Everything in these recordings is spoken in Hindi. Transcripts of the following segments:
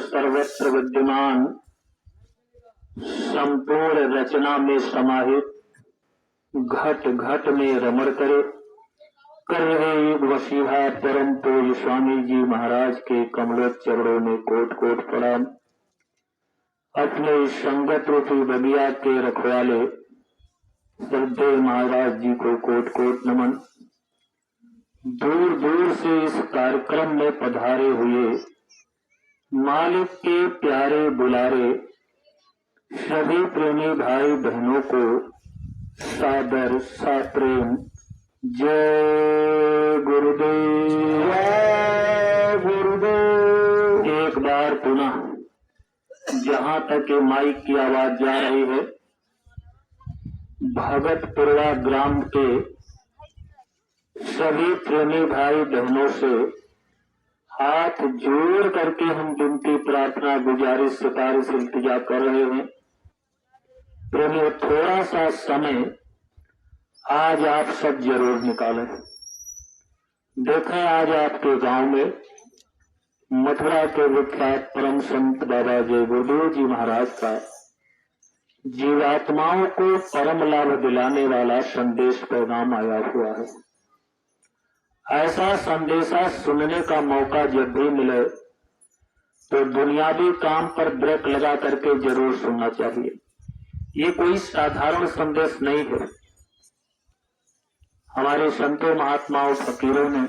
सर्वत्र विद्यमान संपूर्ण रचना में समाहित घट घट में रमण करे कर रहे युग वसीहा परम पूज्य स्वामी जी महाराज के कमलोच चरणों में कोट कोट प्रणाम। अपने संगत रूपी बगिया के रखवाले श्रद्धेय महाराज जी को कोट कोट नमन। दूर दूर से इस कार्यक्रम में पधारे हुए मालिक के प्यारे बुलारे सभी प्रेमी भाई बहनों को सादर साप्रेम जय गुरुदेव, जय गुरुदेव। एक बार पुनः जहां तक ये माइक की आवाज जा रही है, भगतपुरवा ग्राम के सभी प्रेमी भाई बहनों से हाथ जोड़ करके हम विनती प्रार्थना गुजारिश सिफारिश इल्तिजा कर रहे हैं। प्रेमियों, थोड़ा सा समय आज आप सब जरूर निकालें। देखें, आज आपके गांव में मथुरा के विख्यात परम संत बाबा जय गुरुदेव जी महाराज का जीवात्माओं को परम लाभ दिलाने वाला संदेश पैगाम आया हुआ है। ऐसा संदेशा सुनने का मौका जब भी मिले तो दुनियावी काम पर ब्रेक लगा करके जरूर सुनना चाहिए। ये कोई साधारण संदेश नहीं है। हमारे संतों महात्माओं फकीरों ने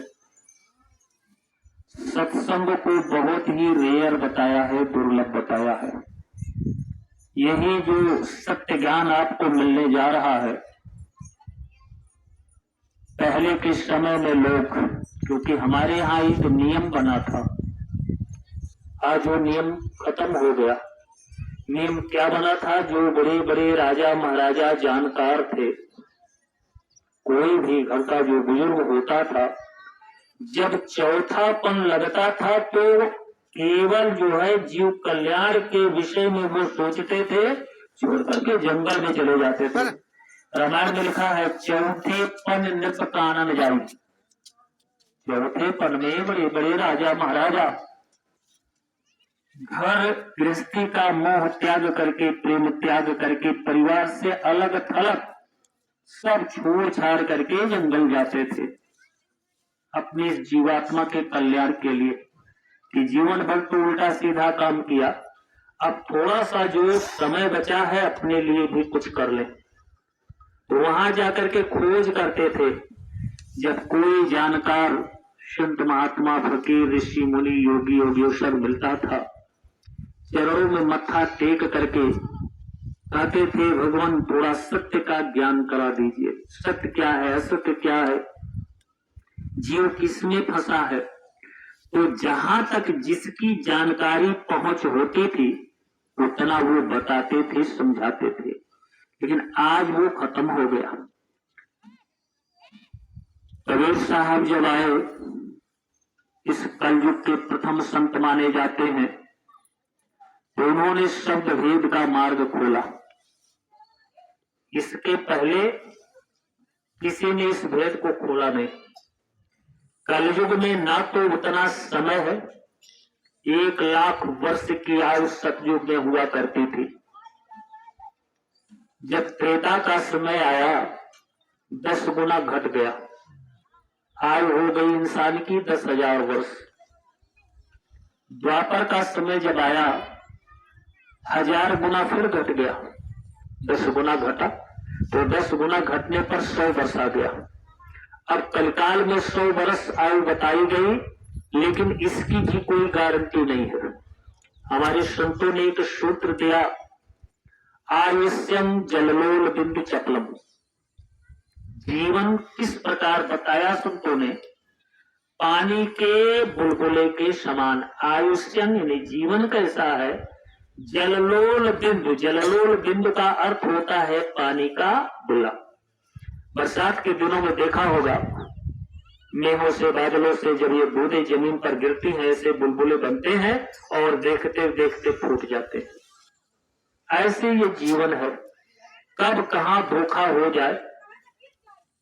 सत्संग को बहुत ही रेयर बताया है, दुर्लभ बताया है। यही जो सत्य ज्ञान आपको मिलने जा रहा है, पहले के समय में लोग, क्योंकि हमारे यहाँ एक नियम बना था, आज वो नियम खत्म हो गया। नियम क्या बना था? जो बड़े बड़े राजा महाराजा जानकार थे, कोई भी घर का जो बुजुर्ग होता था, जब चौथापन लगता था तो केवल जो है जीव कल्याण के विषय में वो सोचते थे, छोड़ करके जंगल में चले जाते थे। रामायण में लिखा है, चौथे पन नृप कानन जाई। चौथे पन में बड़े बड़े राजा महाराजा घर गृहस्थी का मोह त्याग करके, प्रेम त्याग करके, परिवार से अलग थलग सब छोड़ छाड़ करके जंगल जाते थे अपनी जीवात्मा के कल्याण के लिए। कि जीवन भर तो उल्टा सीधा काम किया, अब थोड़ा सा जो समय बचा है अपने लिए भी कुछ कर ले। तो वहां जाकर के खोज करते थे। जब कोई जानकार संत महात्मा फकीर ऋषि मुनि योगी योगेश्वर मिलता था, चरणों में मत्था टेक करके कहते थे, भगवान थोड़ा सत्य का ज्ञान करा दीजिए। सत्य क्या है, असत्य क्या है, जीव किसमें फंसा है। तो जहां तक जिसकी जानकारी पहुंच होती थी उतना वो बताते थे, समझाते थे। लेकिन आज वो खत्म हो गया। कबीर साहब जब आए, इस कलयुग के प्रथम संत माने जाते हैं, तो उन्होंने शब्द भेद का मार्ग खोला। इसके पहले किसी ने इस भेद को खोला नहीं। कलयुग में ना तो उतना समय है, 1,00,000 वर्ष की आयु सतयुग में हुआ करती थी। जब त्रेता का समय आया 10 गुना घट गया, आयु हो गई इंसान की 10,000 वर्ष। द्वापर का समय जब आया 1000 गुना फिर घट गया, 10 गुना घटा तो 10 गुना घटने पर 100 वर्ष आ गया। अब कलकाल में 100 वर्ष आयु बताई गई, लेकिन इसकी भी कोई गारंटी नहीं है। हमारे संतों ने एक सूत्र दिया, आयुष्यम जललोल बिंदु चपलम। जीवन किस प्रकार बताया संतों ने? पानी के बुलबुले के समान। आयुष्यन यानी जीवन कैसा है? जललोल बिंदु। जललोल बिंदु का अर्थ होता है पानी का बुला। बरसात के दिनों में देखा होगा, मेघों से, बादलों से जब ये बूंदें जमीन पर गिरती हैं, ऐसे बुलबुले बनते हैं और देखते देखते फूट जाते हैं। ऐसे ये जीवन है। कब कहां धोखा हो जाए,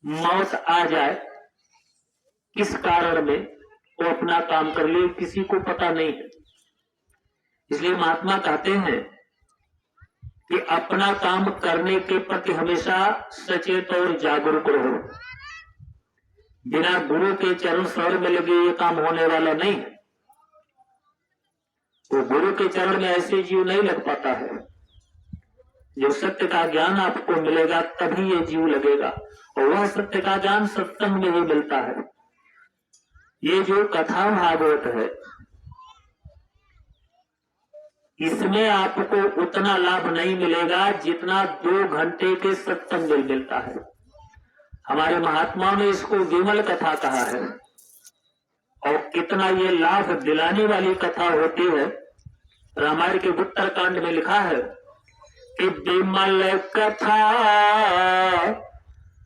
मौत आ जाए, किस कारण में वो अपना काम कर ले, किसी को पता नहीं है। इसलिए महात्मा कहते हैं कि अपना काम करने के प्रति हमेशा सचेत और जागरूक रहो। बिना गुरु के चरण स्वर में लगे ये काम होने वाला नहीं है। वो गुरु के चरण में ऐसे जीव नहीं लग पाता है। जो सत्य का ज्ञान आपको मिलेगा तभी ये जीव लगेगा, और वह सत्य का ज्ञान सत्संग में ही मिलता है। ये जो कथा भागवत है, इसमें आपको उतना लाभ नहीं मिलेगा जितना 2 घंटे के सत्संग में मिलता है। हमारे महात्माओं ने इसको विमल कथा कहा है, और कितना ये लाभ दिलाने वाली कथा होती है। रामायण के उत्तरकांड में लिखा है कि विमल कथा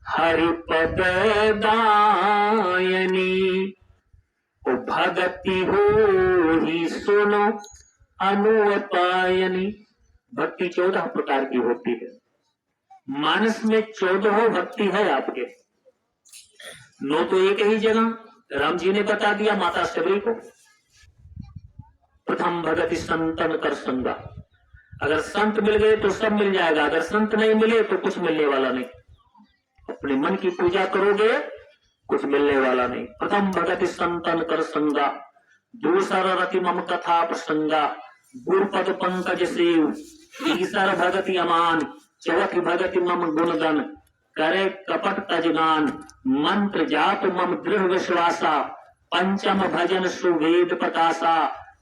हरिपद दायनी, भगति हो ही सुनो अनुपायनी। भक्ति 14 प्रकार की होती है। मानस में 14 भक्ति है आपके। नो तो एक ही जगह राम जी ने बता दिया माता सबरी को, प्रथम भगति संतन कर संगा। अगर संत मिल गए तो सब मिल जाएगा, अगर संत नहीं मिले तो कुछ मिलने वाला नहीं। अपने मन की पूजा करोगे, कुछ मिलने वाला नहीं। प्रथम भगति संतन कर संगा, दूसरा रति मम कथा प्रसंगा, गुरुपद पंकज सेव, तीसरा भगति अमान, चौथी भगति मम गुणगन, करे कपट तजगान, मंत्र जाप मम दृढ़ विश्वासा, पंचम भजन सुवेद प्रकाशा,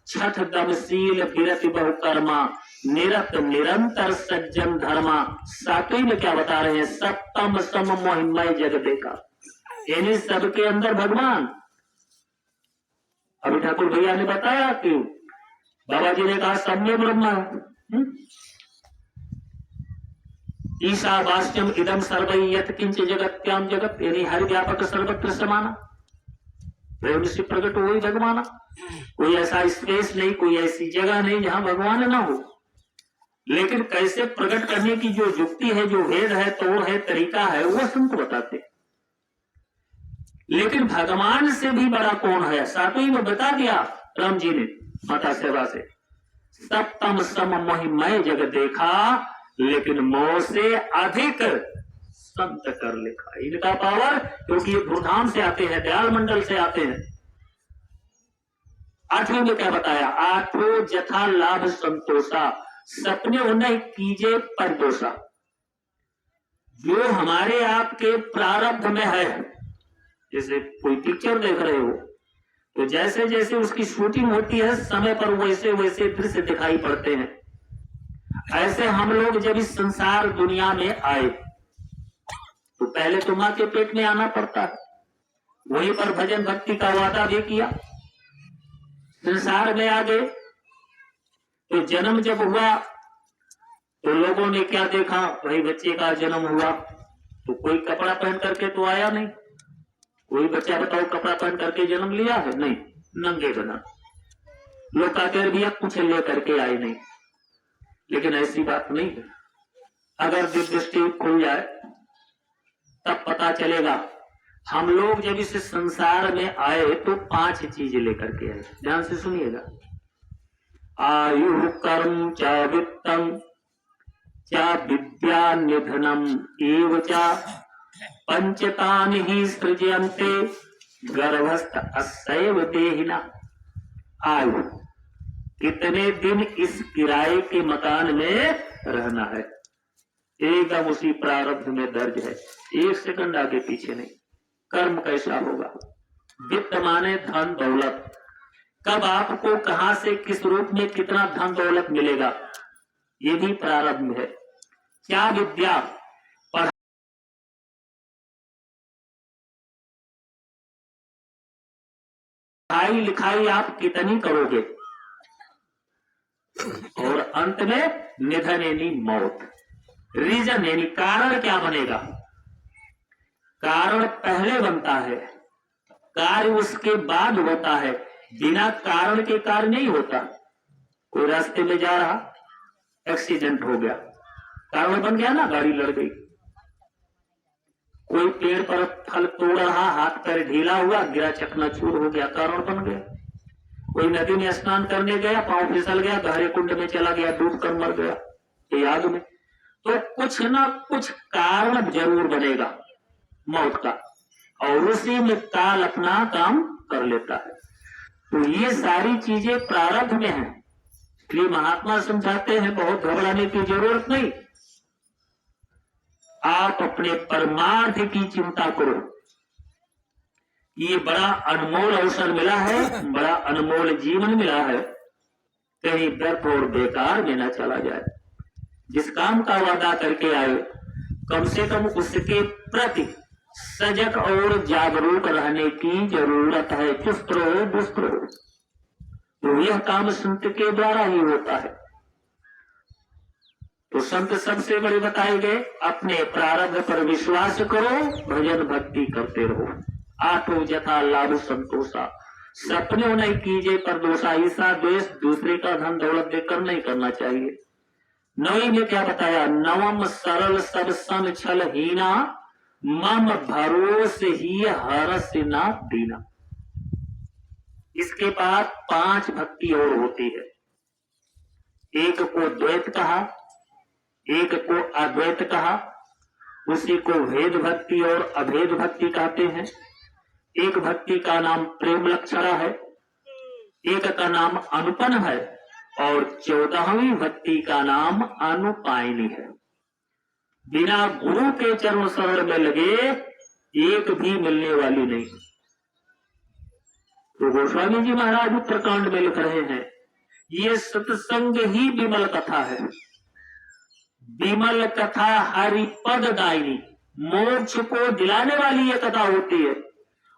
छठ दमशील विरति बहु कर्मा, निरत निरंतर सज्जन धर्मा। सातवीं में क्या बता रहे हैं? सप्तम सम मोहिमय जग देखा, यानी सबके अंदर भगवान। अभी ठाकुर भैया ने बताया कि बाबा जी ने कहा सब में ब्रह्मा है। ईशावास्यम इदम सर्वै यत् किंच जगत्याम जगत, यानी हर व्यापक सर्वत्र समाना। प्रेम से प्रकट हो ही भगवान। कोई ऐसा स्पेस नहीं, कोई ऐसी जगह नहीं जहां भगवान ना हो। लेकिन कैसे प्रकट करने की जो युक्ति है, जो वेद है, तोड़ है, तरीका है, वो संत बताते। लेकिन भगवान से भी बड़ा कौन है? सातवीं में बता दिया राम जी ने माता सेवा से, सप्तम सम मोहिमय जग देखा, लेकिन मोह से अधिक संत कर लिखा। इनका पावर, क्योंकि ये धूमधाम से आते हैं, दयाल मंडल से आते हैं। आठवीं में क्या बताया? आठों जथा लाभ संतोषा, सपने उन्हें कीजे परदोषा। जो हमारे आपके प्रारब्ध में है, जैसे कोई पिक्चर देख रहे हो तो जैसे जैसे उसकी शूटिंग होती है समय पर वैसे वैसे दृश्य दिखाई पड़ते हैं। ऐसे हम लोग जब इस संसार दुनिया में आए तो पहले तो मां के पेट में आना पड़ता है, वहीं पर भजन भक्ति का वादा भी किया। संसार में आ गए तो जन्म जब हुआ तो लोगों ने क्या देखा? भाई बच्चे का जन्म हुआ तो कोई कपड़ा पहन करके तो आया नहीं। कोई बच्चा बताओ कपड़ा पहन करके जन्म लिया है? नहीं, नंगे बना। लोग कहते हैं भैया कुछ ले करके आए नहीं, लेकिन ऐसी बात नहीं है। अगर दृष्टि खुल जाए तब पता चलेगा। हम लोग जब इस संसार में आए तो 5 चीज लेकर के आए। ध्यान से सुनिएगा। आयु कर्म च वित्तम च विद्या निधनम एव च पंचतानि ही सृजयन्ते गर्भस्थ अस्सैव देहिना। आयु, कितने दिन इस किराए के मकान में रहना है, एकदम उसी प्रारब्ध में दर्ज है, 1 सेकंड आगे पीछे नहीं। कर्म कैसा होगा? वित्त माने धन दौलत, कब आपको कहां से किस रूप में कितना धन दौलत मिलेगा, ये भी प्रारब्ध में है। क्या विद्या? पढ़ाई लिखाई आप कितनी करोगे, और अंत में निधन यानी मौत। रीजन यानी कारण क्या बनेगा। कारण पहले बनता है, कार्य उसके बाद होता है, बिना कारण के कार्य नहीं होता। कोई रास्ते में जा रहा, एक्सीडेंट हो गया, कारण बन गया ना, गाड़ी लड़ गई। कोई पेड़ पर फल तोड़ रहा, हाथ पैर ढीला हुआ, गिरा, चकनाचूर हो गया, कारण बन गया। कोई नदी में स्नान करने गया, पांव फिसल गया, गहरे कुंड में चला गया, डूब कर मर गया, ये याद में। तो कुछ ना कुछ कारण जरूर बनेगा मौत का, और उसी में काल अपना काम कर लेता है। तो ये सारी चीजें प्रारब्ध में है, इसलिए महात्मा समझाते हैं बहुत घबराने की जरूरत नहीं। आप अपने परमार्थ की चिंता करो। ये बड़ा अनमोल अवसर मिला है, बड़ा अनमोल जीवन मिला है, कहीं व्यर्थ और बेकार में न चला जाए। जिस काम का वादा करके आए, कम से कम उसके प्रति सजग और जागरूक रहने की जरूरत है। चुस्त रहो, दुष्ट रहो, तो यह काम संत के द्वारा ही होता है। तो संत सबसे बड़े बताए गए, अपने प्रारब्ध पर विश्वास करो, भजन भक्ति करते रहो। आठो जथा लाभ संतोषा, सपने नहीं कीजिए पर दोषा। ईर्षा द्वेष, दूसरे का धन दौलत देखकर नहीं करना चाहिए। नवी में क्या बताया, नवम सरल सब सन छल हीना, मम भरोस ही हरस ना दीना। इसके बाद 5 भक्ति और होती है। एक को द्वैत कहा, एक को अद्वैत कहा, उसी को भेद भक्ति और अभेद भक्ति कहते हैं। एक भक्ति का नाम प्रेम लक्षणा है, एक का नाम अनुपन है, और 14वीं भक्ति का नाम अनुपायनी है। बिना गुरु के चरण शरण में लगे एक भी मिलने वाली नहीं। तो गोस्वामी जी महाराज उत्तरकांड में लिख रहे हैं, ये सत्संग ही विमल कथा है। विमल कथा हरिपद दायिनी, मोक्ष को दिलाने वाली ये कथा होती है।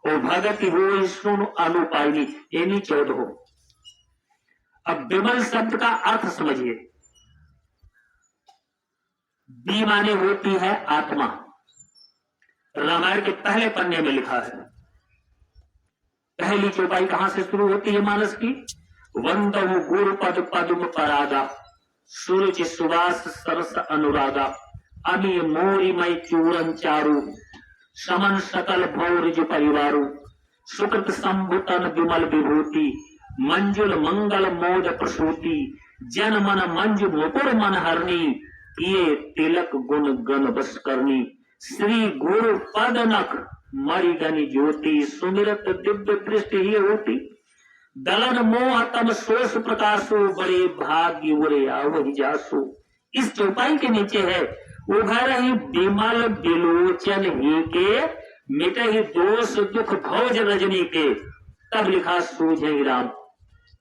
और भगत हो सुन अनुपायनी, यानी 14 हो। अब विमल शब्द का अर्थ समझिए। बी माने होती है आत्मा, रामायण के पहले पन्ने में लिखा है। पहली चौपाई कहां से शुरू होती है मानस की, वंदहु गुरु पद पद्म परागा, सूरज सुवास सरस अनुरागा, अमी मोरी मई चूरन चारू, समन सकल भौरिज परिवारु, सुकृत संभुतन विमल विभूति, मंजुल मंगल मोद प्रसूति, जन मन मंजु मुकुर मन हरणी, किए तिलक गुण गण बस करनी, श्री गुरु पद नख मरि गनि ज्योति, सुमिरत दिव्य दृष्टि ही होती, दलन मोह तम सोस प्रकाशो, बड़े भाग्य उरे आवहि जासो। इस चौपाई के नीचे है, उघर ही विमल विलोचन ही के, मिटे ही दोष दुख भौज रजनी के, तब लिखा सूझे राम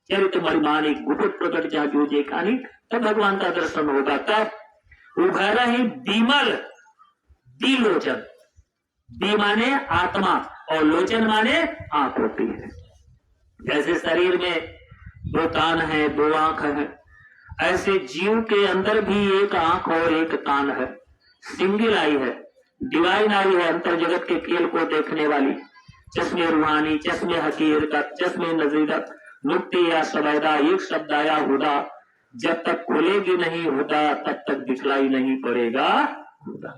चरित मरिमानी, गुप्त प्रकट जा जो जे खानी, तब भगवान का दर्शन होगा। तब उघर ही विमल विलोचन, बी माने आत्मा और लोचन माने आंख होती है। जैसे शरीर में 2 कान है, 2 आंख है, ऐसे जीव के अंदर भी एक आंख और एक कान है। सिंगल आई है, डिवाइन आई है, अंतर जगत के खेल को देखने वाली। चश्मे रूहानी, चश्मे हकीकत, चश्मे नजीरत, नुक्ते या सवैदा, एक शब्द आया हुदा, जब तक खोलेगी नहीं हुदा तब तक दिखलाई नहीं पड़ेगा हुदा।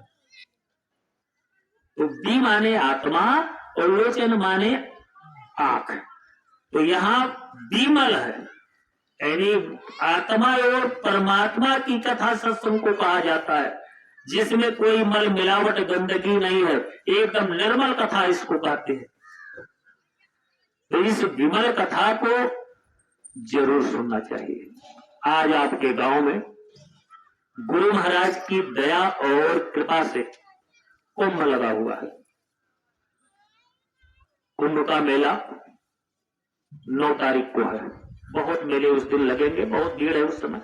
तो बी माने आत्मा और लोचन माने आंख। तो यहाँ विमल है, यानी आत्मा और परमात्मा की कथा सत्संग को कहा जाता है, जिसमें कोई मल मिलावट गंदगी नहीं है, एकदम निर्मल कथा इसको कहते हैं। तो इस विमल कथा को जरूर सुनना चाहिए। आज आपके गांव में गुरु महाराज की दया और कृपा से कुंभ लगा हुआ है। कुंभ का मेला 9 तारीख को है। बहुत मेले उस दिन लगेंगे, बहुत भीड़ है उस समय।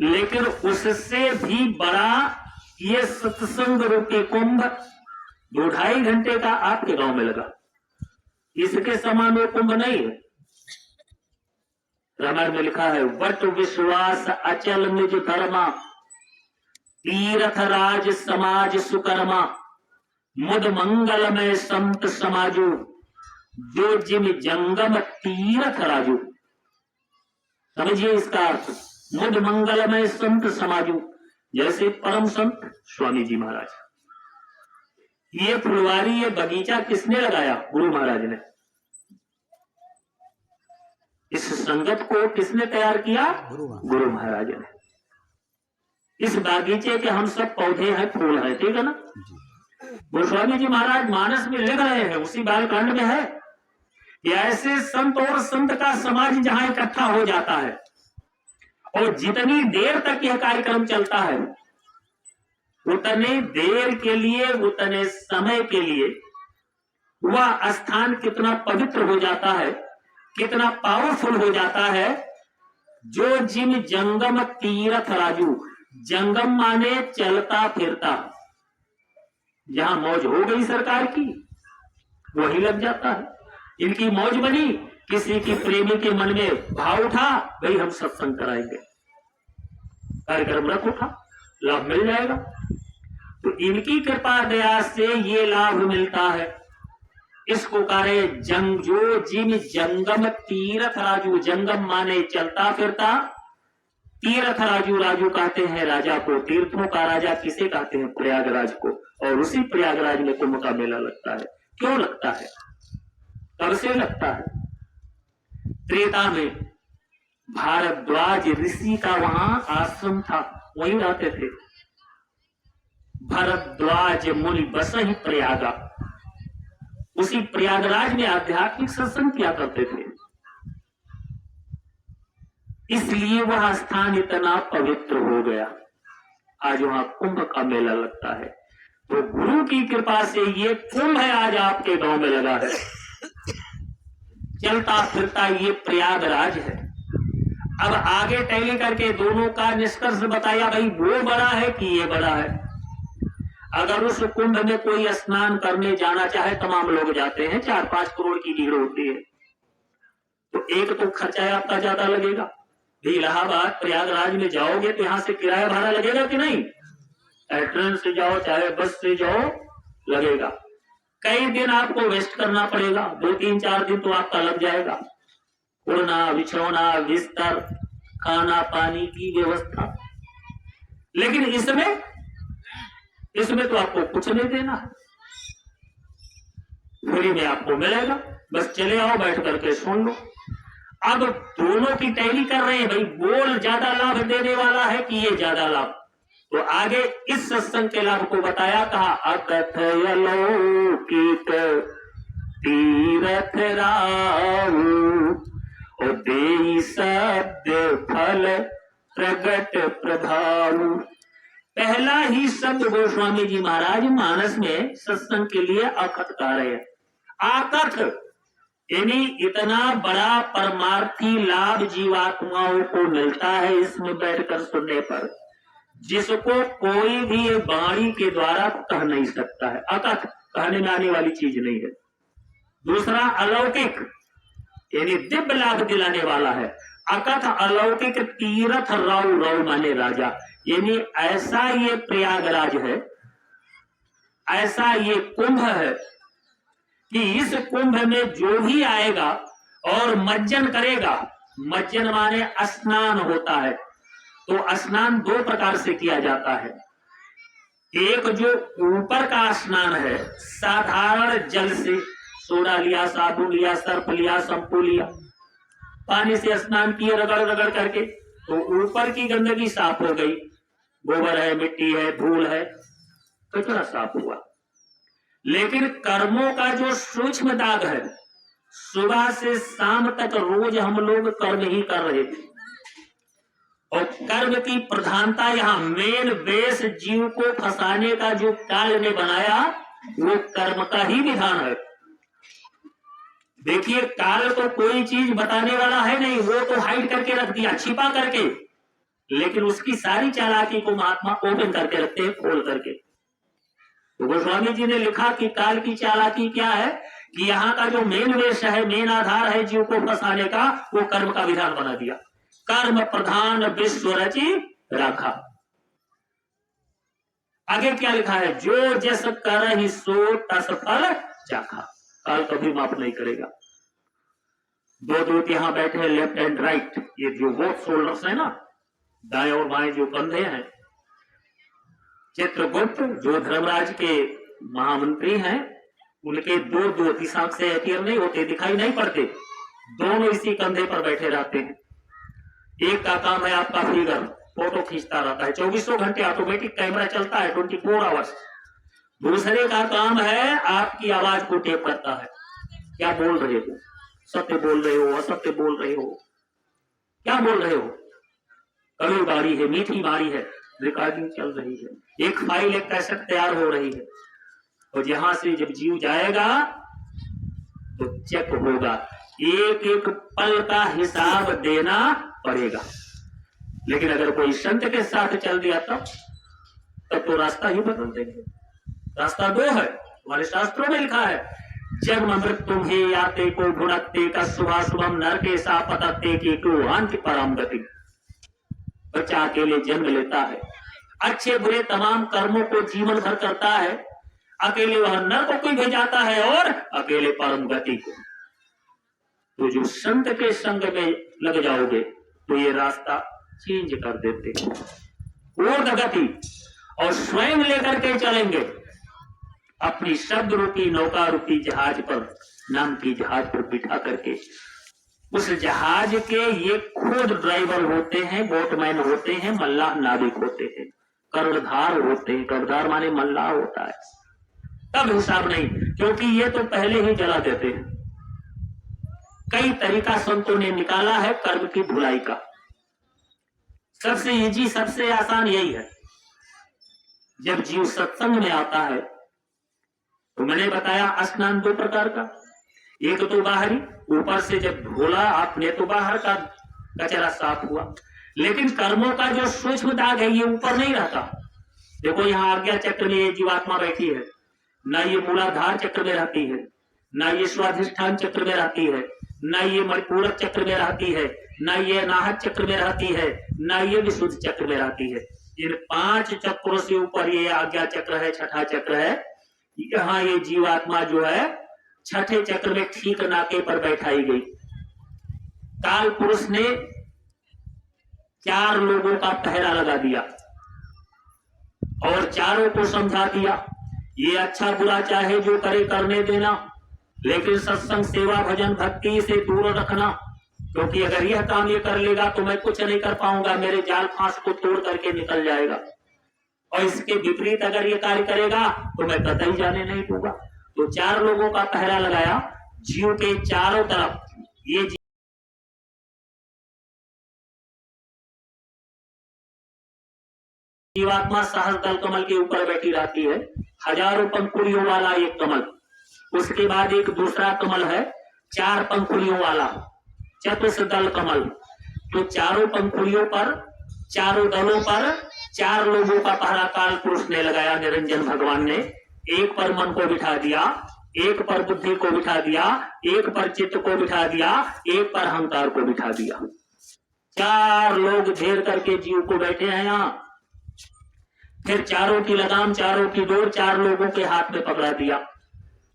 लेकिन उससे भी बड़ा ये सत्संग रूपी कुंभ 2-2.5 घंटे का आपके गांव में लगा। इसके समान वो कुंभ नहीं है। रामायण में लिखा है, वट विश्वास अचल निज धर्मा, तीर्थ राज समाज सुकर्मा, मुद मंगल में संत समाजू, जो जिम जंगम तीर्थ राजू। समझिए इसका अर्थ, मुद मंगल में संत समाजू, जैसे परम संत स्वामी जी महाराज। ये फुलवारी, ये बगीचा किसने लगाया? गुरु महाराज ने। इस संगत को किसने तैयार किया? गुरु महाराज ने। इस बागीचे के हम सब पौधे हैं, फूल हैं, ठीक है ना। गोस्वामी जी महाराज मानस में लिख रहे हैं, उसी बालकांड में है कि ऐसे संत और संत का समाज जहां इकट्ठा हो जाता है और जितनी देर तक यह कार्यक्रम चलता है, उतने देर के लिए, उतने समय के लिए वह स्थान कितना पवित्र हो जाता है, कितना पावरफुल हो जाता है। जो जिम जंगम तीर्थ राजू, जंगम माने चलता फिरता, जहां मौज हो गई सरकार की वही लग जाता है। इनकी मौज बनी, किसी की प्रेमी के मन में भाव उठा, भाई हम सत्संग कराएंगे, कार्यक्रम रख उठा, लाभ मिल जाएगा। तो इनकी कृपा दया से ये लाभ मिलता है। इसको करे जंग, जो जिम जंगम तीर्थ राजू, जंगम माने चलता फिरता, तीर्थ राजू, राजू कहते हैं राजा को, तीर्थों का राजा किसे कहते हैं? प्रयागराज को। और उसी प्रयागराज में कुंभ का मेला लगता है। क्यों लगता है? कब से लगता है? त्रेता में भारद्वाज ऋषि का वहां आश्रम था, वहीं रहते थे। भरद्वाज मुनि बस ही प्रयागा, उसी प्रयागराज में आध्यात्मिक सत्संग किया करते थे। इसलिए वह स्थान इतना पवित्र हो गया। आज वहां कुंभ का मेला लगता है। तो गुरु की कृपा से ये कुंभ है आज आपके गांव में लगा है, चलता फिरता ये प्रयागराज है। अब आगे टैली करके दोनों का निष्कर्ष बताया, भाई वो बड़ा है कि ये बड़ा है। अगर उस कुंभ में कोई स्नान करने जाना चाहे, तमाम लोग जाते हैं, 4-5 करोड़ की भीड़ होती है, तो एक तो खर्चा आपका ज्यादा लगेगा। इलाहाबाद प्रयागराज में जाओगे तो यहां से किराया भाड़ा लगेगा कि नहीं? चाहे ट्रेन से जाओ चाहे बस से जाओ, लगेगा। कई दिन आपको वेस्ट करना पड़ेगा, 2-3-4 दिन तो आपका लग जाएगा। उड़ना, बिछौना, बिस्तर, खाना पानी की व्यवस्था। लेकिन इसमें तो आपको कुछ नहीं देना है, फ्री में आपको मिलेगा, बस चले आओ, बैठ करके सुन लो। अब दोनों की टैली कर रहे हैं, भाई बोल ज्यादा लाभ देने वाला है कि ये ज्यादा लाभ। तो आगे इस सत्संग के लाभ को बताया, कहा अकथय अलौकिक तीरथ राऊ, और देई सद्य फल प्रगट प्रभाव। पहला ही शब्द गोस्वामी जी महाराज मानस में सत्संग के लिए अकथ कह रहे हैं। आकथ यानी इतना बड़ा परमार्थी लाभ जीवात्माओं को मिलता है इसमें बैठकर सुनने पर, जिसको कोई भी वाणी के द्वारा कह नहीं सकता है। अकथ कहने में आने वाली चीज नहीं है। दूसरा अलौकिक यानी दिव्य लाभ दिलाने वाला है। अकथ अलौकिक तीर्थ राव, राव माने राजा, यानी ऐसा ये प्रयागराज है, ऐसा ये कुंभ है कि इस कुंभ में जो भी आएगा और मज्जन करेगा, मज्जन माने स्नान होता है, तो स्नान 2 प्रकार से किया जाता है। एक जो ऊपर का स्नान है, साधारण जल से, सोडा लिया, साबुन लिया, सर्फ लिया, शैम्पू लिया, पानी से स्नान किए रगड़ रगड़ करके, तो ऊपर की गंदगी साफ हो गई, गोबर है, मिट्टी है, धूल है, कचरा साफ हुआ। लेकिन कर्मों का जो सूक्ष्म दाग है, सुबह से शाम तक रोज हम लोग कर्म ही कर रहे थे, और कर्म की प्रधानता यहाँ मेन बेस जीव को फंसाने का जो काल ने बनाया, वो कर्म का ही विधान है। देखिए काल तो कोई चीज बताने वाला है नहीं, वो तो हाइड करके रख दिया, छिपा करके, लेकिन उसकी सारी चालाकी को महात्मा ओपन करके रखते हैं, खोल करके। तो गोस्वामी जी ने लिखा कि काल की चालाकी क्या है कि यहाँ का जो मेन वेश है, मेन आधार है जीव को फंसाने का, वो कर्म का विधान बना दिया। कर्म प्रधान विश्व रचि राखा। आगे क्या लिखा है, जो जस कर ही सो तस फल चाखा। काल कभी माफ नहीं करेगा। दो दूत यहां बैठे हैं, लेफ्ट एंड राइट, ये जो बोथ शोल्डर्स है ना, दाएं और बाएं जो कंधे हैं। चित्रगुप्त जो धर्मराज के महामंत्री हैं, उनके दो दो दिशा से अपियर नहीं होते, दिखाई नहीं पड़ते, दोनों इसी कंधे पर बैठे रहते हैं। एक का काम है आपका फिगर, फोटो खींचता रहता है, 24 घंटे ऑटोमेटिक कैमरा चलता है, 24 आवर्स। दूसरे का काम है आपकी आवाज को टेप करता है, क्या बोल रहे हो, सत्य बोल रहे हो, असत्य बोल रहे हो, क्या बोल रहे हो, कड़वी बारी है, मीठी बारी है, रिकॉर्डिंग चल रही है, एक फाइल, एक कैसेट तैयार हो रही है। और यहां से जब जीव जाएगा तो चेक होगा, एक एक पल का हिसाब देना पड़ेगा। लेकिन अगर कोई संत के साथ चल दिया तब तो रास्ता ही बदल देंगे। रास्ता दो है, हमारे शास्त्रों में लिखा है, जन्म मृत्यु हे याते को गुणते का शुभाशुभम नर के सा पतते की को अंत परम गति। बच्चा अकेले जन्म लेता है, अच्छे बुरे तमाम कर्मों को जीवन भर करता है, अकेले वह नर को कोई भेजाता है और अकेले परम गति को। तो जो संत के संग में लग जाओगे तो ये रास्ता चेंज कर देते हैं, ऊर्ध गति, और स्वयं लेकर के चलेंगे अपनी शब्द रूपी नौका रूपी जहाज पर, नाम की जहाज पर बिठा करके। उस जहाज के ये खुद ड्राइवर होते हैं, बोटमैन होते हैं, मल्लाह नाविक होते हैं, कर्णधार होते हैं। कर्णधार माने मल्लाह होता है। तब हिसाब नहीं, क्योंकि ये तो पहले ही जला देते हैं। कई तरीका संतों ने निकाला है कर्म की धुलाई का। सबसे इजी, सबसे आसान यही है, जब जीव सत्संग में आता है तो मैंने बताया स्नान दो प्रकार का, एक तो बाहरी, ऊपर से जब धोला आपने तो बाहर का कचरा साफ हुआ, लेकिन कर्मों का जो सूक्ष्म दाग है ये ऊपर नहीं रहता। देखो यहाँ आज्ञा चक्र में ये जीवात्मा बैठी है, ना ये मूलाधार चक्र में रहती है, ना ये स्वाधिष्ठान चक्र में रहती है, ना ये मणिपूरक चक्र में रहती है, ना ये अनाहत चक्र में रहती है, ना ये विशुद्ध चक्र में रहती है। इन 5 चक्रों से ऊपर ये आज्ञा चक्र है, छठा चक्र है। यहाँ ये जीवात्मा जो है छठे चक्र में ठीक नाके पर बैठाई गई। काल पुरुष ने 4 लोगों का पहरा लगा दिया और चारों को समझा दिया, ये अच्छा बुरा चाहे जो करे करने देना, लेकिन सत्संग सेवा भजन भक्ति से दूर रखना, क्योंकि अगर यह काम ये कर लेगा तो मैं कुछ नहीं कर पाऊंगा, मेरे जाल फांस को तोड़ करके निकल जाएगा, और इसके विपरीत अगर ये कार्य करेगा तो मैं कतई जाने नहीं दूंगा। तो 4 लोगों का पहरा लगाया जीव के चारों तरफ। ये जीवात्मा सहस्र दल कमल के ऊपर बैठी रहती है, हजारों पंखुड़ियों वाला एक कमल, उसके बाद एक दूसरा कमल है 4 पंखुड़ियों वाला चतुर्थ दल कमल। तो चारों पंखुड़ियों पर, चारों दलों पर 4 लोगों का पहरा काल पुरुष ने लगाया। निरंजन भगवान ने एक पर मन को बिठा दिया, एक पर बुद्धि को बिठा दिया, एक पर चित्त को बिठा दिया, एक पर अहंकार को बिठा दिया। 4 लोग घेर करके जीव को बैठे हैं यहाँ। फिर चारों की लगाम, चारों की डोर 4 लोगों के हाथ में पकड़ा दिया।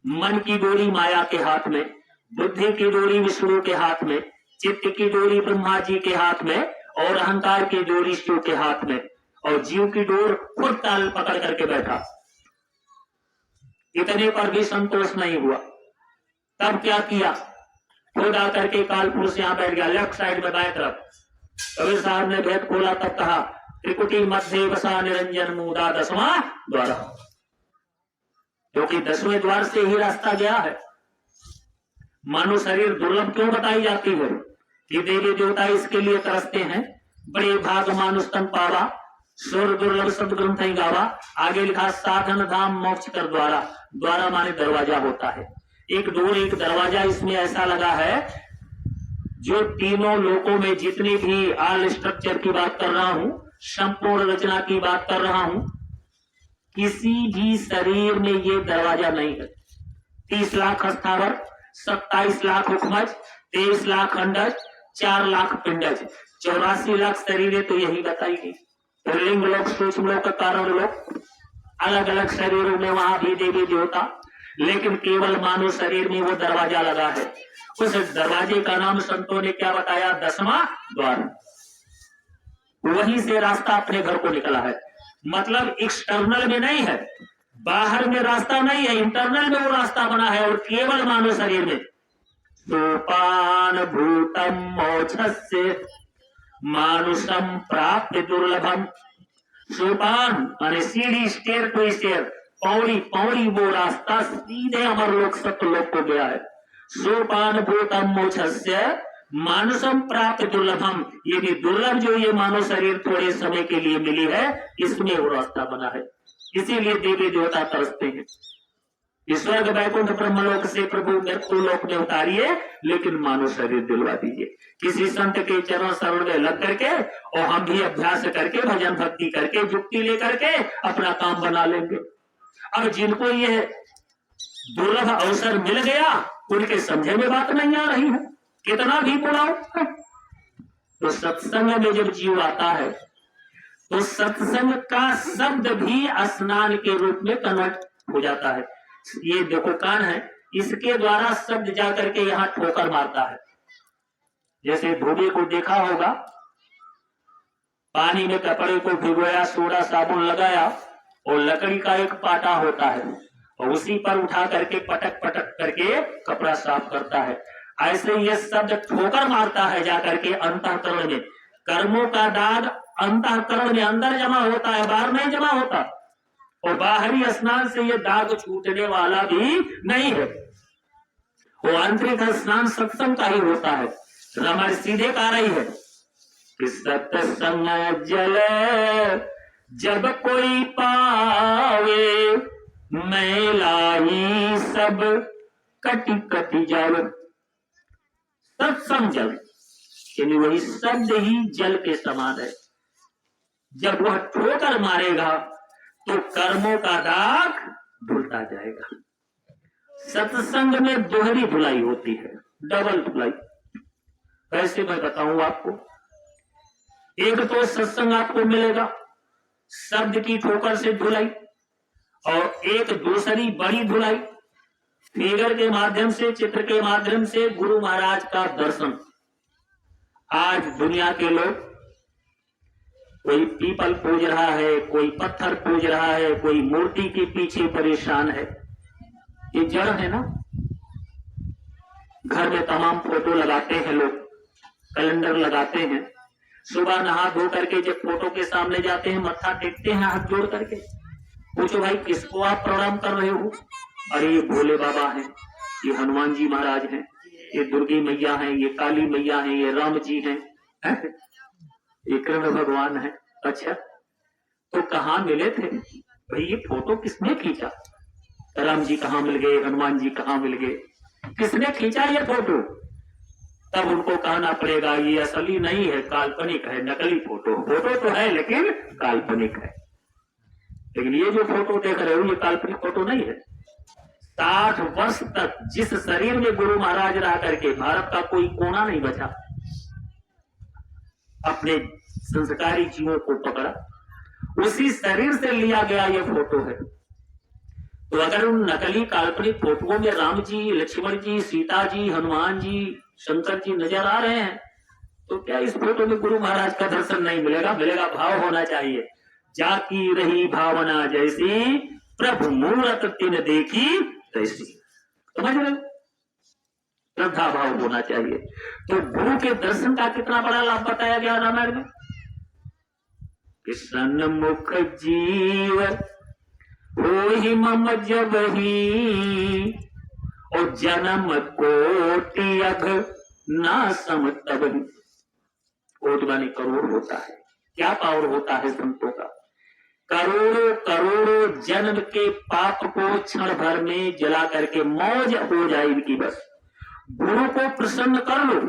मन की डोरी माया के हाथ में, बुद्धि की डोरी विष्णु के हाथ में, चित्त की डोरी ब्रह्मा जी के हाथ में, और अहंकार की डोरी शिव के हाथ में, और जीव की डोर खुद ताल पकड़ करके बैठा। इतने पर भी संतोष नहीं हुआ। तब क्या किया, खुद आकर के काल पुरुष यहाँ बैठ गया, लेफ्ट साइड में बाएं तरफ। कबीर साहब ने भेद खोला, तब कहा त्रिकुटी मध्य वसा निरंजन मुदा 10वां द्वार, क्योंकि 10वें द्वार से ही रास्ता गया है। मानव शरीर दुर्लभ क्यों बताई जाती है कि देवी देवता इसके लिए तरसते हैं। बड़े भाग मानुष तन पावा, स्वर दुर्लभ सदग्रंथ गावा। आगे लिखा साधन धाम मोक्ष कर द्वारा। द्वारा माने दरवाजा होता है, एक डोर एक दरवाजा इसमें ऐसा लगा है जो तीनों लोकों में जितनी भी आल स्ट्रक्चर की बात कर रहा हूं, संपूर्ण रचना की बात कर रहा हूं, किसी भी शरीर में ये दरवाजा नहीं है। 30 लाख स्थावर, 27 लाख उपमज, 23 लाख अंडज, 4 लाख पिंडज, 84 लाख शरीर। तो यही बताइए, तो लिंग लोक, सूक्ष्म लोक, कारण लोक, अलग अलग शरीरों में वहां भी देवी देवता, लेकिन केवल मानव शरीर में वो दरवाजा लगा है। उस दरवाजे का नाम संतों ने क्या बताया? 10वां द्वार। वहीं से रास्ता अपने घर को निकला है। मतलब एक्सटर्नल में नहीं है, बाहर में रास्ता नहीं है, इंटरनल में वो रास्ता बना है, और केवल मानव शरीर में। सोपान भूतम मोक्षस्य मानुषम प्राप्त दुर्लभम। सोपान माने सीढ़ी, स्टेयर टू स्टेयर, पौड़ी पौड़ी वो रास्ता सीधे अमरलोक सत्यलोक को गया है। सोपान भूतम मोक्षस्य मानुषम प्राप्त दुर्लभम, ये भी दुर्लभ जो ये मानव शरीर थोड़े समय के लिए मिली है, इसमें वो रास्ता बना है। इसीलिए देवी देवता तरसते हैं, स्वर्ग वैकुंठ ब्रह्मलोक से प्रभु मृत्यु लोक में उतारिए, लेकिन मानव शरीर दिलवा दीजिए। किसी संत के चरण शरण में लग करके, और हम भी अभ्यास करके, भजन भक्ति करके, युक्ति लेकर के अपना काम बना लेंगे। अब जिनको ये दुर्लभ अवसर मिल गया, उनके समझे में बात नहीं आ रही है, कितना भी बुलाओ। तो सत्संग में जब जीव आता है, तो सत्संग का शब्द भी स्नान के रूप में कन्वर्ट हो जाता है। ये देखो कान है, इसके द्वारा शब्द जाकर के यहाँ ठोकर मारता है। जैसे धोबी को देखा होगा, पानी में कपड़े को भिगोया, सोडा साबुन लगाया, और लकड़ी का एक पाटा होता है, और उसी पर उठा करके पटक पटक करके कपड़ा साफ करता है। ऐसे ये शब्द ठोकर मारता है जाकर के अंतःकरण में। कर्मों का दाग अंतःकरण में अंदर जमा होता है, बाहर नहीं जमा होता, और बाहरी स्नान से ये दाग छूटने वाला भी नहीं है। वो आंतरिक स्नान सत्संग का ही होता है। हमारे सीधे कह रही है कि सत्संग जल जब कोई पावे, मैला ही सब कटी कटी जावे। सत्संग जल यानी वही शब्द ही जल के समान है। जब वह ठोकर मारेगा तो कर्मों का दाग धुलता जाएगा। सत्संग में दोहरी धुलाई होती है, डबल धुलाई। कैसे मैं बताऊं आपको? एक तो सत्संग आपको मिलेगा शब्द की ठोकर से धुलाई, और एक दूसरी बड़ी धुलाई फिगर के माध्यम से, चित्र के माध्यम से गुरु महाराज का दर्शन। आज दुनिया के लोग, कोई पीपल पूज रहा है, कोई पत्थर पूज रहा है, कोई मूर्ति के पीछे परेशान है। ये जड़ है ना। घर में तमाम फोटो लगाते हैं लोग, कैलेंडर लगाते हैं। सुबह नहा धो करके जब फोटो के सामने जाते हैं, मत्था टेकते हैं हाथ जोड़ करके। पूछो भाई किसको आप प्रणाम कर रहे हो? अरे ये भोले बाबा हैं, ये हनुमान जी महाराज हैं, ये दुर्गी मैया हैं, ये काली मैया हैं, ये राम जी हैं, ये कृष्ण भगवान है। अच्छा, तो कहाँ मिले थे भाई? ये फोटो किसने खींचा? राम जी कहाँ मिल गए, हनुमान जी कहाँ मिल गए, किसने खींचा ये फोटो? तब उनको कहना पड़ेगा ये असली नहीं है, काल्पनिक है, नकली फोटो। फोटो तो है लेकिन काल्पनिक है। लेकिन ये जो फोटो देख रहे हो ये काल्पनिक फोटो नहीं है। 60 वर्ष तक जिस शरीर में गुरु महाराज रह करके भारत का कोई कोना नहीं बचा, अपने संस्कारी जीवों को पकड़ा, उसी शरीर से लिया गया ये फोटो है। तो अगर उन नकली काल्पनिक फोटोओं में राम जी, लक्ष्मण जी, सीता जी, हनुमान जी, शंकर जी नजर आ रहे हैं, तो क्या इस फोटो में गुरु महाराज का दर्शन नहीं मिलेगा? मिलेगा। भाव होना चाहिए, जाकी रही भावना जैसी, प्रभु मूरत तिन देखी तैसी। समझ रहे? श्रद्धा भाव होना चाहिए। तो गुरु के दर्शन का कितना बड़ा लाभ बताया गया रामायण में। सन्मुख जीव होहि मम जबहि, और जन्म कोटि अघ ना सम तबहि। कोटि माने करोड़ होता है। क्या पावर होता है संतों का? करोड़ों करोड़ों जन्म के पाप को क्षण भर में जला करके मौज हो जाए इनकी। बस गुरु को प्रसन्न कर लो,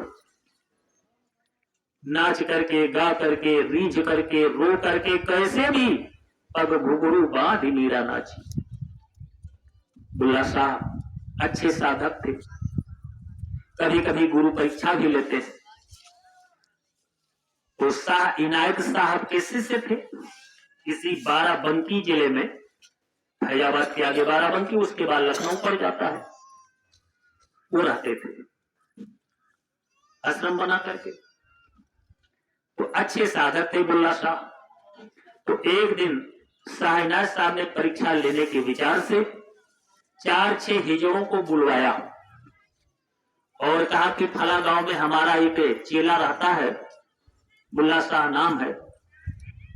नाच करके, गा करके, रीझ करके, रो करके, कैसे भी पग घुघरू बांध मीरा नाची। बुल्ला साहब अच्छे साधक थे। कभी कभी गुरु परीक्षा भी लेते थे। तो शाह इनायत साहब के शिष्य थे। किसी बाराबंकी जिले में, फैजाबाद के आगे बाराबंकी, उसके बाद लखनऊ पड़ जाता है, वो रहते थे आश्रम बना करके। तो अच्छे साधक थे बुल्ला शाह। तो एक दिन शाह इनायत साहब ने परीक्षा लेने के विचार से 4-6 हिजड़ों को बुलवाया और कहा कि फला गांव में हमारा एक चेला रहता है, बुल्ला शाह नाम है,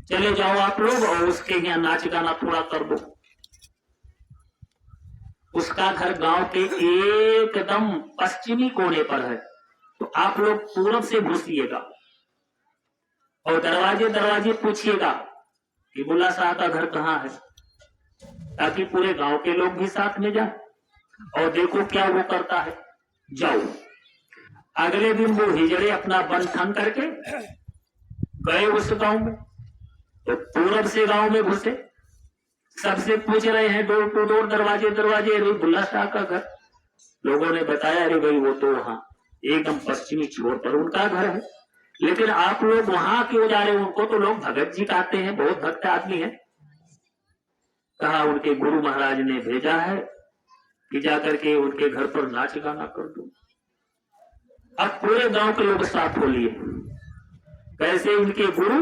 चले जाओ आप लोग और उसके यहाँ नाच गाना थोड़ा कर दो। उसका घर गांव के एकदम पश्चिमी कोने पर है, तो आप लोग पूरब से घुसिएगा और दरवाजे दरवाजे पूछिएगा कि बुल्ला शाह का घर कहाँ है, ताकि पूरे गांव के लोग भी साथ में जाए और देखो क्या वो करता है। जाओ। अगले दिन वो हिजड़े अपना बन ठन करके गए उस गांव में। तो पूरब से गांव में घुसे, सबसे पूछ रहे हैं डोर टू डोर, दरवाजे दरवाजे, अरे बुल्ला शाह का घर। लोगों ने बताया अरे भाई वो तो वहां एकदम पश्चिमी छोर पर उनका घर है, लेकिन आप लोग वहां क्यों जा रहे हैं? उनको तो लोग भगत जी कहते हैं, बहुत भक्त आदमी है। कहा उनके गुरु महाराज ने भेजा है कि जाकर के उनके घर पर नाच गाना कर दो। अब पूरे गांव के लोग साथ हो लिए, कैसे इनके गुरु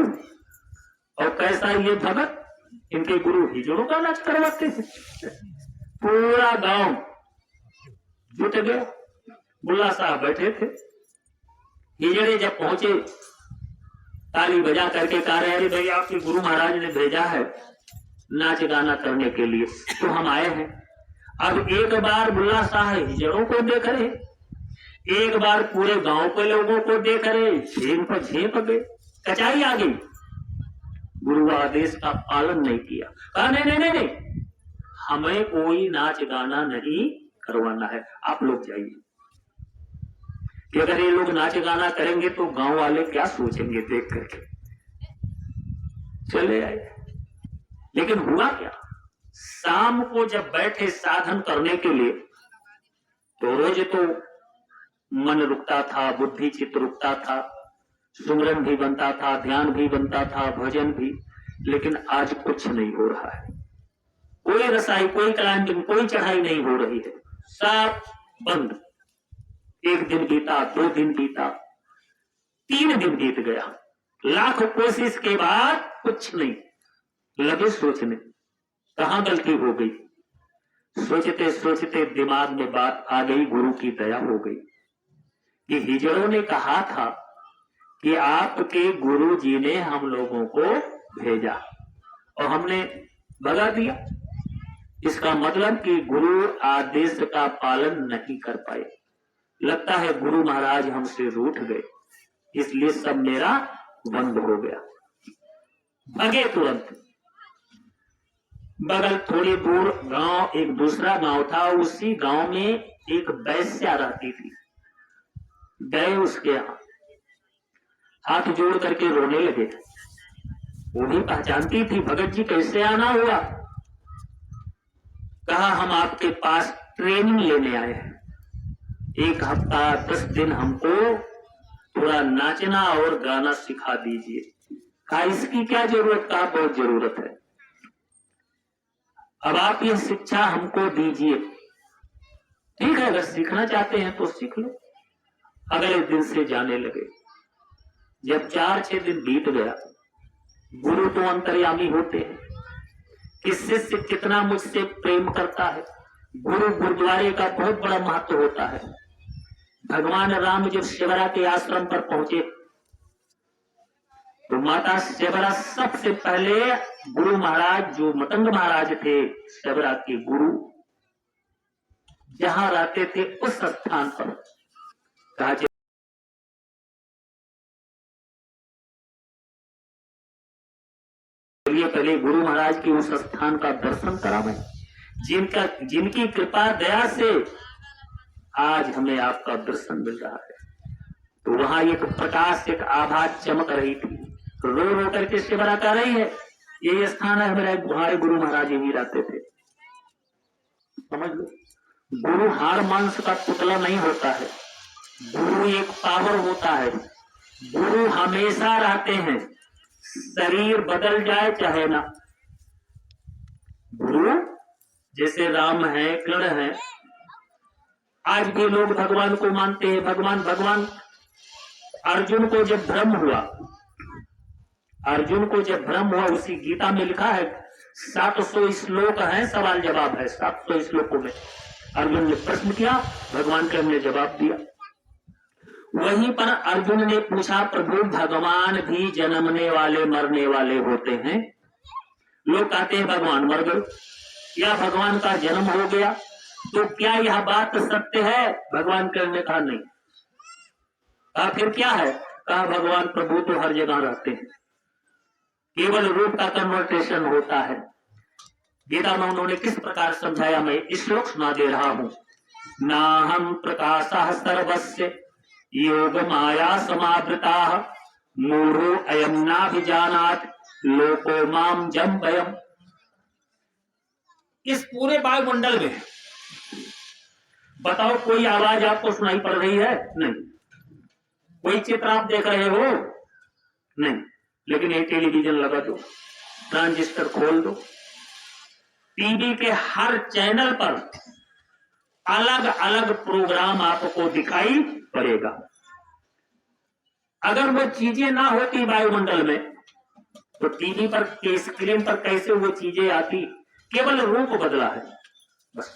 और कैसा ये भगत इनके गुरु हिजड़ों का नाच करवाते थे। पूरा गांव जुट गया, बुल्ला साहब बैठे थे। हिजड़े जब पहुंचे ताली बजा करके कह रहे अरे भाई आपके गुरु महाराज ने भेजा है नाच गाना करने के लिए, तो हम आए हैं। अब एक बार बुल्ला शाह हिजड़ों को देख रहे, एक बार पूरे गांव के लोगों को देख रहे, झेप पर झेप गए, कचाई आ गई। गुरु आदेश का पालन नहीं किया। कहा नहीं नहीं नहीं, हमें कोई नाच गाना नहीं करवाना है, आप लोग जाइए। कि अगर ये लोग नाच गाना करेंगे तो गांव वाले क्या सोचेंगे देख करके। चले आए। लेकिन हुआ क्या, शाम को जब बैठे साधन करने के लिए, तो रोज तो मन रुकता था, बुद्धि चित्त रुकता था, सुमरन भी बनता था, ध्यान भी बनता था, भजन भी, लेकिन आज कुछ नहीं हो रहा है। कोई रसाई, कोई क्लाइंबिंग, कोई चढ़ाई नहीं हो रही है, सब बंद। 1 दिन बीता, 2 दिन बीता, 3 दिन बीत गया, लाख कोशिश के बाद कुछ नहीं। लगे सोचने कहां गलती हो गई। सोचते सोचते दिमाग में बात आ गई, गुरु की दया हो गई कि हिजड़ों ने कहा था कि आपके गुरु जी ने हम लोगों को भेजा और हमने भगा दिया। इसका मतलब कि गुरु आदेश का पालन नहीं कर पाए। लगता है गुरु महाराज हमसे रूठ गए, इसलिए सब मेरा बंद हो गया। भगे तुरंत। बगल थोड़ी दूर गांव, एक दूसरा गांव था, उसी गांव में एक वैश्या रहती थी। गए उसके यहां, हाथ जोड़ करके रोने लगे। वो भी पहचानती थी, भगत जी कैसे आना हुआ। कहा हम आपके पास ट्रेनिंग लेने आए हैं, 1 हफ्ता 10 दिन हमको थोड़ा नाचना और गाना सिखा दीजिए। कहा इसकी क्या जरूरत, कहा बहुत जरूरत है। अब आप ये शिक्षा हमको दीजिए। ठीक है, अगर सीखना चाहते हैं तो सीख लो। अगले दिन से जाने लगे। जब 4-6 दिन बीत गया, गुरु तो अंतर्यामी होते हैं कि शिष्य कितना मुझसे प्रेम करता है। गुरु गुरुद्वारे का बहुत बड़ा महत्व होता है। भगवान राम जब शिवरा के आश्रम पर पहुंचे तो माता शिवरा सबसे पहले गुरु महाराज, जो मतंग महाराज थे शिवरा के गुरु, जहां रहते थे उस स्थान पर कहा पहले गुरु महाराज के उस स्थान का दर्शन करावें, जिनकी कृपा दया से आज हमें आपका दर्शन मिल रहा है। तो वहां एक प्रकाश, एक आभा चमक रही थी। रो रो करके शिवरा कह रही है यही स्थान है, हमारे गुरु महाराज यही रहते थे। समझ लो, गुरु हाड़ मांस का पुतला नहीं होता है, गुरु एक पावर होता है। गुरु हमेशा रहते हैं, शरीर बदल जाए चाहे ना। गुरु जैसे राम है, कृष्ण है, आज भी लोग भगवान को मानते हैं। भगवान अर्जुन को जब भ्रम हुआ, उसी गीता में लिखा है, 700 श्लोक हैं, सवाल जवाब है। 700 श्लोकों में अर्जुन ने प्रश्न किया, भगवान कृष्ण ने जवाब दिया। वहीं पर अर्जुन ने पूछा, प्रभु भगवान भी जन्मने वाले मरने वाले होते हैं? लोग कहते हैं भगवान मर गए या भगवान का जन्म हो गया, तो क्या यह बात सत्य है? भगवान कृष्ण ने कहा नहीं। कहा फिर क्या है? कहा भगवान प्रभु तो हर जगह रहते हैं, केवल रूप का कन्वर्टेशन होता है। गीता में उन्होंने किस प्रकार समझाया, मैं इस श्लोक सुना दे रहा हूं। नाहं प्रकाशः सर्वस्य योग माया समावृता मूढ़ो अयम नाभिजानात लोको माम जम भयम। इस पूरे वायुमंडल में बताओ कोई आवाज आपको सुनाई पड़ रही है? नहीं। कोई चित्र आप देख रहे हो? नहीं। लेकिन एक टेलीविजन लगा दो, ट्रांजिस्टर खोल दो, टीवी के हर चैनल पर अलग अलग प्रोग्राम आपको दिखाई पड़ेगा। अगर वो चीजें ना होती वायुमंडल में, तो टीवी पर के स्क्रीन पर कैसे वो चीजें आती? केवल रूप बदला है बस।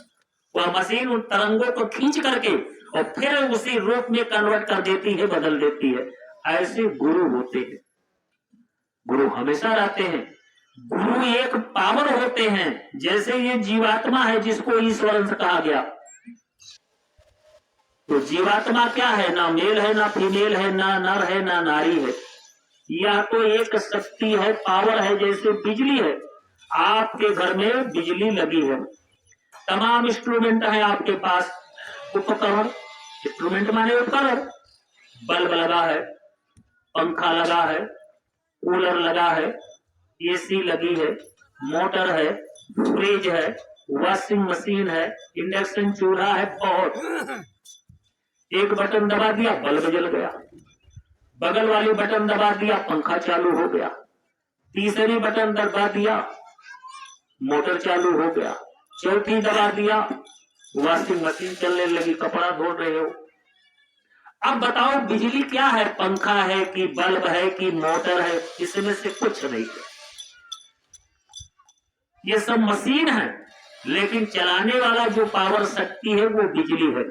वह मशीन उन तरंगों को खींच करके और फिर उसी रूप में कन्वर्ट कर देती है, बदल देती है। ऐसे गुरु होते हैं, गुरु हमेशा रहते हैं। गुरु एक पावर होते हैं, जैसे ये जीवात्मा है जिसको ईश्वर अंश कहा गया। तो जीवात्मा क्या है? ना मेल है, ना फीमेल है, ना नर है, ना नारी है। यह तो एक शक्ति है, पावर है, जैसे बिजली है। आपके घर में बिजली लगी है, तमाम इंस्ट्रूमेंट है आपके पास, उपकरण, इंस्ट्रूमेंट माने उपकरण। बल्ब लगा है, पंखा लगा है, कूलर लगा है, एसी लगी है, मोटर है, फ्रिज है, वॉशिंग मशीन है, इंडक्शन चूल्हा है, बहुत। एक बटन दबा दिया, बल्ब जल गया। बगल वाली बटन दबा दिया, पंखा चालू हो गया। तीसरी बटन दबा दिया, मोटर चालू हो गया। चौथी दबा दिया, वॉशिंग मशीन चलने लगी, कपड़ा धो रहे हो। अब बताओ बिजली क्या है? पंखा है कि बल्ब है कि मोटर है? इसमें से कुछ नहीं है। ये सब मशीन है, लेकिन चलाने वाला जो पावर शक्ति है वो बिजली है।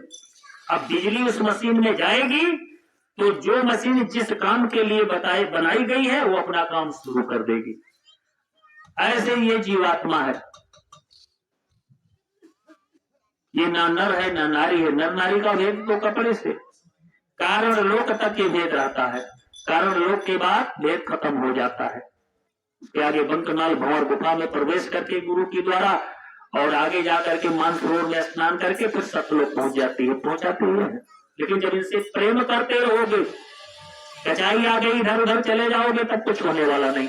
अब बिजली उस मशीन में जाएगी तो जो मशीन जिस काम के लिए बनाई गई है वो अपना काम शुरू कर देगी। ऐसे ये जीवात्मा है, ये ना नर है ना नारी है। नर नारी का भेद तो कपड़े से, कारण लोक तक ये भेद रहता है, कारण लोक के बाद भेद खत्म हो जाता है। उसके आगे बंकनाल भंवर गुफा में प्रवेश करके गुरु के द्वारा और आगे जाकर के मानसरोवर में स्नान करके फिर सतलोक पहुंचाती है। लेकिन जब इनसे प्रेम करते रहोगे, कचाई आ गई, इधर उधर चले जाओगे, तब कुछ होने वाला नहीं।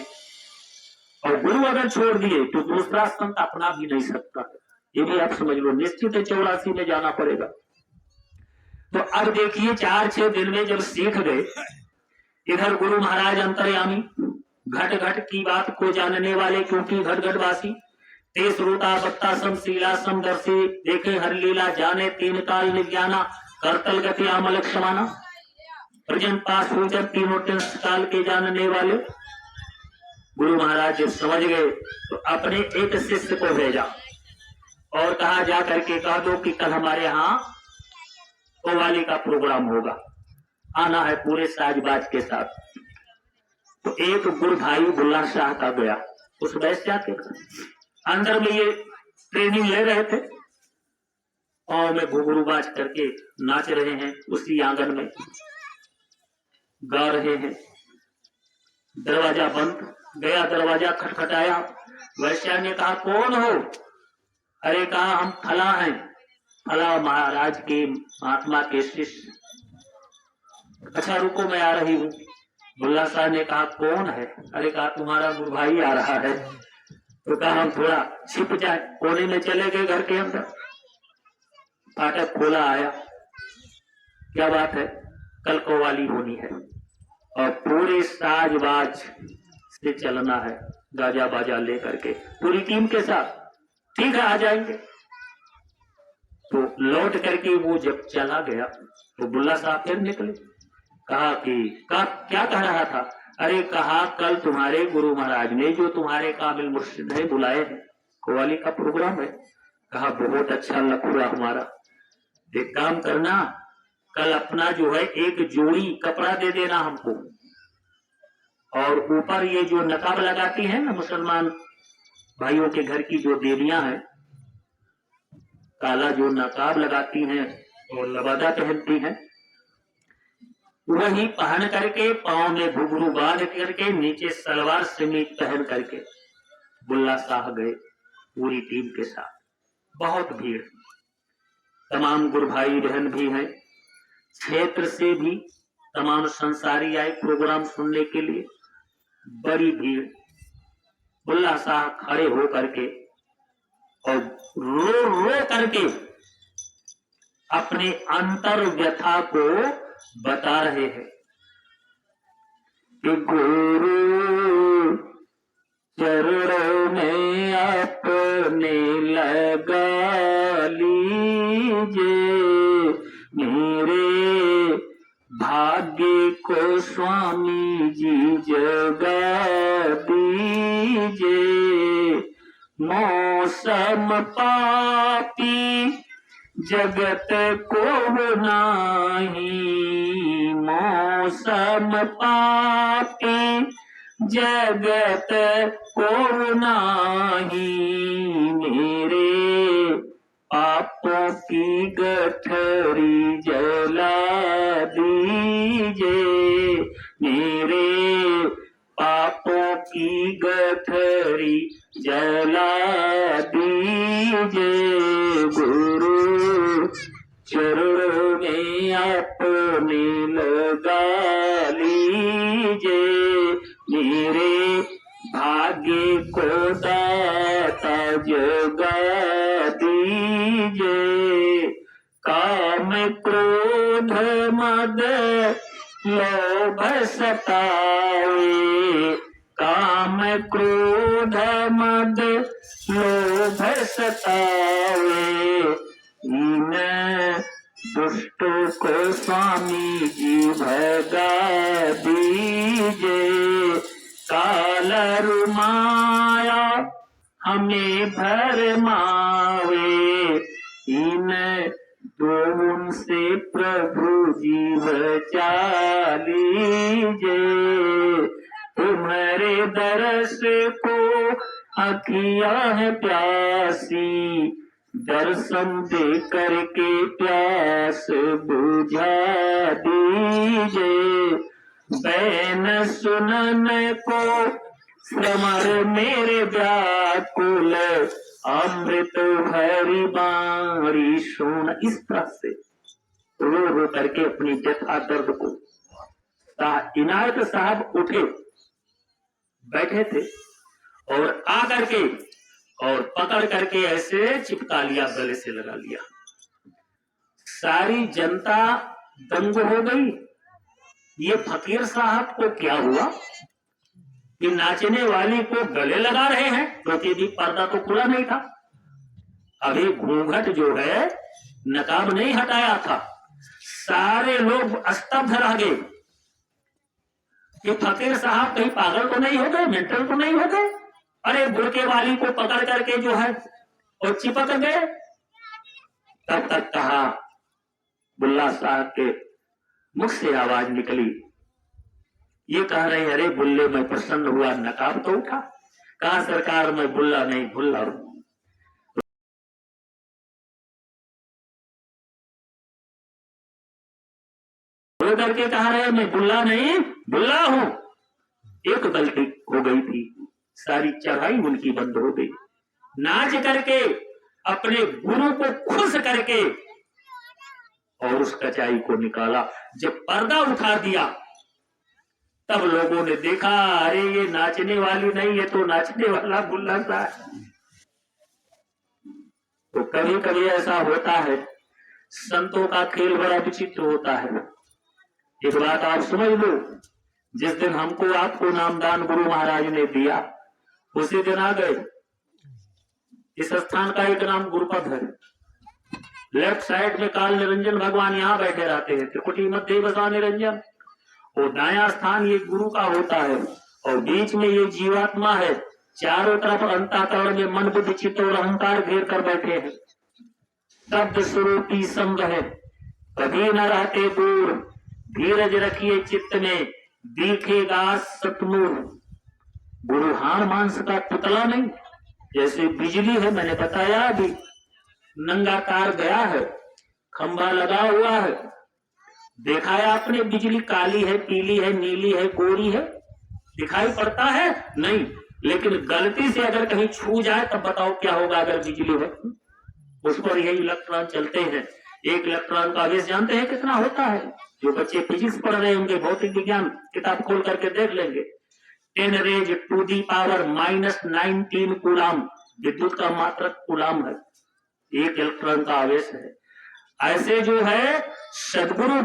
और गुरु अगर छोड़ दिए तो दूसरा संत अपना भी नहीं सकता, ये भी आप समझ लो। निश्चित 84 में जाना पड़ेगा। तो अब देखिए 4-6 दिन में जब सीख गए, इधर गुरु महाराज अंतर्यामी, घट घट की बात को जानने वाले, क्योंकि घट घटवासी, ते श्रोता बत्ता समशीला समदर्शी, देखे हर लीला जाने तीन काल निज्ञाना, करतल गति अमल क्षमाना, प्रेजेंट पास फ्यूचर तीनों टेंस काल के जानने वाले। गुरु महाराज जब समझ गए तो अपने एक शिष्य को भेजा और कहा जा करके कह दो कि कल हमारे यहाँ कव्वाली का प्रोग्राम होगा, आना है पूरे साजबाज के साथ। तो एक गुरु भाई बुल्ला शाह का गया, उस वैश्या के अंदर में ये ट्रेनिंग ले रहे थे और में घुघरू बाज करके नाच रहे हैं, उसी आंगन में गा रहे हैं। दरवाजा बंद, गया दरवाजा खटखटाया, वैश्या ने कहा कौन हो? अरे कहा हम फला हैं, फला महाराज के महात्मा के शिष्य। अच्छा रुको मैं आ रही हूँ। बुल्ला शाह ने कहा कौन है? अरे कहा तुम्हारा गुरु भाई आ रहा है। तो कहा हम थोड़ा छिप जाए, कोने में चले गए घर के अंदर। फाटक खोला, आया, क्या बात है, कल कव्वाली होनी है और पूरे साजबाज से चलना है, गाजा बाजा लेकर के पूरी टीम के साथ। ठीक है, आ जाएंगे। तो लौट करके वो जब चला गया तो बुल्ला साहब फिर निकले, कहा कि क्या कह रहा था? अरे कहा कल तुम्हारे गुरु महाराज ने जो तुम्हारे काबिल मुर्शिद है बुलाए हैं, कव्वाली का प्रोग्राम है। कहा बहुत अच्छा लक हुआ हमारा, एक काम करना, कल अपना जो है एक जोड़ी कपड़ा दे देना हमको, और ऊपर ये जो नकाब लगाती है ना मुसलमान भाइयों के घर की जो देवियां हैं, काला जो नकाब लगाती हैं और लबादा पहनती हैं, वही पहन करके पांव में घुघरू बांध करके नीचे सलवार समीज पहन करके बुल्ला साहब गए पूरी टीम के साथ। बहुत भीड़, तमाम गुरु भाई बहन भी हैं, क्षेत्र से भी तमाम संसारी आए प्रोग्राम सुनने के लिए, बड़ी भीड़। बुल्ला साहब खड़े हो करके और रो करके अपने अंतर व्यथा को बता रहे हैं कि गुरु चरणों में अपने लगा लीजिए, मेरे भाग्य को स्वामी जी जगा दीजिए। मौसम पापी जगत को नाही, मौसम पापी जगत को नाही, मेरे पापों की गठरी जला दीजिए, मेरे पापों की गठरी जला दीजिए। गुरु चरणों में अपने लगा लीजिए, मेरे भाग्य को दाता जगा दीजिए। काम क्रोध मद लोभ सताए, काम क्रोध मद लोभ सताए, इन दुष्टों को स्वामी जी भगा दीजिए। काल रुमाया हमें भरमावे, इन दोनों से प्रभु जी बचा लीजिए। तुम्हारे दरस को अखियां है प्यासी, दर्शन दे करके प्यास बुझा दीजिए। बैन सुनन को श्रमर मेरे व्याकुल, अमृत भरी बारी सुन। इस तरह से रो करके अपनी व्यथा दर्द को इनायत साहब उठे, बैठे थे और आकर के और पकड़ करके ऐसे चिपका लिया, गले से लगा लिया। सारी जनता दंग हो गई। ये फकीर साहब को क्या हुआ कि नाचने वाली को गले लगा रहे हैं, क्योंकि भी पर्दा तो खुला नहीं था, अभी घूंघट जो है नकाब नहीं हटाया था। सारे लोग स्तब्ध रह गए कि फकीर साहब कहीं पागल तो नहीं हो गए, मेंटल तो नहीं हो गए। अरे बुरके वाली को पकड़ करके जो है और चिपक गए। तब तक कहा, बुल्ला साहब के मुख से आवाज निकली, ये कह रहे अरे बुल्ले में प्रसन्न हुआ, नकाब तो उठा। कहा सरकार मैं बुल्ला नहीं भुल्ला हूं। रो करके कहा रहे मैं बुल्ला नहीं बुल्ला हूं। एक गलती हो गई थी, सारी चढ़ाई उनकी बंद हो गई। नाच करके अपने गुरु को खुश करके और उस कचाई को निकाला। जब पर्दा उठा दिया तब लोगों ने देखा, अरे ये नाचने वाली नहीं, ये तो नाचने वाला बुल्ला सा है। तो कभी कभी ऐसा होता है संतों का खेल बड़ा विचित्र होता है। एक बात आप समझ लो, जिस दिन हमको आपको नामदान गुरु महाराज ने दिया उसी दिन आ गए। इस स्थान का एक नाम गुरुपद है। लेफ्ट साइड में काल निरंजन भगवान यहाँ बैठे रहते हैं, त्रिकुटी मध्य बसा निरंजन। और दाया स्थान ये गुरु का होता है और बीच में ये जीवात्मा है। चारों तरफ अंतःकरण में मन बुद्धि चित्त और अहंकार घेर कर बैठे हैं। शब्द स्वरूपी संग है, कभी न रहते दूर। धीरज रखिए चित्त में, दिखेगा सतनूर। गुरु हार मांस का पुतला नहीं, जैसे बिजली है। मैंने बताया अभी, नंगा तार गया है, खंभा लगा हुआ है, देखा है आपने? बिजली काली है, पीली है, नीली है, गोरी है, दिखाई पड़ता है? नहीं। लेकिन गलती से अगर कहीं छू जाए तब बताओ क्या होगा? अगर बिजली है उस पर यही इलेक्ट्रॉन चलते हैं। एक इलेक्ट्रॉन का आवेश जानते हैं कितना होता है? जो बच्चे फिजिक्स पढ़ रहे होंगे, भौतिक विज्ञान किताब खोल करके देख लेंगे। 10 raise to the power -19 coulomb विद्युत का मात्रक कूलाम है, एक इलेक्ट्रॉन का आवेश है। ऐसे जो है सदगुरु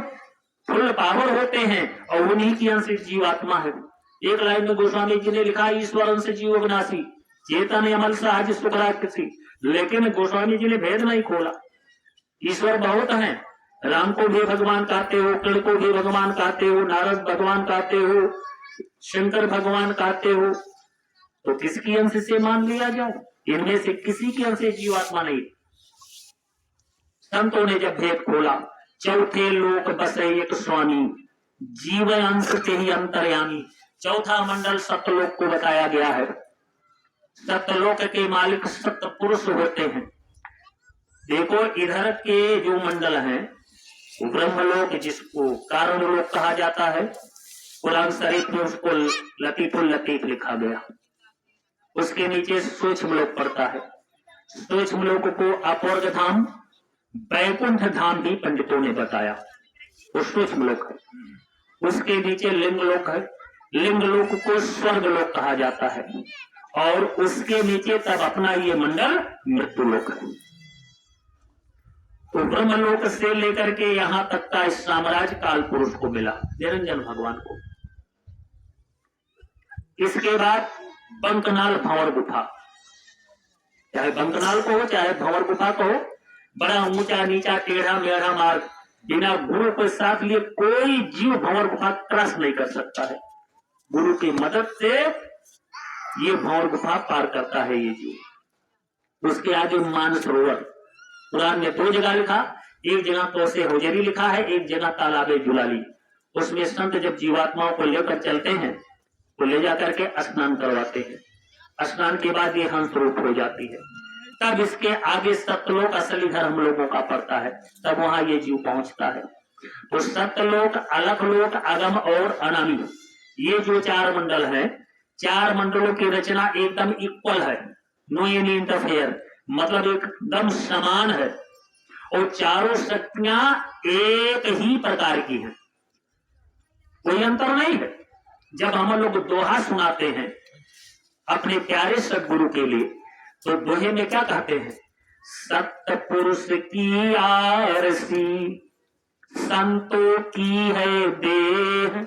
फुल पावर होते हैं और उन्हीं की अंश जीवात्मा है। एक लाइन में गोस्वामी जी ने लिखा, ईश्वर अंश जीव विनाशी, चेतन अमल सहज सुखरा किसी। लेकिन गोस्वामी जी ने भेद नहीं खोला। ईश्वर बहुत है, राम को भी भगवान कहते हो, कृष्ण को भी भगवान कहते हो, नारद भगवान कहते हो, शंकर भगवान कहते हो, तो किसकी अंश से मान लिया जाए? इनमें से किसी की अंश से जीवात्मा नहीं। संतों ने जब भेद खोला, चौथे लोक बसे एक स्वामी, जीव अंश के ही अंतर्यामी। चौथा मंडल सत्यलोक को बताया गया है। सत्यलोक के मालिक सत्य पुरुष होते हैं। देखो इधर के जो मंडल हैं, ब्रह्मलोक जिसको कारण लोक कहा जाता है, कुरान शरीफ में उसको लतीफुल लतीफ लिखा गया। उसके नीचे सूक्ष्म लोक पड़ता है। सूक्ष्म लोक को अपूर्व धाम, वैकुंठ धाम भी पंडितों ने बताया, वो सूक्ष्म लोक है। उसके नीचे लिंग लोक है। लिंग लोक को स्वर्ग लोक कहा जाता है। और उसके नीचे तब अपना ये मंडल मृत्यु लोक है। तो ब्रह्मलोक से लेकर के यहां तक का इस साम्राज्य काल पुरुष को मिला, निरंजन भगवान को। इसके बाद बंकनाल भंवर गुफा, चाहे बंकनाल को हो चाहे भंवर गुफा को हो, बड़ा ऊंचा नीचा टेढ़ा मेढ़ा मार्ग, बिना गुरु के साथ लिए कोई जीव भंवर गुफा क्रॉस नहीं कर सकता है। गुरु की मदद से ये भंवर गुफा पार करता है ये जीव। उसके आगे मानसरोवर, कुरान ने 2 जगह लिखा, एक जगह तोसे होजरी लिखा है, एक जगह तालाबे जुलाली। उसमें संत जब जीवात्माओं को लेकर चलते हैं तो ले जाकर के स्नान करवाते हैं। स्नान के बाद ये हंस रूप हो जाती है। तब इसके आगे सत्यलोक असली घर हम लोगों का पड़ता है, तब वहां ये जीव पहुंचता है। तो सत्यलोक, अलखलोक, अगम और अनामी, ये जो 4 मंडल हैं, 4 मंडलों की रचना एकदम इक्वल है, नो एनी इंटरफेयर, मतलब एकदम समान है। और चारों शक्तियां एक ही प्रकार की हैं, कोई अंतर नहीं है। जब हम लोग दोहा सुनाते हैं अपने प्यारे सदगुरु के लिए, तो दोहे में क्या कहते हैं? सत्य पुरुष की आरसी, संतों की है देह,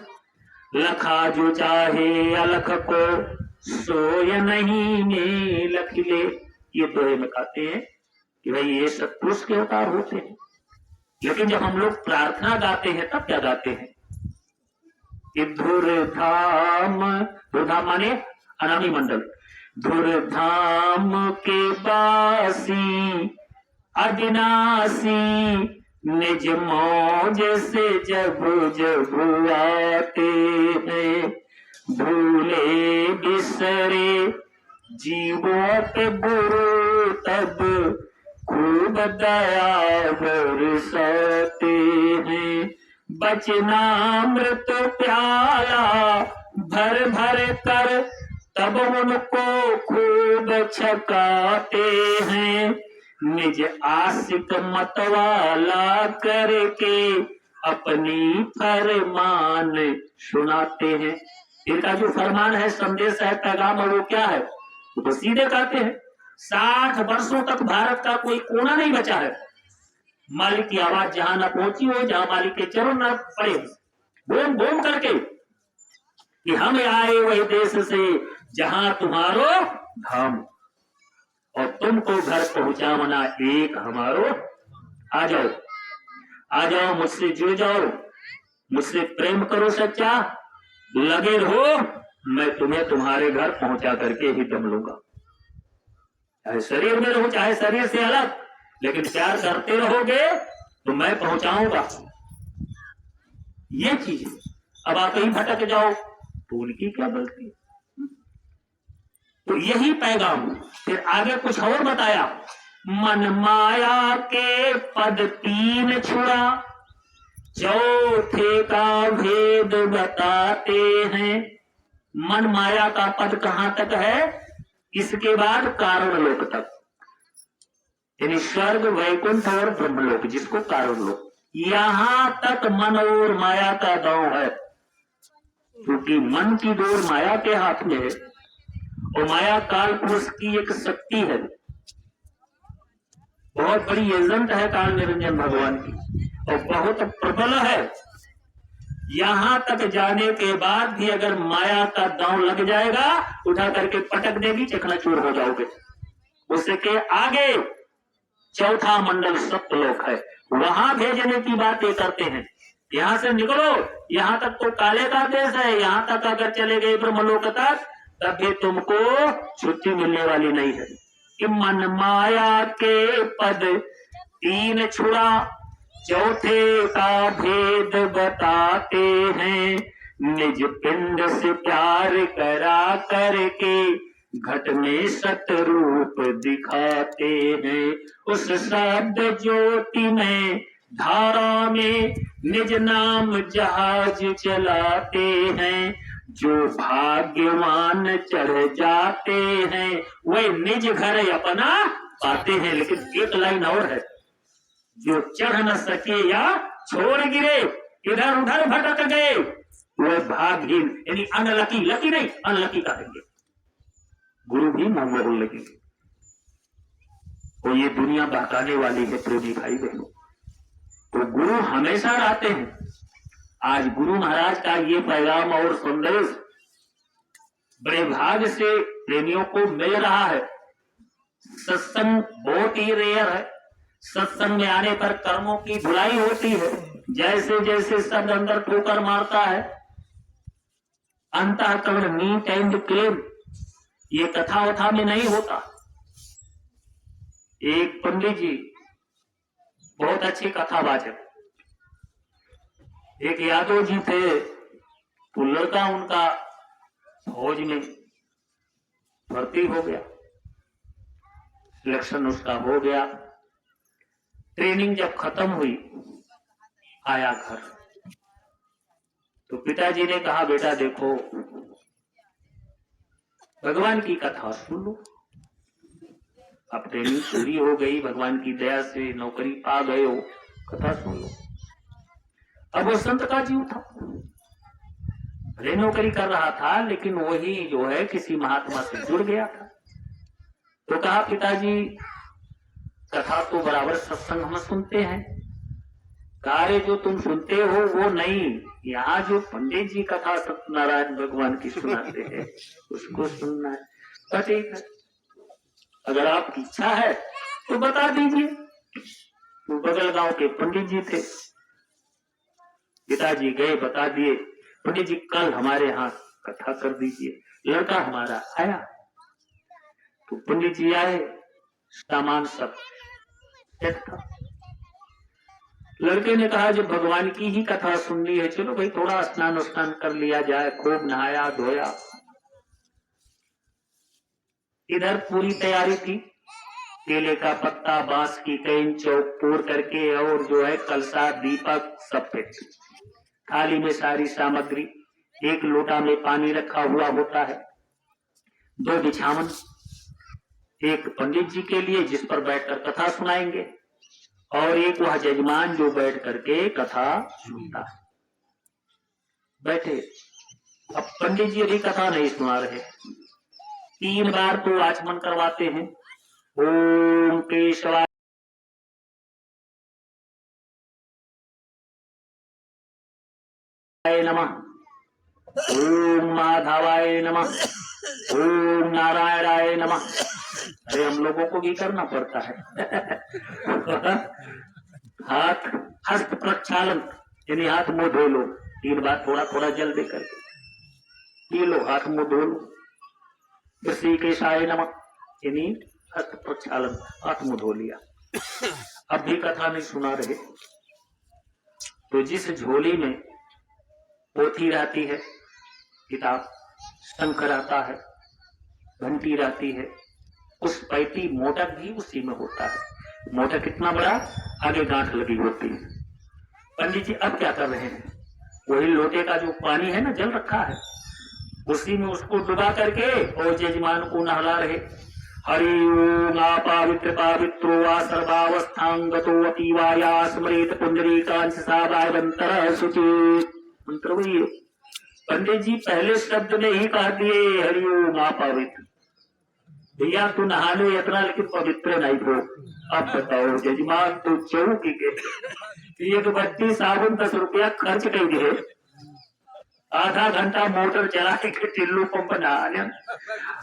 लखा जो चाहे अलख को, सोय नहीं में लख ले। ये दोहे में कहते हैं कि भाई ये सत्पुरुष के अवतार होते हैं। लेकिन जब हम लोग प्रार्थना गाते हैं तब क्या गाते हैं? धुरधाम, धुरधाम माने अनामी मंडल, धुरधाम के बासी अविनाशी, निज मौज से जब जब आते हैं, भूले बिसरे जीवों पे गुरु तब खूब दया बरसाते हैं। बचनामृत प्याला भर भर कर तब उनको खूब छकाते हैं, निज आशिक मतवाला करके अपनी फरमान सुनाते हैं। इनका जो फरमान है, संदेश है, पैगाम है, वो क्या है? वो सीधे कहते हैं 60 वर्षों तक भारत का कोई कोना नहीं बचा है मालिक की आवाज जहां न पहुंची हो, जहां मालिक के चरण न पड़े, बोम बोम करके कि हम आए वही देश से जहां तुम्हारो धाम, और तुमको घर पहुंचावना एक हमारो। आ जाओ, आ जाओ, मुझसे जुड़ जाओ, मुझसे प्रेम करो सच्चा, लगे रहो, मैं तुम्हें तुम्हारे घर पहुंचा करके ही दम लूंगा। चाहे शरीर में रहो, चाहे शरीर से अलग, लेकिन प्यार करते रहोगे तो मैं पहुंचाऊंगा। ये चीज, अब आप कहीं भटक जाओ तो उनकी क्या गलती। तो यही पैगाम। फिर आगे कुछ और बताया, मन माया के पद तीन छुड़ा, चौथे का भेद बताते हैं। मन माया का पद कहां तक है? इसके बाद कारण लोक तक, यानी स्वर्ग, वैकुंठ और ब्रह्मलोक, जिसको कारण लोक, यहां तक मन और माया का दांव है। क्योंकि मन की डोर माया के हाथ में है, और माया काल पुरुष की एक शक्ति है, बहुत बड़ी एजेंट है काल निरंजन भगवान की, और बहुत प्रबल है। यहां तक जाने के बाद भी अगर माया का दांव लग जाएगा, उठा करके पटक देगी, चकनाचूर हो जाओगे। उसके आगे चौथा मंडल सप्तलोक है, वहां भेजने की बातें करते हैं। यहां से निकलो, यहां तक तो काले का देश है, यहां तक अगर चले गए ब्रह्मलोक तक, तब भी तुमको छुट्टी मिलने वाली नहीं है। कि मन माया के पद तीन छुड़ा, चौथे का भेद बताते हैं। निज पिंड से प्यार करा करके घट में सतरूप दिखाते हैं। उस शब्द ज्योति में धारा में निज नाम जहाज चलाते हैं। जो भाग्यवान चढ़ जाते हैं, वे निज घर अपना पाते हैं। लेकिन एक लाइन और है, जो चढ़ न सके या छोड़ गिरे, इधर उधर भटक गए, वह भाग्यहीन, यानी अनलकी, लकी नहीं अनलकी कहेंगे। गुरु भी मुंह बोल लगेंगे। तो ये दुनिया बहकाने वाली है प्रेमी भाई बहनों। तो गुरु हमेशा रहते हैं। आज गुरु महाराज का ये पैगाम और संदेश बड़े भाग से प्रेमियों को मिल रहा है। सत्संग बहुत ही रेयर है। सत्संग में आने पर कर्मों की धुलाई होती है। जैसे जैसे शब्द अंदर ठोकर मारता है, अंतःकरण नीट एंड क्लीन, ये कथा वथा में नहीं होता। एक पंडित जी बहुत अच्छी कथावाचक, एक यादव जी थे, तो लड़का उनका फौज में भर्ती हो गया, सिलेक्शन उसका हो गया। ट्रेनिंग जब खत्म हुई, आया घर, तो पिताजी ने कहा, बेटा देखो, भगवान की कथा सुन लो। अब ट्रेनिंग पूरी हो गई, भगवान की दया से नौकरी पा गए हो, कथा सुन लो। अब वो संत का जीव था, भले नौकरी कर रहा था, लेकिन वही जो है किसी महात्मा से जुड़ गया था। तो कहा, पिताजी कथा तो बराबर सत्संग हम सुनते हैं, कार्य जो तुम सुनते हो वो नहीं, यहाँ जो पंडित जी कथा सत्यनारायण भगवान की सुनाते हैं उसको सुनना है। तो ठीक है, अगर आपकी इच्छा है तो बता दीजिए। तो बगल गांव के पंडित जी थे, पिताजी गए, बता दिए, पंडित जी कल हमारे यहाँ कथा कर दीजिए। लड़का हमारा आया, तो पंडित जी आए, सामान सब सेट था। लड़के ने कहा, जब भगवान की ही कथा सुननी है, चलो भाई थोड़ा स्नान स्नान कर लिया जाए। खूब नहाया धोया, इधर पूरी तैयारी थी, केले का पत्ता, बांस की कैन, चौक तोड़ करके, और जो है कलसा, दीपक सब फिट, थाली में सारी सामग्री, एक लोटा में पानी रखा हुआ होता है, 2 बिछावन, एक पंडित जी के लिए जिस पर बैठकर कथा सुनाएंगे, और एक वह जजमान जो बैठ करके कथा सुनता है। बैठे, अब पंडित जी अभी कथा नहीं सुना रहे, 3 बार तो आचमन करवाते हैं, ओम केशवाय ओम माधवाय नमः, ओम नारायणाय नमः। अरे हम लोगों को भी करना पड़ता है। हाथ हस्त प्रक्षालन यानी हाथ मुंह धो लो 3 बार, थोड़ा थोड़ा जल दे करके पी लो, हाथ मुंह धो लो। श्री केशाय नमः यानी हस्त प्रक्षालन, हाथ मुंह धो लिया। अब भी कथा नहीं सुना रहे, तो जिस झोली में पोथी रहती है, किताब, शंख रहता है, घंटी रहती है, उस पैती मोटक भी उसी में होता है। मोटक कितना बड़ा, आगे गांठ लगी होती है। पंडित जी अब क्या कर रहे हैं, वही लोटे का जो पानी है ना, जल रखा है, उसी में उसको डुबा करके और यजमान को नहला रहे। हरि ओम पावित्र पावित्रो वा सर्वावस्थांगतो अतीवाया स्मृत पुंडरीकांश सावायवंतर सुचित। मंत्र वही है। पंडित जी पहले शब्द में ही कह दिए हरि ओम पावित्र। भैया तू नहा लो इतना, लेकिन पवित्र नहीं हो। अब बताओ यजमान तो चौकी के 1 बट्टी साबुन 10 रुपया खर्च कर दिए, आधा घंटा मोटर चला के टिल्लू पंप नहा लिया।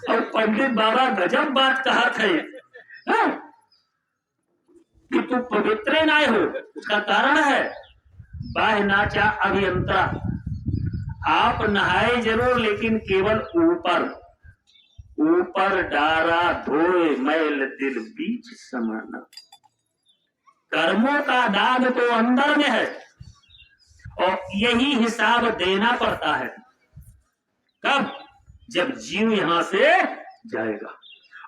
और पंडित बाबा गजब बात कहा थे कि तू पवित्र ना हो। उसका कारण है बाह्य नाचा अभियंत्रा। आप नहाए जरूर, लेकिन केवल ऊपर ऊपर डारा धोए मैल दिल बीच समाना। कर्मों का दाग तो अंदर में है, और यही हिसाब देना पड़ता है। कब, जब जीव यहां से जाएगा।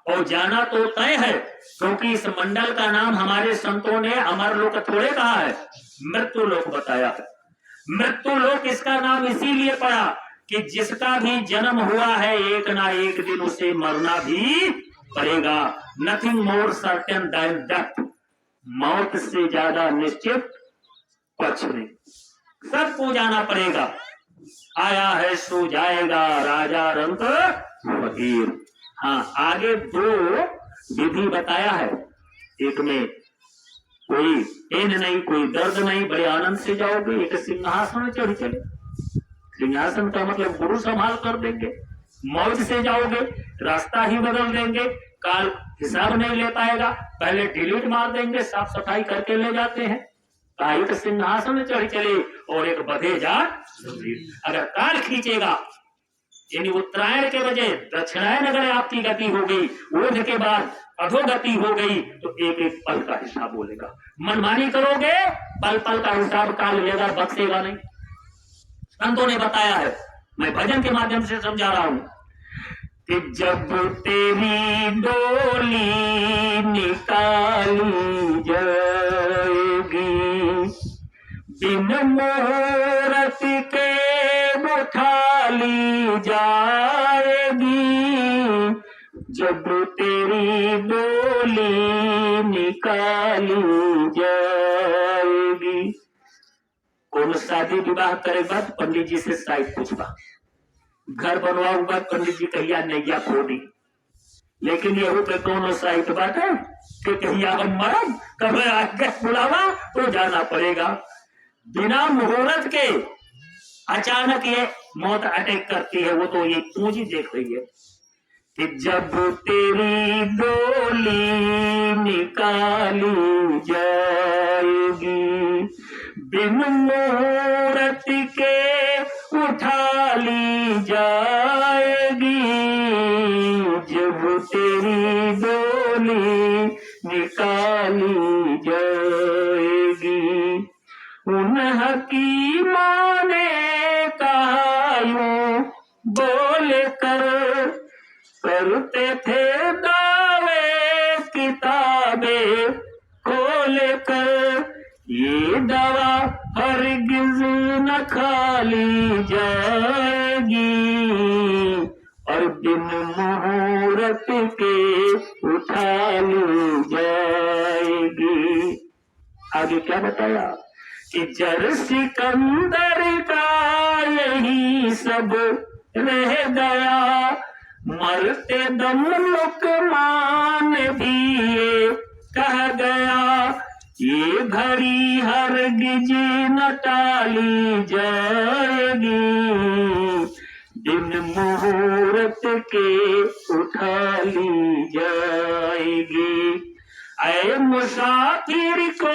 और जाना तो तय है, क्योंकि इस मंडल का नाम हमारे संतों ने अमर लोक थोड़े कहा है, मृत्यु लोक बताया है। मृत्यु लोक इसका नाम इसीलिए पड़ा कि जिसका भी जन्म हुआ है एक ना एक दिन उसे मरना भी पड़ेगा। Nothing more certain than death. मौत से ज्यादा निश्चित कुछ नहीं, सबको जाना पड़ेगा। आया है सो जाएगा, राजा रंग फकीर। हाँ, आगे 2 विधि बताया है। एक में कोई पेन नहीं, कोई दर्द नहीं, बड़े आनंद से जाओगे। एक सिंहासन चढ़ चले, सिंहासन का मतलब गुरु संभाल कर देंगे। मौत से जाओगे, रास्ता ही बदल देंगे, काल हिसाब नहीं ले पाएगा, पहले डिलीट मार देंगे, साफ सफाई करके ले जाते हैं। एक सिंहासन चढ़ चले और एक बधे जा। अगर काल खींचेगा, यानी उत्तरायण के बजाय दक्षिणायन अगर आपकी गति हो गई, ओढ़ के बाद अधोगति हो गई, तो एक एक पल का हिसाब बोलेगा। मनमानी करोगे, पल पल का हिसाब काल लेगा, बख्शेगा नहीं। संतों ने बताया है, मैं भजन के माध्यम से समझा रहा हूं कि जब तेरी डोली निकाली जाएगी, बिन मुहूर्त के उठा ली जाएगी। जब तेरी डोली निकाली जाएगी। कौन शादी विवाह करेगा तो पंडित जी से साइड पूछवा, घर बनवाऊंगा पंडित जी कहिया नैया खोदी। लेकिन ये हो कौन साइड बात है कि कहिया हम मरब, कब आगे बुलावा तो जाना पड़ेगा। बिना मुहूर्त के अचानक ये मौत अटैक करती है, वो तो ये पूंजी देख रही है कि जब तेरी डोली निकाली जाएगी, बिन मुहूर्त के उठा ली जाएगी। जब तेरी डोली निकाली जाएगी। उन हकीमों ने कहा यूं बोल कर, करते थे दावे किताबें खोल कर, ये दवा हरगिज न खाली जाएगी, और बिन मुहूर्त के उठा ली जाएगी। आगे क्या बताया कि जर सिकंदर का यही सब रह गया, मरते दम लुकमान भी ये कह गया, ये घड़ी हरगिज न टाली जाएगी, दिन मुहूर्त के उठा ली जाएगी। ऐ मुसाफिर को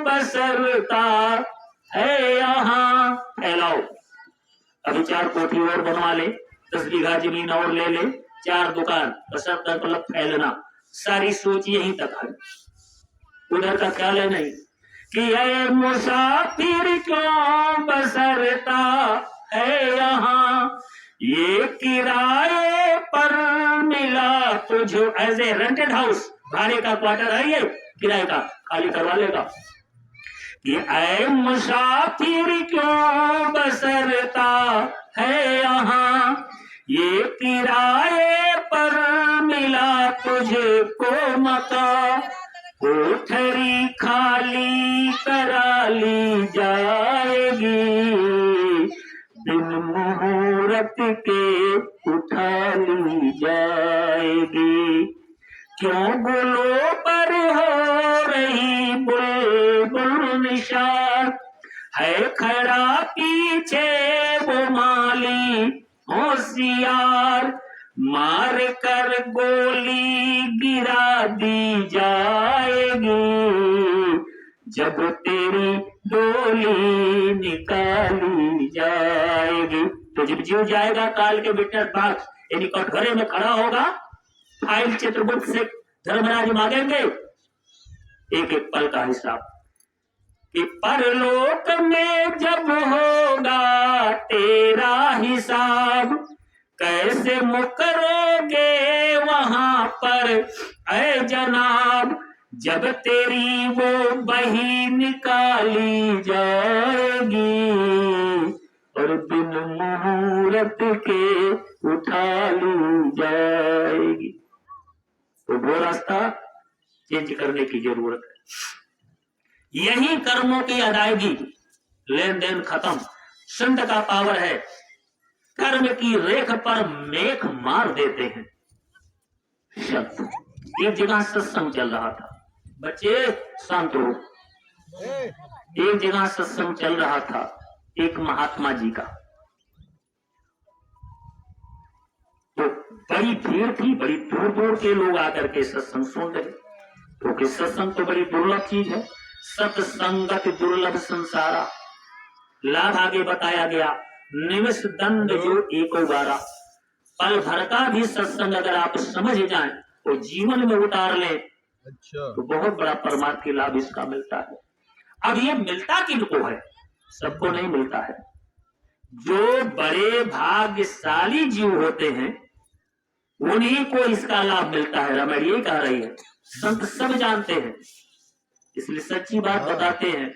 बसरता है यहाँ। फैलाओ, अभी 4 कोठी और बनवा ले, 10 बीघा जमीन और ले ले, 4 दुकान, बसरता मतलब फैलना। सारी सोच यहीं तक है, उधर का ख्याल है नहीं कि ऐ मुसाफिर क्यों बसरता है यहाँ, ये किराए पर मिला तुझे। एज ए रेंटेड हाउस, भाड़े का क्वार्टर है ये, किराए का, खाली करवा लेगा। ये ऐ मुसाफिर क्यों बसरता है यहाँ, ये किराए पर मिला तुझको मकान, कोठरी खाली करा ली जाएगी। दिन मुहूर्त के उठा ली जाएगी। क्यों गुलों पर हो रही बुलबुल निशान, है खड़ा पीछे वो माली होशियार, मार कर गोली गिरा दी जाएगी, जब तेरी डोली निकाली जाएगी। तो जब जीव जाएगा काल के विटनेस बॉक्स यानी कटघरे में खड़ा होगा, फाइल चित्रगुप्त से धर्मराज मांगेंगे एक एक पल का हिसाब कि परलोक में जब होगा तेरा हिसाब, कैसे मुकरोगे वहां पर ऐ जनाब, जब तेरी वो बही निकाली जाएगी, और दिन मुहूर्त के उठा ली जाएगी। तो वो रास्ता चेंज करने की जरूरत है। यही कर्मों की अदायगी, लेन देन खत्म। संत का पावर है, कर्म की रेख पर मेघ मार देते हैं। शब्द एक जगह सत्संग चल रहा था, बच्चे शांत हो। एक जगह सत्संग चल रहा था एक महात्मा जी का, तो बड़ी भीड़ थी, बड़ी दूर दूर के लोग आकर के सत्संग सुन रहे, क्योंकि सत्संग तो बड़ी दुर्लभ चीज है। सत्संगत दुर्लभ संसारा, लाभ आगे बताया गया। निमिष दंड जो एको बारा, पल भर का भी सत्संग अगर आप समझ जाएं तो जीवन में उतार ले, तो बहुत बड़ा परमार्थी लाभ इसका मिलता है। अब ये मिलता किनको है? सबको नहीं मिलता है। जो बड़े भाग्यशाली जीव होते हैं उन्हीं को इसका लाभ मिलता है। रमण ये कह रही है, संत सब जानते हैं, इसलिए सच्ची बात बताते हैं।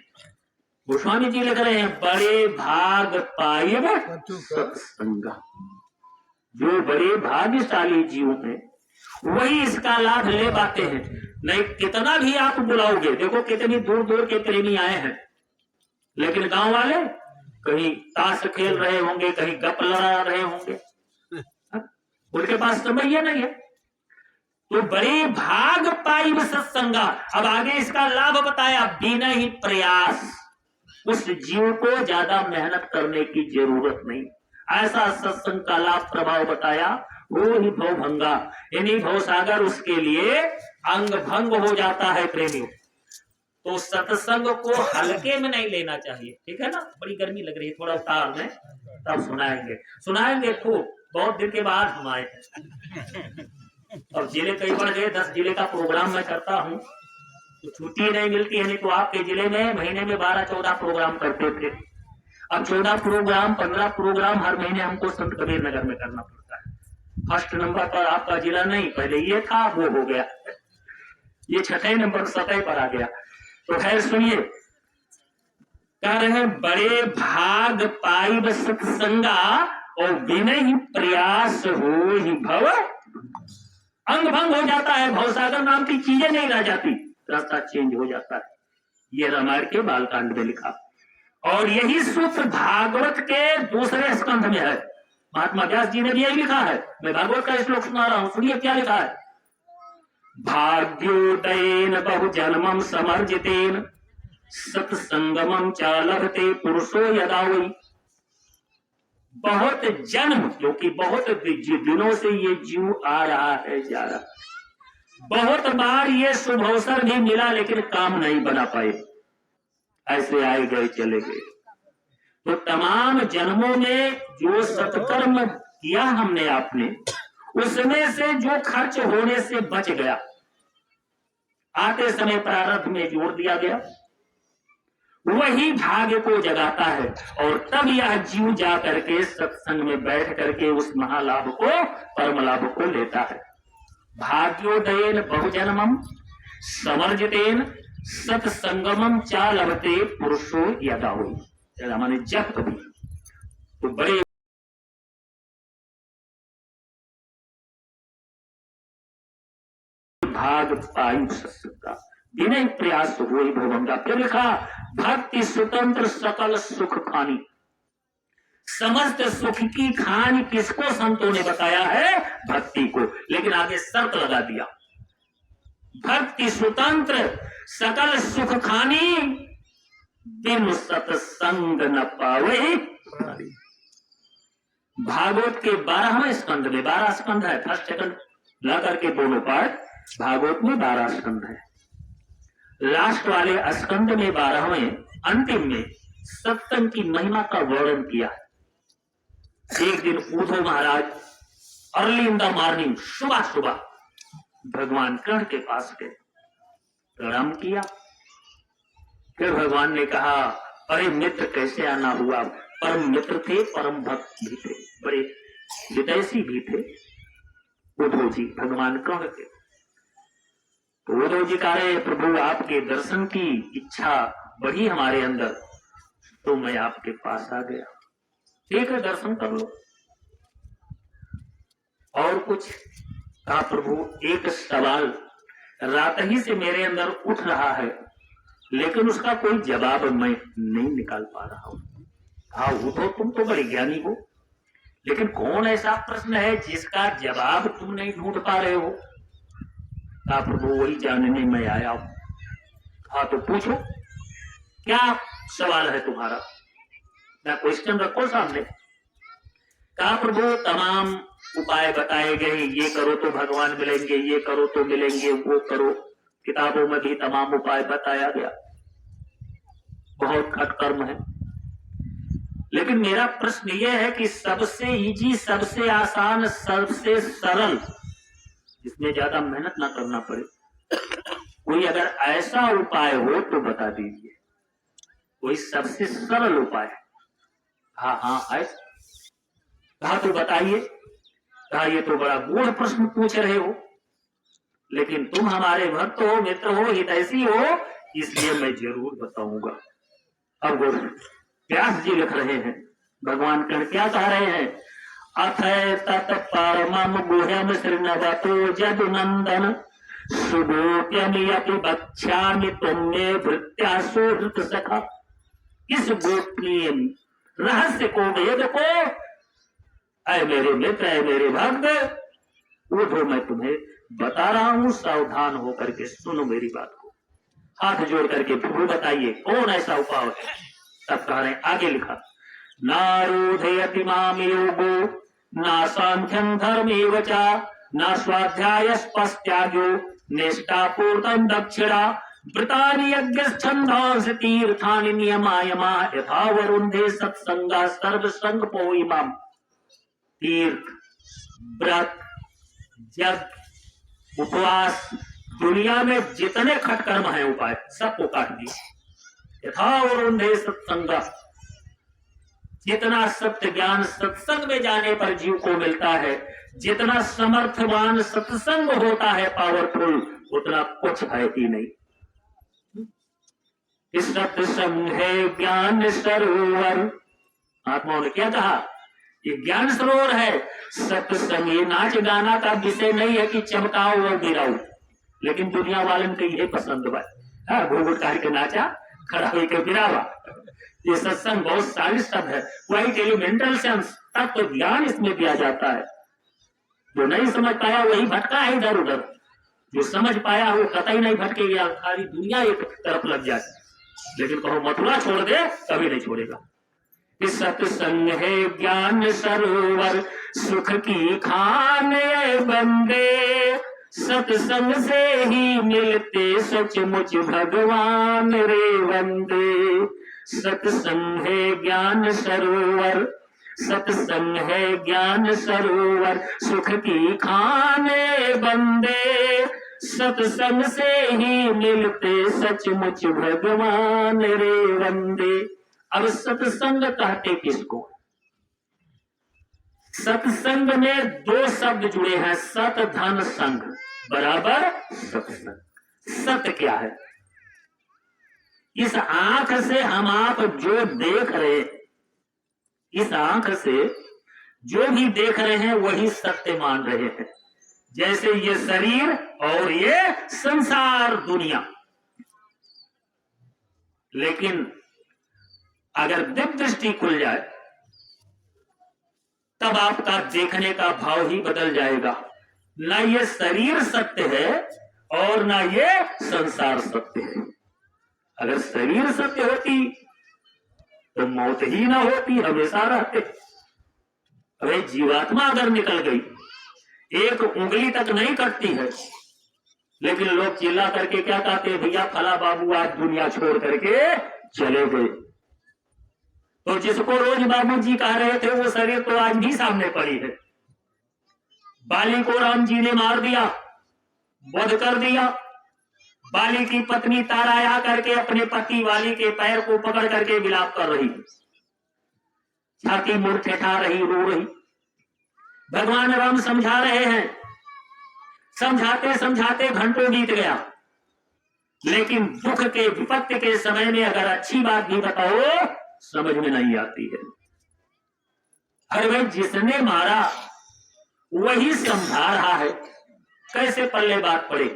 गोस्वामी जी लिख रहे हैं, बड़े भाग पाइब सत्संग। जो बड़े भाग्यशाली जीव हैं वही इसका लाभ ले पाते हैं। नहीं कितना भी आप बुलाओगे, देखो कितनी दूर दूर के प्रेमी आए हैं, लेकिन गांव वाले कहीं ताश खेल रहे होंगे, कहीं गप लड़ा रहे होंगे, उनके पास समय नहीं है। तो बड़े भाग पाइब सत्संगा। अब आगे इसका लाभ बताया, बिना ही प्रयास, उस जीव को ज्यादा मेहनत करने की जरूरत नहीं। ऐसा सत्संग का लाभ प्रभाव बताया, वो ही भवभंगा, यानी भवसागर उसके लिए अंग भंग हो जाता है प्रेमियों। तो सत्संग को हल्के में नहीं लेना चाहिए, ठीक है ना। बड़ी गर्मी लग रही है, थोड़ा उतार में, तब सुनाएंगे खूब। बहुत दिन के बाद हम आए हैं, अब जिले कई बढ़ गए, 10 जिले का प्रोग्राम मैं करता हूँ, तो छुट्टी नहीं मिलती है। नहीं तो आपके जिले में महीने में 12-14 प्रोग्राम करते थे। अब 14 प्रोग्राम 15 प्रोग्राम हर महीने हमको संत कबीर नगर में करना पड़ता है। फर्स्ट नंबर पर आपका जिला नहीं, पहले ये था, वो हो गया, ये 6 नंबर 7 पर आ गया। तो खैर सुनिए, कह रहे हैं बड़े भाग पाइब सत्संगा, और बिना ही प्रयास हो ही भव अंग भंग हो जाता है। भवसागर नाम की चीजें नहीं रह जाती, रास्ता चेंज हो जाता है। ये रामायण के बालकांड में लिखा, और यही सूत्र भागवत के दूसरे स्कंध में है। महात्मा व्यास जी ने भी यही लिखा है। मैं भागवत का श्लोक सुना रहा हूं, सुनिए क्या लिखा है। भाग्योदयेन बहुजन्मं समर्जितेन सत्संगमं च लभते पुरुषो यदा वै। बहुत जन्म, क्योंकि बहुत दिनों से ये जीव आ रहा है जा रहा, बहुत बार ये शुभ अवसर भी मिला लेकिन काम नहीं बना पाए, ऐसे आए गए चले गए। तो तमाम जन्मों में जो सत्कर्म किया हमने आपने, उसमें से जो खर्च होने से बच गया, आते समय प्रारब्ध में जोड़ दिया गया, वही भाग्य को जगाता है। और तब यह जीव जा करके सत्संग में बैठ करके उस महालाभ को, परम लाभ को लेता है। भाग्योदयेन बहुजन्मम समर्जितेन सत्संगमम चा लभते पुरुषो यदा हुई, माने जब कभी तो बड़े भाग पायु सत्संगा बिना प्रयास हुए भवंगा। फिर लिखा भक्ति स्वतंत्र सकल सुख खानी, समस्त सुख की खान किसको संतों ने बताया है? भक्ति को। लेकिन आगे शर्त लगा दिया, भक्ति स्वतंत्र सकल सुख खानी बिन सत्संग न पावे। भागवत के 12वें स्कंद में, 12 स्कंद है, फर्स्ट सेकंड ला करके दोनों पार्ट, भागवत में 12 स्कंद है। लास्ट वाले स्कंद में 12वें अंतिम में सत्संग की महिमा का वर्णन किया है। एक दिन उद्धव महाराज अर्ली इन द मॉर्निंग, सुबह सुबह भगवान कृष्ण के पास गए, प्रणाम किया। फिर भगवान ने कहा, अरे मित्र कैसे आना हुआ? परम मित्र थे, परम भक्त भी थे, बड़े हितैषी भी थे उद्धव जी भगवान कृष्ण के। तो उद्धव जी कह रहे, प्रभु आपके दर्शन की इच्छा बढ़ी हमारे अंदर, तो मैं आपके पास आ गया। ठीक है, दर्शन कर लो। और कुछ कहा, प्रभु एक सवाल रात ही से मेरे अंदर उठ रहा है, लेकिन उसका कोई जवाब मैं नहीं निकाल पा रहा हूं। हाँ, वो तो तुम तो बड़े ज्ञानी हो, लेकिन कौन ऐसा प्रश्न है जिसका जवाब तुम नहीं ढूंढ पा रहे हो? कहा, प्रभु वही जानने मैं आया हूं। हाँ तो पूछो, क्या सवाल है तुम्हारा? मैं क्वेश्चन रखो सामने। कहा, प्रभु तमाम उपाय बताए गए, ये करो तो भगवान मिलेंगे, ये करो तो मिलेंगे, वो करो, किताबों में भी तमाम उपाय बताया गया, बहुत खटकर्म है। लेकिन मेरा प्रश्न यह है कि सबसे इजी, सबसे आसान, सबसे सरल, जिसमें ज्यादा मेहनत ना करना पड़े, कोई अगर ऐसा उपाय हो तो बता दीजिए, कोई सबसे सरल उपाय। हाँ हाँ है। कहा तो बताइए। कहा, ये तो बड़ा गूढ़ प्रश्न पूछ रहे हो, लेकिन तुम हमारे भक्त हो, मित्र हो, हितैषी हो, इसलिए मैं जरूर बताऊंगा। अब व्यास जी लिख रहे हैं, भगवान कृष्ण क्या कह रहे हैं? अथ तत् परमं गुह्यं श्रृण्वतो जदुनंदन सुगोप्यमियति बक्ष्यामि तुम्मे भृत्या सुहृत सखा। इस गोपनीय रहस्य को, वेद को, ऐ मेरे मित्र, ऐ मेरे भक्त, उठो मैं तुम्हें बता रहा हूं, सावधान होकर के सुनो मेरी बात को। हाथ जोड़ करके प्रभु बताइए कौन ऐसा उपाय है? तब कह रहे, आगे लिखा, नारोधयति माम योगो ना सांख्यं धर्मेव च न स्वाध्यायस्पस्त्यागो निष्ठापूर्तं दक्षिणा वृतानि यज्ञच्छन्दांसि तीर्थानि नियमायमा यथा वरुन्धे सत्संगा सर्वसंगपो इमाम। तीर्थ, व्रत, जग, उपवास, दुनिया में जितने खटकर्म है उपाय सबको काट दिया। यथा वरुन्धे सत्संगा, जितना सत्य ज्ञान सत्संग में जाने पर जीव को मिलता है, जितना समर्थवान सत्संग होता है, पावरफुल, उतना कुछ है ही नहीं। इस सत्संग है ज्ञान सरोवर। महात्माओं ने क्या कहा? ये ज्ञान सरोवर है। सत्संग ये नाच गाना का विषय नहीं है कि चमकाओ और गिराओ, लेकिन दुनिया वालन को यही पसंद है। घूंघट काट के नाचा, खड़ा होकर गिरावा। ये सत्संग बहुत सारी शब्द है, वही एलिमेंटल सेंस तक तो ज्ञान इसमें दिया जाता है। जो नहीं समझ पाया वही भटका है इधर उधर, जो समझ पाया वो कतई नहीं भटकेगा, सारी दुनिया एक तरफ लग जाए। लेकिन कहो मथुरा छोड़ दे, कभी नहीं छोड़ेगा। सत्संग है ज्ञान सरोवर, सुख की खान है बंदे, सत्संग से ही मिलते सचमुच भगवान रे बंदे। सत्संग है ज्ञान सरोवर, सत्संग है ज्ञान सरोवर, सुख की खान है बंदे, सत्संग से ही मिलते सचमुच भगवान रे बंदे। अब सत्संग कहते किसको? सत्संग में दो शब्द जुड़े हैं, सत धन संग बराबर सत्संग। सत क्या है? इस आंख से हम आप जो देख रहे, इस आंख से जो भी देख रहे हैं वही सत्य मान रहे हैं। जैसे ये शरीर और ये संसार दुनिया। लेकिन अगर दिव्य दृष्टि खुल जाए तब आपका देखने का भाव ही बदल जाएगा। ना ये शरीर सत्य है और ना ये संसार सत्य है। अगर शरीर सत्य होती तो मौत ही ना होती, हमेशा रहते। अरे जीवात्मा अगर निकल गई, एक उंगली तक नहीं कटती है, लेकिन लोग चिल्ला करके क्या कहते हैं, भैया फला बाबू आज दुनिया छोड़ करके चले गए। तो जिसको रोज बाबू जी कह रहे थे वो शरीर तो आज भी सामने पड़ी है। बाली को राम जी ने मार दिया, वध कर दिया। बाली की पत्नी तारा आ करके अपने पति वाली के पैर को पकड़ करके विलाप कर रही, छाती मुड़ ठेठा रही, रो रही। भगवान राम समझा रहे हैं, समझाते समझाते घंटों बीत गया। लेकिन दुख के विपत्ति के समय में अगर अच्छी बात भी बताओ समझ में नहीं आती है। अरे भाई जिसने मारा वही समझा रहा है, कैसे पल्ले बात पड़े।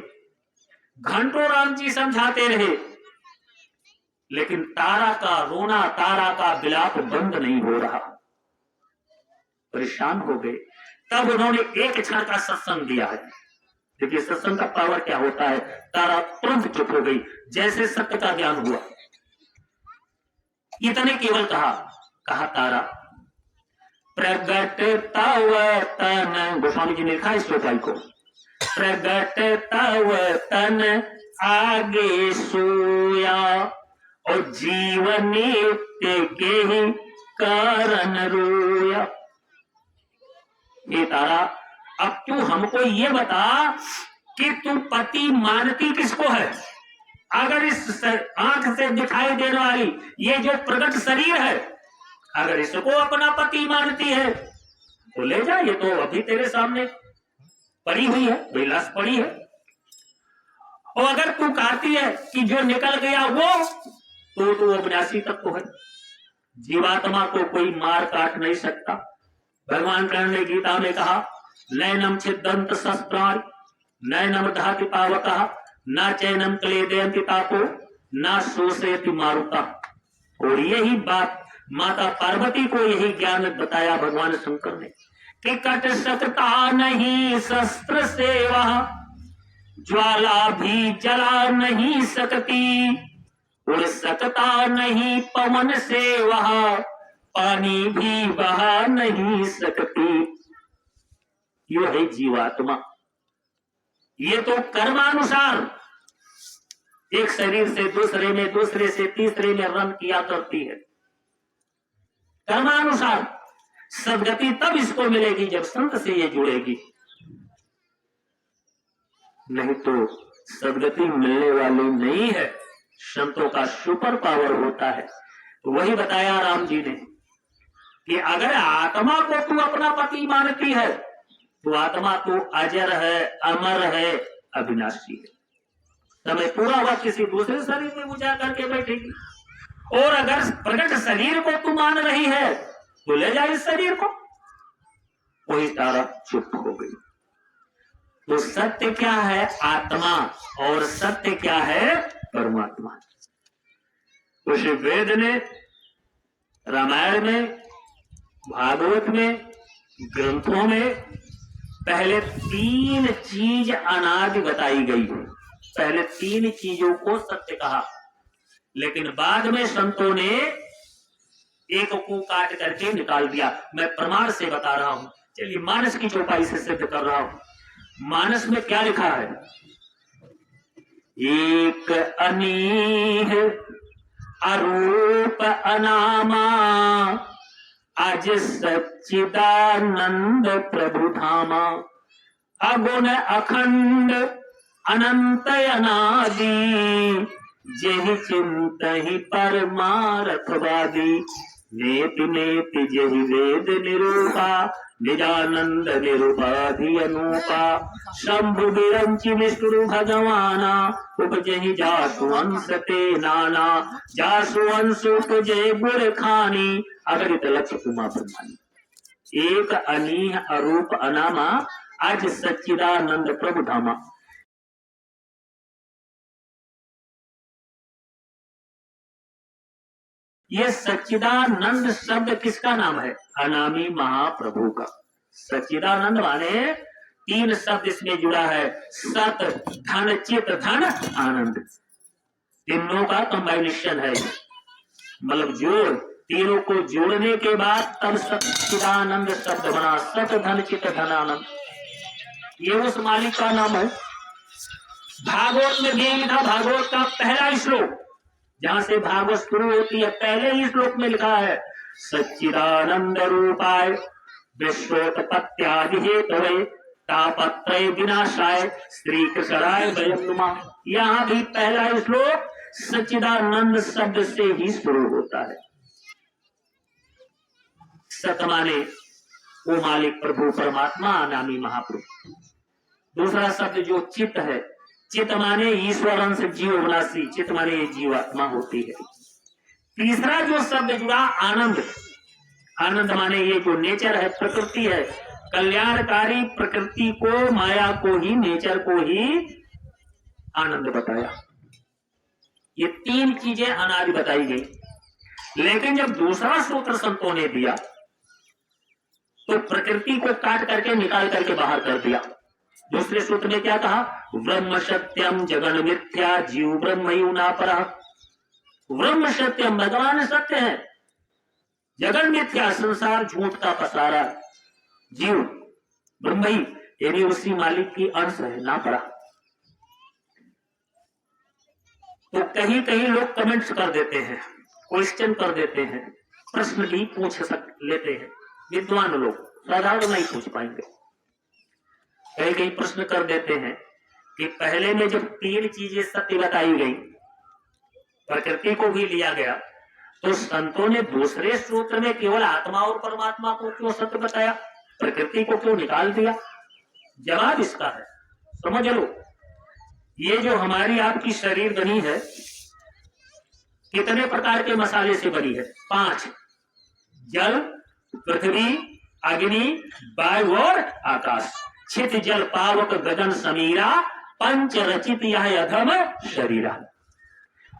घंटों राम जी समझाते रहे, लेकिन तारा का रोना, तारा का विलाप बंद नहीं हो रहा। परेशान हो गए। तब उन्होंने एक क्षण का सत्संग दिया है। देखिए सत्संग का पावर क्या होता है। तारा तुरंत चुप हो गई, जैसे सत्य का ज्ञान हुआ। इतने केवल कहा तारा प्रगट तव तन, गोस्वामी जी ने लिखा इस चौपाई को, प्रगट तव तन आगे सोया, और जीवन नित्य के ही कारण रोया। ये तारा अब तू हमको ये बता कि तू पति मानती किसको है? अगर इस आंख से दिखाई देने वाली ये जो प्रकट शरीर है, अगर इसको अपना पति मानती है तो ले जा, ये तो अभी तेरे सामने पड़ी हुई है, बेलास पड़ी है। और अगर तू कहती है कि जो निकल गया वो, तो अविनाशी तत्व है, जीवात्मा को कोई मार काट नहीं सकता। भगवान कृष्ण ने गीता में कहा, नैनम छिदंत शस्त्राणि नैनम दहति पावकः न चैनम क्लेदयन्ति तापो न शोषयति मारुता। और यही बात माता पार्वती को यही ज्ञान बताया भगवान शंकर ने कि कट सकता नहीं शस्त्र से वह, ज्वाला भी जला नहीं सकती, उड़ सकता नहीं पवन से वह, पानी भी बहा नहीं सकती। यो है जीवात्मा। ये तो कर्मानुसार एक शरीर से दूसरे में, दूसरे से तीसरे में रन किया करती है। कर्मानुसार सदगति तब इसको मिलेगी जब संत से ये जुड़ेगी, नहीं तो सदगति मिलने वाली नहीं है। संतों का सुपर पावर होता है। वही बताया राम जी ने कि अगर आत्मा को तू अपना पति मानती है तो आत्मा तो अजर है, अमर है, अविनाशी है। समय पूरा हुआ किसी दूसरे शरीर में वो जा करके बैठेगी। और अगर प्रकट शरीर को तू मान रही है तो ले जा इस शरीर को। वही तारा चुप हो गई। तो सत्य क्या है? आत्मा। और सत्य क्या है? परमात्मा। उस वेद ने, रामायण में, भागवत में, ग्रंथों में पहले 3 चीज अनादि बताई गई है। पहले 3 चीजों को सत्य कहा, लेकिन बाद में संतों ने एक को काट करके निकाल दिया। मैं प्रमाण से बता रहा हूं। चलिए मानस की चौपाई से सिद्ध कर रहा हूं। मानस में क्या लिखा है? एक अनीह अरूप अनामा अज सच्चिदानंद प्रभु धामा अगुण अखंड अनंत अनादि जहि चिंतहि परमार्थवादी नेति नेति जहि वेद निरूपा निजानंद निरुपाधि अनूपा शंभु विरंचि विष्णु भगवाना उपजहि जासु अंश ते नाना जासु अंश उपजे गुर खानी अगरित लक्ष्य उमा ब्रह्मानी एक अनीह अरूप अनामा आज सच्चिदानंद प्रभु धामा। ये सच्चिदानंद शब्द किसका नाम है? अनामी महाप्रभु का। सच्चिदानंद माने तीन शब्द इसमें जुड़ा है, सत धन चित धन आनंद, तीनों का कॉम्बिनेशन है। मतलब जोड़, तीनों को जोड़ने के बाद तब सच्चिदानंद शब्द बना। सत धन चित धन आनंद ये उस मालिक का नाम है। भागवत में भी लिखा, भागवत का पहला श्लोक जहां से भागवत शुरू होती है, पहले ही श्लोक में लिखा है सच्चिदानंद रूपाय विश्वोत्पत्त्यादि हेतवे तापत्रय विनाशाय श्री कृष्णाय वयं नमः। यहाँ भी पहला श्लोक सच्चिदानंद शब्द से ही शुरू होता है। सत माने वो मालिक प्रभु परमात्मा अनामी महाप्रभु। दूसरा शब्द जो चित्त है, चित्त माने ईश्वर अंश जीवनाशी, चित्त माने ये जीवात्मा होती है। तीसरा जो शब्द जुड़ा आनंद, आनंद माने ये जो नेचर है, प्रकृति है, कल्याणकारी प्रकृति को, माया को ही, नेचर को ही आनंद बताया। ये तीन चीजें अनादि बताई गई। लेकिन जब दूसरा सूत्र संतों ने दिया तो प्रकृति को काट करके निकाल करके बाहर कर दिया। दूसरे सूत्र में क्या कहा? ब्रह्म सत्यम जगन मिथ्या जीव ब्रह्म ना परा। ब्रह्म सत्यम, भगवान सत्य है, जगन मिथ्या, संसार झूठ का पसारा, जीव ब्रह्म ही यानी उसी मालिक की अंश है, ना परा। तो कहीं कहीं लोग कमेंट्स कर देते हैं, क्वेश्चन कर देते हैं, प्रश्न भी पूछ लेते हैं। विद्वान लोग साधारण नहीं पूछ पाएंगे। कई कई प्रश्न कर देते हैं कि पहले में जब तीन चीजें सत्य बताई गई, प्रकृति को भी लिया गया, तो संतों ने दूसरे सूत्र में केवल आत्मा और परमात्मा को क्यों सत्य बताया, प्रकृति को क्यों निकाल दिया? जवाब इसका है, समझ लो। ये जो हमारी आपकी शरीर बनी है, कितने प्रकार के मसाले से बनी है? 5। जल, पृथ्वी, अग्नि, वायु और आकाश। छित जल पावक गगन समीरा पंच रचित यह अधम शरीरा।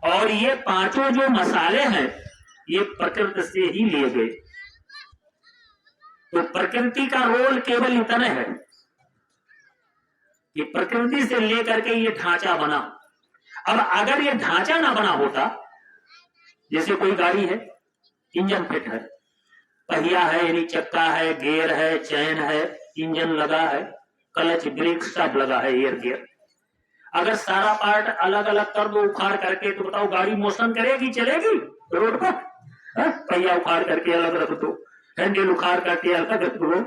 और ये पांचों जो मसाले हैं ये प्रकृति से ही लिए गए। तो प्रकृति का रोल केवल इतना है कि प्रकृति से लेकर के ये ढांचा बना। अब अगर ये ढांचा ना बना होता, जैसे कोई गाड़ी है, इंजन फिट है, पहिया है यानी चक्का है, गियर है, चैन है, इंजन लगा है, क्लच ब्रेक सब लगा है, एयर गियर, अगर सारा पार्ट अलग अलग कर दो उखाड़ करके, तो बताओ गाड़ी मोशन करेगी, चलेगी रोड पर? पहिया उखाड़ करके अलग रख दो, हैंडल उखाड़ करके अलग रख दो,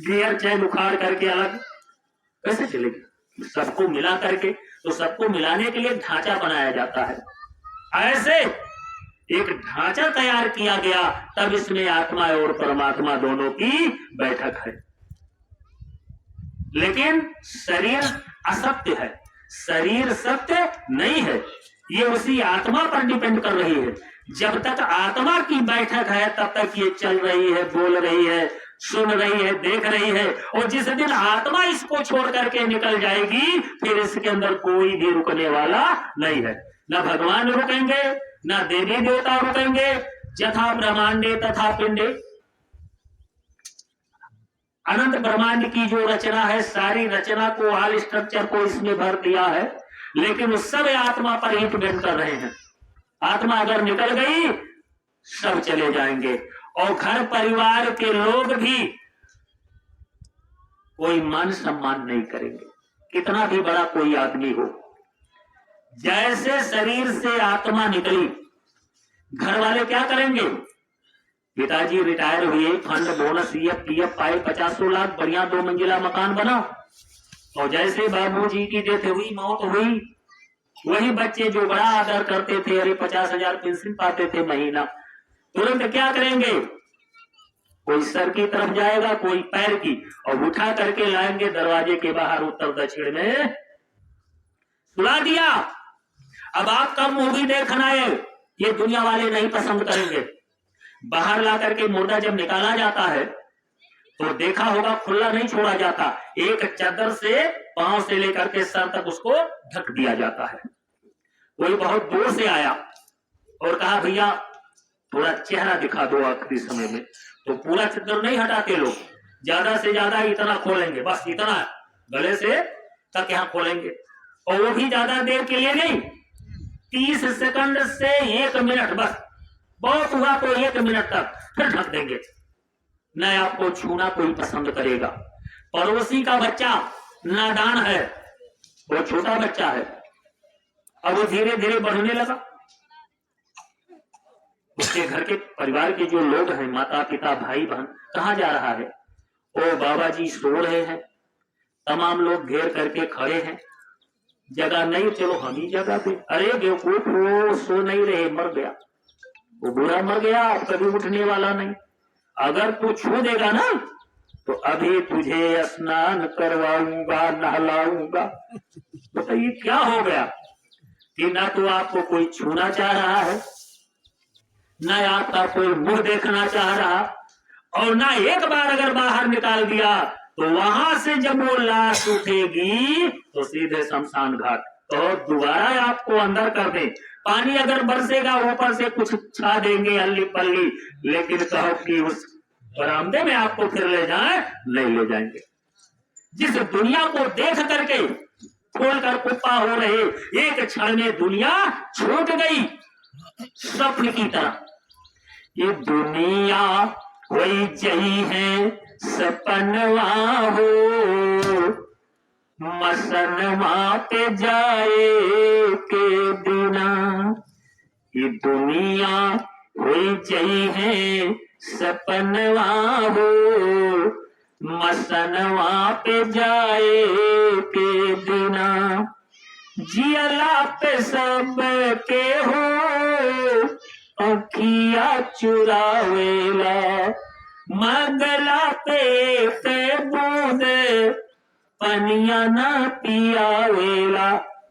गियर चैन उखाड़ करके अलग, कैसे चलेगी? सबको मिला करके, तो सबको मिलाने के लिए ढांचा बनाया जाता है। ऐसे एक ढांचा तैयार किया गया, तब इसमें आत्मा और परमात्मा दोनों की बैठक है। लेकिन शरीर असत्य है, शरीर सत्य नहीं है, ये उसी आत्मा पर डिपेंड कर रही है। जब तक आत्मा की बैठक है तब तक ये चल रही है, बोल रही है, सुन रही है, देख रही है। और जिस दिन आत्मा इसको छोड़ करके निकल जाएगी, फिर इसके अंदर कोई भी रुकने वाला नहीं है। न भगवान रुकेंगे, न देवी देवता रुकेंगे। यथा ब्रह्मांडे तथा पिंडे, अनंत ब्रह्मांड की जो रचना है, सारी रचना को, ऑल स्ट्रक्चर को इसमें भर दिया है, लेकिन उस सब आत्मा पर ही डिपेंड कर रहे हैं। आत्मा अगर निकल गई सब चले जाएंगे। और घर परिवार के लोग भी कोई मान सम्मान नहीं करेंगे, कितना भी बड़ा कोई आदमी हो। जैसे शरीर से आत्मा निकली, घर वाले क्या करेंगे? पिताजी रिटायर हुए, फंड बोनस पीएफ पाए 50 लाख, बढ़िया 2 मंजिला मकान बना। और जैसे बाबूजी की डेथ हुई, मौत हुई, वही बच्चे जो बड़ा आदर करते थे, अरे 50,000 पेंशन पाते थे महीना, तुरंत क्या करेंगे? कोई सर की तरफ जाएगा, कोई पैर की, और उठा करके लाएंगे दरवाजे के बाहर उत्तर दक्षिण में सुला दिया। अब आपका मूवी देखना है, ये दुनिया वाले नहीं पसंद करेंगे। बाहर ला करके मुर्दा जब निकाला जाता है तो देखा होगा खुला नहीं छोड़ा जाता, एक चादर से पांव से लेकर के सर तक उसको ढक दिया जाता है। कोई बहुत दूर से आया और कहा भैया थोड़ा चेहरा दिखा दो आखिरी समय में, तो पूरा चादर नहीं हटाते लोग, ज्यादा से ज्यादा इतना खोलेंगे, बस इतना गले से तक यहाँ खोलेंगे, और वो भी ज्यादा देर के लिए नहीं, 30 सेकंड से 1 मिनट, बस बहुत हुआ तो 1 मिनट तक, फिर ढक देंगे। न आपको छूना कोई पसंद करेगा। पड़ोसी का बच्चा नादान है, वो छोटा बच्चा है, अब वो धीरे धीरे बढ़ने लगा। उसके घर के परिवार के जो लोग हैं, माता पिता भाई बहन, कहाँ जा रहा है? ओ बाबा जी सो रहे हैं, तमाम लोग घेर करके खड़े हैं, जगह नहीं, चलो हम ही जगह दे। अरे बेवकूफ, वो सो नहीं रहे, मर गया, वो बूढ़ा मर गया, अब कभी उठने वाला नहीं। अगर तू छू देगा ना तो अभी तुझे स्नान करवाऊंगा, नहलाऊंगा। बताइए क्या हो गया कि ना तो आपको कोई छूना चाह रहा है, ना आपका कोई मुंह देखना चाह रहा, और ना एक बार अगर बाहर निकाल दिया तो वहां से जब वो लाश उठेगी तो सीधे शमशान घाट, तो दोबारा आपको अंदर कर दे। पानी अगर बरसेगा ऊपर से कुछ छा देंगे हल्ली पल्ली, लेकिन कहो कि उस बरामदे में आपको फिर ले जाए, नहीं ले जाएंगे। जिस दुनिया को देख करके खोलकर कुप्पा हो रहे, एक क्षण में दुनिया छूट गई स्वप्न की तरह। ये दुनिया कोई जही है सपनवा हो, मसनवा पे जाए के बिना। ये दुनिया कोई जही है सपनवा हो, मसनवा पे जाए के बिना। जियला पे सब के हो, अखिया चुरावेला, मगला पे बूंद पनिया ना पियावेला।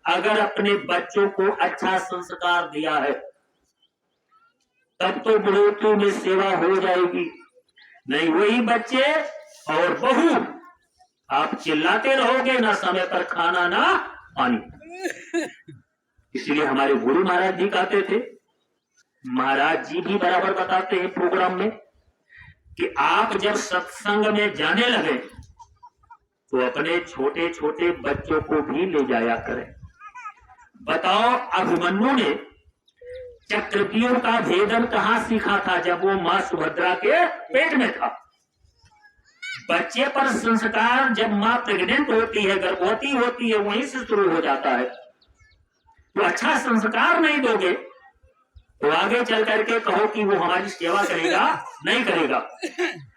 अगर अपने बच्चों को अच्छा संस्कार दिया है तब तो बुढ़ोत्तों में सेवा हो जाएगी, नहीं वही बच्चे और बहू आप चिल्लाते रहोगे, ना समय पर खाना ना पानी। इसलिए हमारे गुरु महाराज जी कहते थे, महाराज जी भी बराबर बताते हैं प्रोग्राम में, कि आप जब सत्संग में जाने लगे तो अपने छोटे छोटे बच्चों को भी ले जाया करें। बताओ अभिमन्यु ने चक्रव्यूह का भेदन कहां सीखा था? जब वो मां सुभद्रा के पेट में था। बच्चे पर संस्कार जब मां प्रेग्नेंट होती है, गर्भवती होती है, वहीं से शुरू हो जाता है। तो अच्छा संस्कार नहीं दोगे तो आगे चल करके कहो कि वो हमारी सेवा करेगा, नहीं करेगा।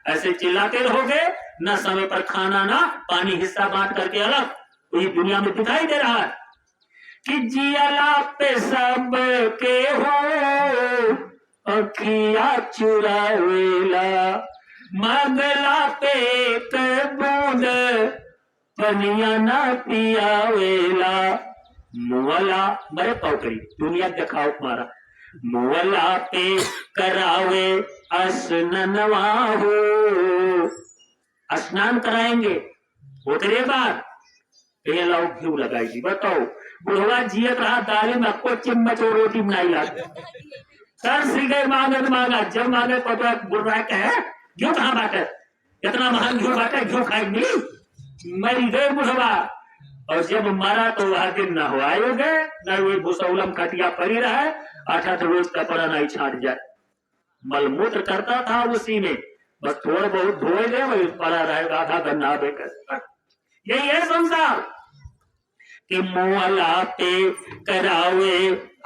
ऐसे चिल्लाते रहोगे, ना समय पर खाना ना पानी, हिस्सा बांट करके अलग, तो ये दुनिया में दिखाई दे रहा है कि जियला पे सब के हो, अखिया चुरावेला, मगला पे बूंद पनिया ना पियावेला। मुवला मरे पौकड़ी, दुनिया दिखाओ तुम्हारा, मुवला पे करावे स्नानवा हो। स्नान कराएंगे, उतरे बाद ये लाओ घी लगाएगी। बताओ बुढ़वा जियत रहा, दाले में आपको चम्मच और रोटी बनाई लाते, सर सी गए मांगत मांगा, जब मांगे पता बुढ़वा कहे घी कहाँ बाटे, इतना महान घी बाटे, घी खाएंगी, मरी गए बुढ़वा। और जब मरा तो वह दिन न हुआयोगे, न वो भूसौलम खटिया पड़ी रहा, 8 रोज कपड़ा नहीं छाट जाए। मलमूत्र करता था उसी में, बस थोड़ा बहुत धोए गए वही पड़ा रहेगा, आधा गन्ना बेकर। यही है संसार कि मुअला पे करावे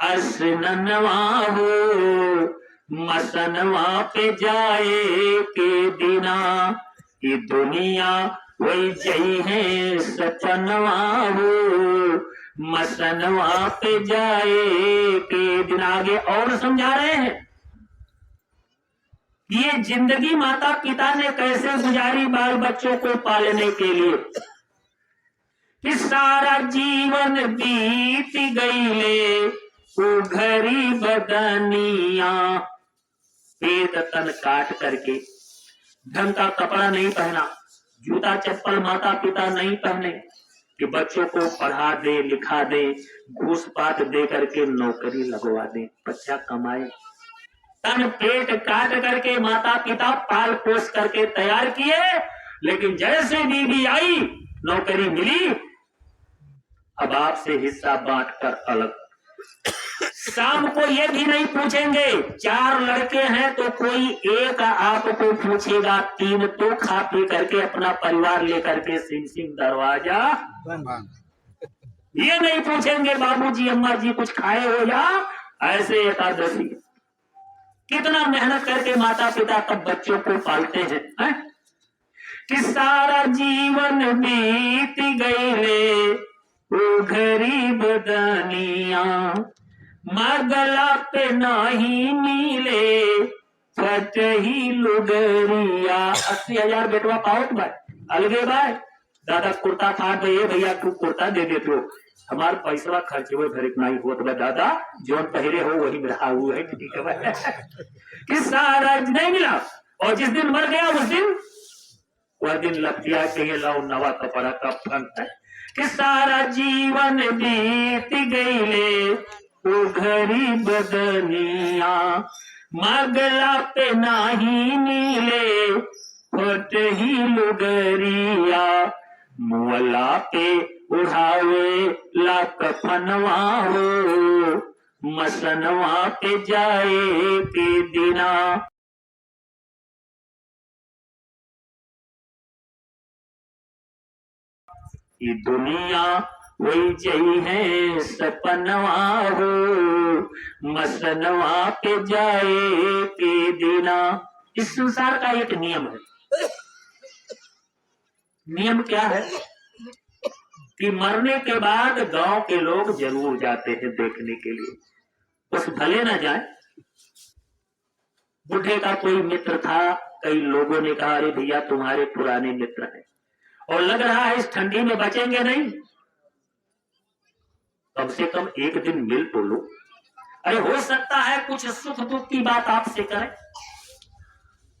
असननवा हो, मसनवा पे जाए के बिना, ये दुनिया वही जई है सपनवा हो, मसनवा पे जाए के दिन। आगे और समझा रहे हैं ये जिंदगी माता पिता ने कैसे गुजारी बाल बच्चों को पालने के लिए, कि सारा जीवन बीत गईले उघरी बदनिया, पेट तन काट करके, ढंग का कपड़ा नहीं पहना, जूता चप्पल माता पिता नहीं पहने, कि बच्चों को पढ़ा दे लिखा दे, घूस पात दे करके नौकरी लगवा दे, बच्चा कमाए। तन पेट काट करके माता पिता पाल पोस करके तैयार किए, लेकिन जैसे बीवी आई नौकरी मिली, अब आपसे हिस्सा बांट कर अलग। शाम को ये भी नहीं पूछेंगे, 4 लड़के हैं तो कोई एक आपको पूछेगा, 3 तो खा पी करके अपना परिवार लेकर के सिंह सिंह दरवाजा। ये नहीं पूछेंगे बाबूजी अम्मा जी कुछ खाए हो या ऐसे एकादशी। कितना मेहनत करके माता पिता तब बच्चों को पालते हैं, कि सारा जीवन बीत गईले उघरी बदनिया, मगला पे नहीं मिले फटही लुगरिया। 80,000 बेटवा पाओ भाई, अलगे भाई दादा कुर्ता फाड़ दे भैया, तू कुर्ता दे दे तो हमारे पैसा खर्च हुए घर इतना ही होता है दादा, जो पहले हो वही रहा हुआ है, ठीक है भाई। कि सारा नहीं मिला, और जिस दिन मर गया उस दिन वह दिन लपटिया के लाओ नवा कपड़ा का फन है, कि सारा जीवन बीत गईले उघरी बदनिया, मगला पे नाही मिले फटही लुगरिया, मुअला पे उड़ावे ला कफनवा हो, मसनवा पे जाए के दिना। ये दुनिया वही जई है सपनवा हो, मसनवा पे जाए के दिना। इस संसार का एक नियम है। नियम क्या है कि मरने के बाद गांव के लोग जरूर जाते हैं देखने के लिए, बस भले ना जाए। बुढ़े का कोई मित्र था, कई लोगों ने कहा अरे भैया तुम्हारे पुराने मित्र हैं और लग रहा है इस ठंडी में बचेंगे नहीं, कम से कम एक दिन मिल तो लो, अरे हो सकता है कुछ सुख दुख की बात आपसे करें।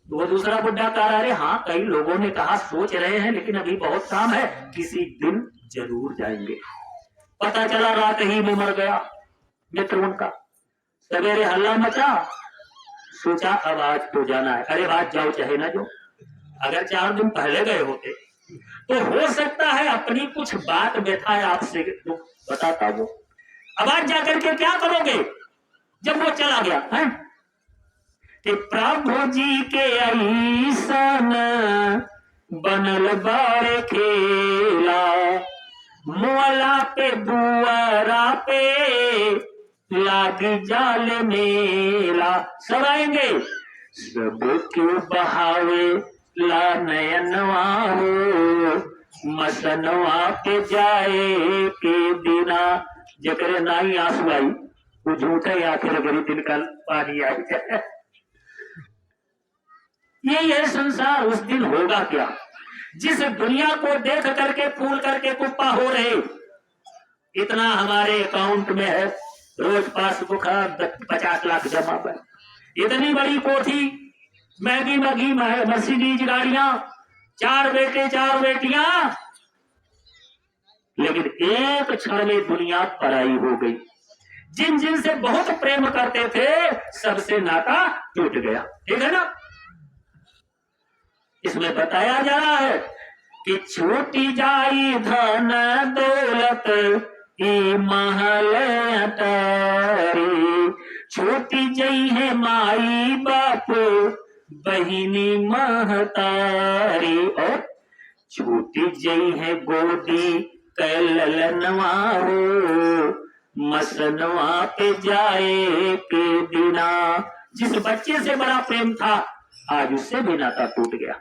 वो दूसरा बुढ़ा कह रहा, अरे हाँ कई लोगों ने कहा सोच रहे हैं लेकिन अभी बहुत काम है, किसी दिन जरूर जाएंगे। पता चला रात ही में मर गया मित्र उनका। सवेरे हल्ला मचा, सोचा अब आज तो जाना है, अरे आज जाओ चाहे ना जाओ। अगर 4 दिन पहले गए होते तो हो सकता है अपनी कुछ बात व्यथा है आपसे तो बताता वो। अब आज जाकर के क्या करोगे जब वो चला गया है? कि प्रभु जी के ऐसन बनल बारे खेला, मुअला पे दुआरा पे लाग जाल मेला। सब आएंगे, सब क्यों बहावे ला नयनवा हो, मसनवा के जाए के बिना। जकरे नाई आंसू आई वो झूठे आखिर गरी दिन का पानी आई। ये संसार उस दिन होगा क्या? जिस दुनिया को देख करके फूल करके कुप्पा हो रहे, इतना हमारे अकाउंट में है, रोज पासबुक 50 लाख जमा पर, इतनी बड़ी कोठी, महंगी महंगी मर्सिडीज गाड़ियां, 4 बेटे 4 बेटियां, लेकिन एक क्षण में दुनिया पराई हो गई। जिन जिन से बहुत प्रेम करते थे सबसे नाता टूट गया, ठीक है ना? इसमें बताया जा रहा है कि छूटी जाई धन दौलत ई महल अटारी, छोटी जई है माई बाप बहिनी महतारी, और छोटी जई है गोदी कैललनवा हो, मसनवा पे जाए के बिना। जिस बच्चे से बड़ा प्रेम था आज उससे भी नाता टूट गया।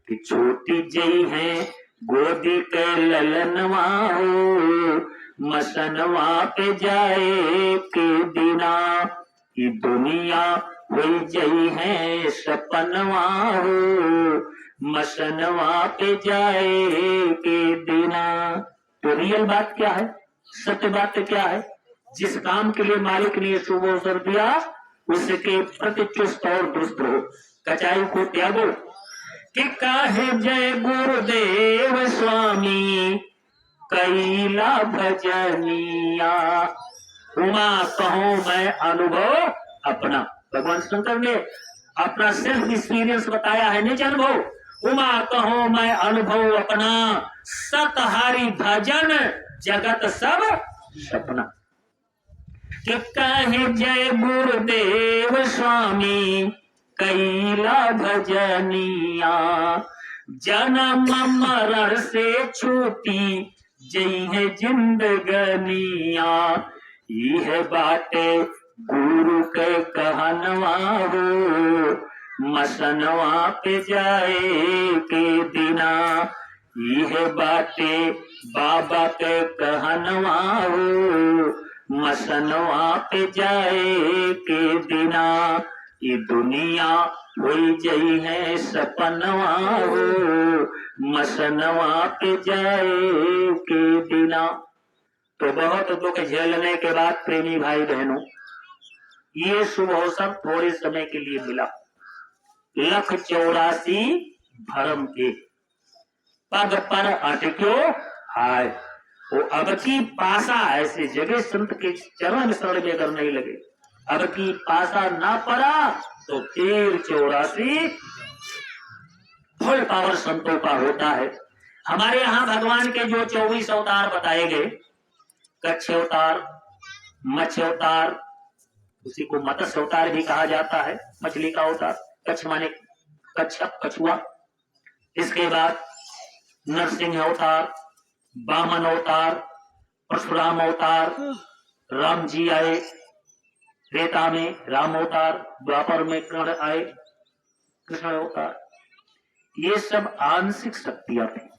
कि छोटी जई है गोदी कैललनवा हो, मसनवा पे जाए के बिना। ये दुनिया हुई जई है सपनवा हो, मसनवा पे जाए के बिना। तो रियल बात क्या है, सत्य बात क्या है? जिस काम के लिए मालिक ने शुभ अवसर दिया उसके प्रति चुस्त और दुरुस्त रहो, कचाई को त्यागो। कि काहे जय गुरुदेव स्वामी कैला भजनिया, उमा कहो मैं अनुभव अपना। भगवान शंकर ने अपना सेल्फ एक्सपीरियंस बताया है, निज अनुभव। उमा कहो मैं अनुभव अपना, सतहारी भजन जगत सब सपना। कि कहे जय गुरुदेव स्वामी कैला भजनिया, जन्म मरण से छूटी जई है जिंदगनिया। यह बाटे गुरु के कहनवा हो, मसनवा पे जाए के बिना। यह बाटे बाबा के कहनवा हो, मसनवा पे जाए के बिना। ये दुनिया हुई जई है सपनवा हो, मसनवा पे जाए के बिना। तो बहुत दुख झेलने के बाद प्रेमी भाई बहनों, ये शुभ अवसर थोड़े समय के लिए मिला। 184 भरम के पग पर अटक्यो हाय। वो अब की पासा ऐसे जगह संत के चरण शरण में अगर नहीं लगे, अब की पासा ना पड़ा तो फिर 84 फुल पावर संतों का होता है। हमारे यहाँ भगवान के जो 24 अवतार बताए गए, कच्छ अवतार, मत्स्य अवतार, उसी को मत्स्य अवतार भी कहा जाता है, मछली का अवतार। कच्छ माने कच्छप, कछुआ। इसके बाद नरसिंह अवतार, वामन अवतार, परशुराम अवतार, राम जी आए, त्रेता में राम अवतार, द्वापर में कृष्ण आए, कृष्ण अवतार। ये सब आंशिक शक्तियां थी।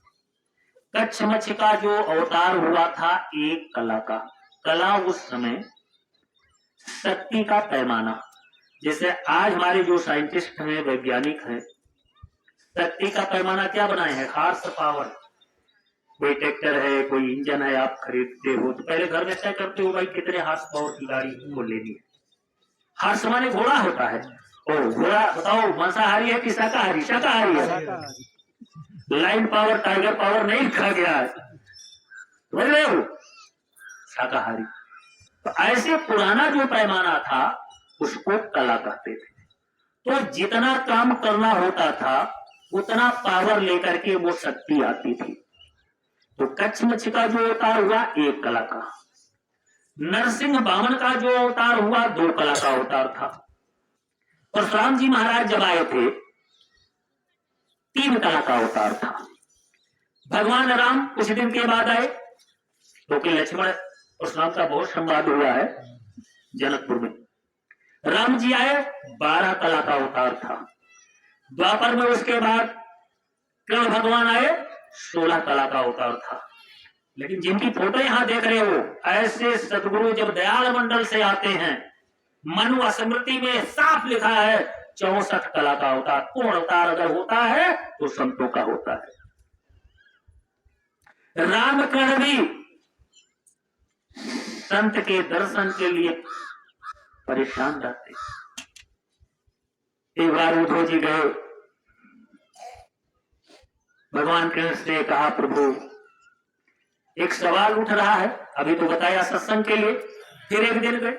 कच्छ मत्स्य का जो अवतार हुआ था एक कला का, कला उस समय शक्ति का पैमाना। जैसे आज हमारे जो साइंटिस्ट हैं, वैज्ञानिक हैं, शक्ति का पैमाना क्या बनाए हैं? Horse power. कोई ट्रैक्टर है, कोई इंजन है, आप खरीदते हो तो पहले घर में तय करते हो भाई कितने हार्स पावर की गाड़ी को लेनी है। हार्स माने घोड़ा होता है। ओ घोड़ा बताओ मांसाहारी है कि शाकाहारी? शाकाहारी है। लाइन पावर, टाइगर पावर नहीं लिखा गया है, समझ रहे हो? शाकाहारी। तो ऐसे पुराना जो पैमाना था उसको कला कहते थे। तो जितना काम करना होता था उतना पावर लेकर के वो शक्ति आती थी। तो कच्छ मत्स्य का जो अवतार हुआ एक कला का, नरसिंह वामन का जो अवतार हुआ 2 कला का अवतार था। परशुराम जी महाराज जब आए थे 3 कला का अवतार था। भगवान राम कुछ दिन के बाद आए, क्योंकि लक्ष्मण परशुराम का बहुत संवाद हुआ है जनकपुर में। राम जी आए 12 कला का अवतार था। द्वापर में उसके बाद कृष्ण भगवान आए 16 कला का अवतार था। लेकिन जिनकी फोटो यहां देख रहे हो, ऐसे सदगुरु जब दयाल मंडल से आते हैं, मनु स्मृति में साफ लिखा है 64 कला का अवतार। पूर्ण अवतार अगर होता है तो संतों का होता है। रामकर्ण भी संत के दर्शन के लिए परेशान रहते। एक बार उद्धव जी गए, भगवान कृष्ण से कहा प्रभु एक सवाल उठ रहा है, अभी तो बताया सत्संग के लिए। फिर एक दिन गए,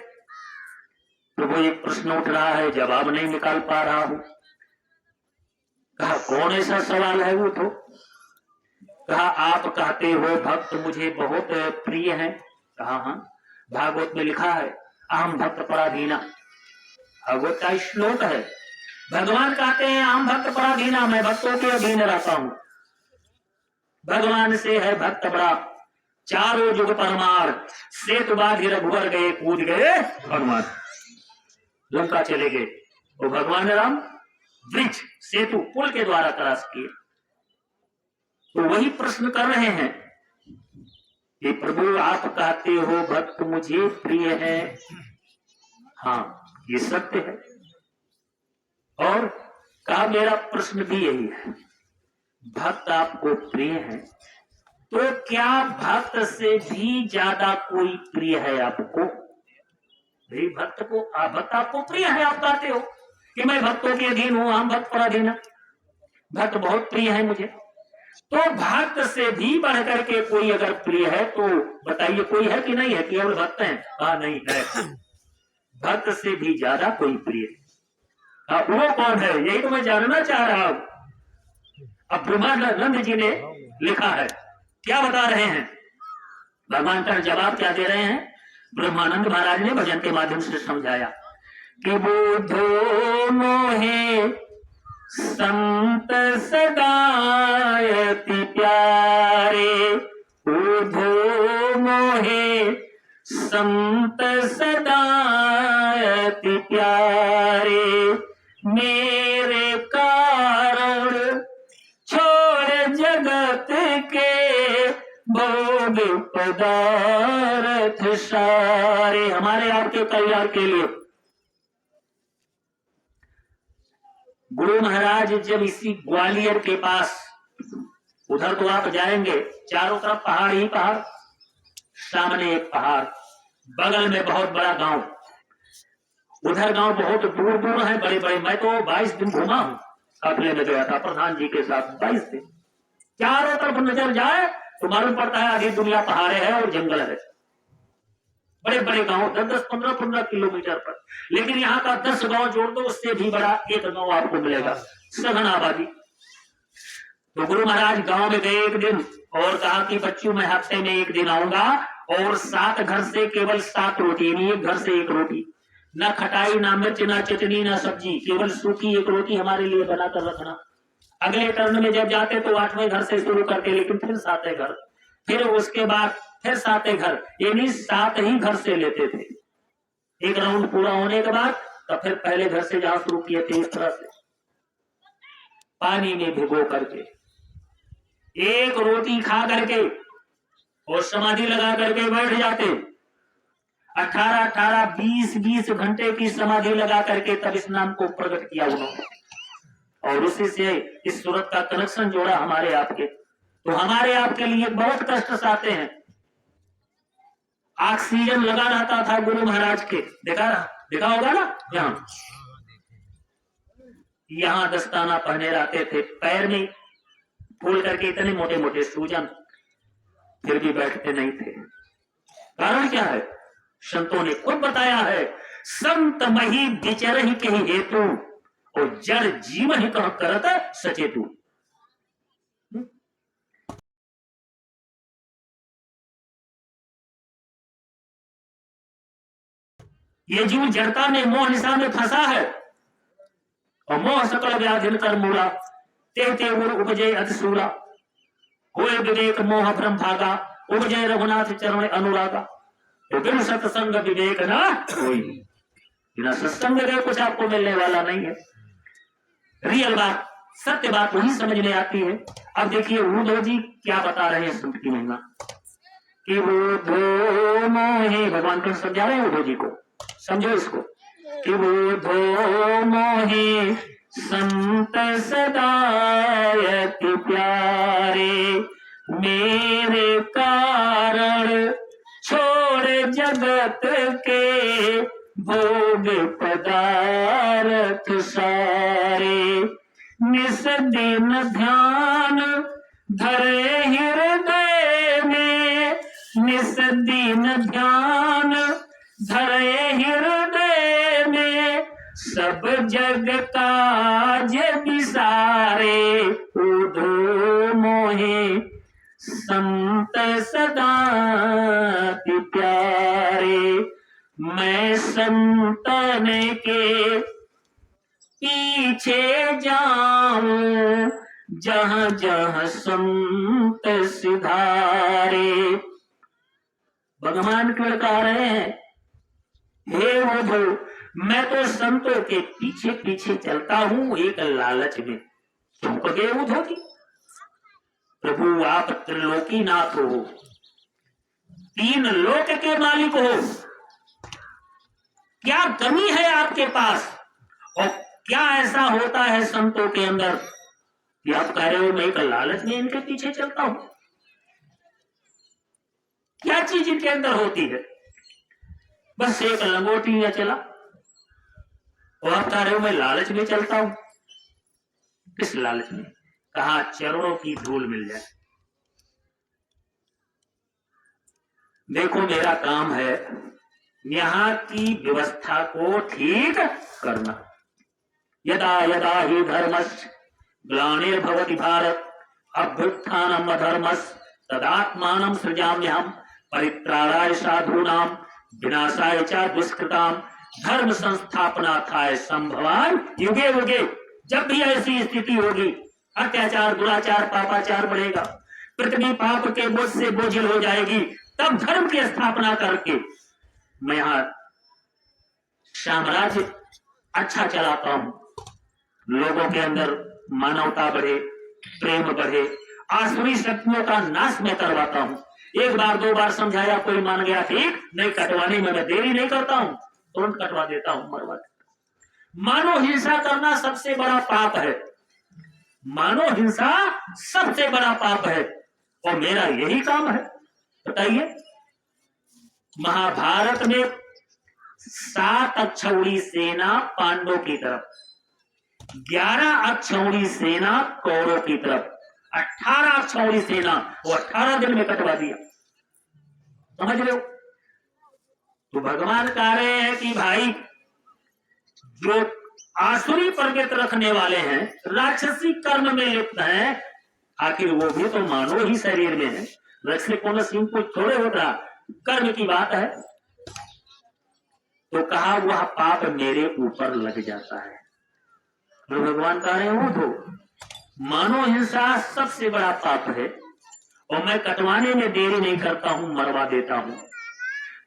प्रभु एक प्रश्न उठ रहा है, जवाब नहीं निकाल पा रहा हूं। कहा कौन ऐसा सवाल है? वो तो कहा आप कहते हो भक्त मुझे बहुत प्रिय है। कहा हाँ, भागवत में लिखा है अहम भक्त पराधीना। भागवत का श्लोक है। भगवान कहते हैं आम भक्त पराधीना, मैं भक्तों के अधीन रहता हूं। भगवान से है भक्त बड़ा, चारों जुग परमार, सेतु बाधी रघुवर गए, कूद गए हनुमान, लंका चले गए। वो भगवान राम ब्रिज सेतु पुल के द्वारा क्रॉस किए। तो वही प्रश्न कर रहे हैं कि प्रभु आप कहते हो भक्त मुझे प्रिय है, हाँ ये सत्य है, और कहा मेरा प्रश्न भी यही है, भक्त आपको प्रिय है तो क्या भक्त से भी ज्यादा कोई प्रिय है आपको? भाई भक्त को भक्त आपको प्रिय है, आप कहते हो कि मैं भक्तों के अधीन हूं, हम भक्त पराधीन, भक्त बहुत प्रिय है मुझे। तो भक्त से भी बढ़ करके कोई अगर प्रिय है तो बताइए कोई है कि नहीं है? केवल भक्त हैं? हाँ नहीं है, भक्त से भी ज्यादा कोई प्रिय है। वो कौन है? यही तो मैं जानना चाह रहा हूं। अब ब्रह्मानंद जी ने लिखा है, क्या बता रहे हैं? भगवान का जवाब क्या दे रहे हैं? ब्रह्मानंद महाराज ने भजन के माध्यम से समझाया कि बुद्धो मोहे संत सदायति प्यारे, बुद्धो मोहे संत सदायति प्यारे, मेरे कारण छोड़ जगत के भोग पदार्थ सारे, हमारे आपके कल्याण के लिए। गुरु महाराज जब इसी ग्वालियर के पास, उधर तो आप जाएंगे चारों तरफ पहाड़ ही पहाड़, सामने एक पहाड़, बगल में बहुत बड़ा गांव, उधर गांव बहुत दूर दूर है, बड़े बड़े। मैं तो 22 दिन घूमा हूं, काफले में गया था प्रधान जी के साथ, 22 दिन। चारों तरफ नजर जाए तो मालूम पड़ता है आधी दुनिया पहाड़े है और जंगल है, बड़े बड़े गांव 10-10, 15-15 किलोमीटर पर। लेकिन यहाँ का 10 गांव जोड़ दो, उससे भी बड़ा एक गांव आपको मिलेगा, सघन आबादी। तो गुरु महाराज गांव में गए एक दिन और कहा कि बच्चों मैं हफ्ते में एक दिन आऊंगा और 7 घर से केवल 7 रोटी, नहीं एक घर से 1 रोटी, ना खटाई ना मिर्च ना चटनी ना सब्जी, केवल सूखी 1 रोटी हमारे लिए बनाकर रखना। अगले टर्न में जब जाते तो 8वें घर से शुरू करके, लेकिन फिर 7वें घर, फिर उसके बाद फिर 7वें घर, यानी 7 ही घर से लेते थे। एक राउंड पूरा होने के बाद तो फिर पहले घर से जहां शुरू किए थे, इस तरह से पानी में भिगो करके 1 रोटी खा करके और समाधि लगा करके बैठ जाते। 18-18, 20-20 घंटे की समाधि लगा करके तब इस नाम को प्रकट किया उन्होंने, और उसी से इस सूरत का कनेक्शन जोड़ा हमारे आपके। तो हमारे आपके लिए बहुत कष्ट आते हैं। ऑक्सीजन लगा रहता था गुरु महाराज के, देखा होगा ना, यहाँ दस्ताना पहने रहते थे, पैर में खोल करके इतने मोटे मोटे सूजन, फिर भी बैठते नहीं थे। कारण क्या है? संतों ने खुद बताया है, संत मही विचर ही के हेतु और जड़ जीवन ही कह करत सचेतु। ये जीव जड़ता में मोह निशा में फंसा है, और मोह सकल व्याधि कर मूला, ते उपजय अतिशूला, होए विवेक मोह भ्रम भागा, उपजय रघुनाथ चरण अनुरागा। तो बिन सत्संग विवेक ना कोई, बिना सत्संग के कुछ आपको मिलने वाला नहीं है। रियल बात, सत्य बात वही समझ में आती है। अब देखिए उद्धव जी क्या बता रहे हैं संत की महिमा, कि वो मोहे, भगवान को समझा रहे हैं उद्धव जी को, समझो इसको, कि वो मोहे संत सदायति प्यारे, मेरे कारण छोड़ जगत के भोग पदार्थ सारे, निस दिन ध्यान धरे हृदय में, निस दिन ध्यान धरे हृदय में, सब जग काज विसारे, उधो मोहे संत सदा प्यारे। मैं संतन के पीछे जाऊं, जहां जहां संत सिधारे। भगवान कृष्ण कह रहे हैं, हे उद्धव, मैं तो संतों के पीछे पीछे चलता हूं एक लालच में। तुम तो गए उद्धव जी, प्रभु आप त्रिलोकीनाथ हो, 3 लोक के मालिक हो, क्या कमी है आपके पास? और क्या ऐसा होता है संतों के अंदर कि आप कह रहे हो मैं एक लालच में इनके पीछे चलता हूं? क्या चीज इनके अंदर होती है? बस एक लंगोटी या चला, और आप कह रहे हो मैं लालच में चलता हूं। किस लालच में? कहा चरणों की धूल मिल जाए। देखो मेरा काम है यहाँ की व्यवस्था को ठीक करना। यदा यदा ही धर्मस्य ग्लानिर्भवति भारत अभ्युत्थानम् अधर्मस्य तदात्मानं सृजाम्यहम् परित्राणाय साधूनां विनाशाय च दुष्कृतां धर्म संस्थापनार्थाय संभवामि युगे युगे। जब भी ऐसी स्थिति होगी, अत्याचार दुराचार पापाचार बढ़ेगा, पृथ्वी पाप के बोझ से बोझिल हो जाएगी, तब धर्म की स्थापना करके मैं यहाँ साम्राज्य अच्छा चलाता हूं। लोगों के अंदर मानवता बढ़े, प्रेम बढ़े, आसुरी शक्तियों का नाश मैं करवाता हूं। 1 बार 2 बार समझाया, कोई मान गया, ठीक नहीं, कटवाने में मैं देरी नहीं करता हूं, तुरंत कटवा देता हूं, मरवा देता हूं। मानव हिंसा करना सबसे बड़ा पाप है, मानव हिंसा सबसे बड़ा पाप है, और मेरा यही काम है। बताइए, महाभारत में 7 अक्षौणी सेना पांडवों की तरफ, 11 अक्षौणी सेना कौरवों की तरफ, 18 अक्षौणी सेना, वो 18 दिन में कटवा दिया। समझ रहे हो? तो भगवान कह रहे हैं कि भाई जो आसुरी प्रवृत्ति रखने वाले हैं, राक्षसी कर्म में लिप्त हैं, आखिर वो भी तो मानव ही शरीर में है, रक्षे को सिंह को थोड़े होता, कर्म की बात है। तो कहा वह पाप मेरे ऊपर लग जाता है। तो भगवान कह रहे हो तो मानव हिंसा सबसे बड़ा पाप है, और मैं कटवाने में देरी नहीं करता हूं, मरवा देता हूं,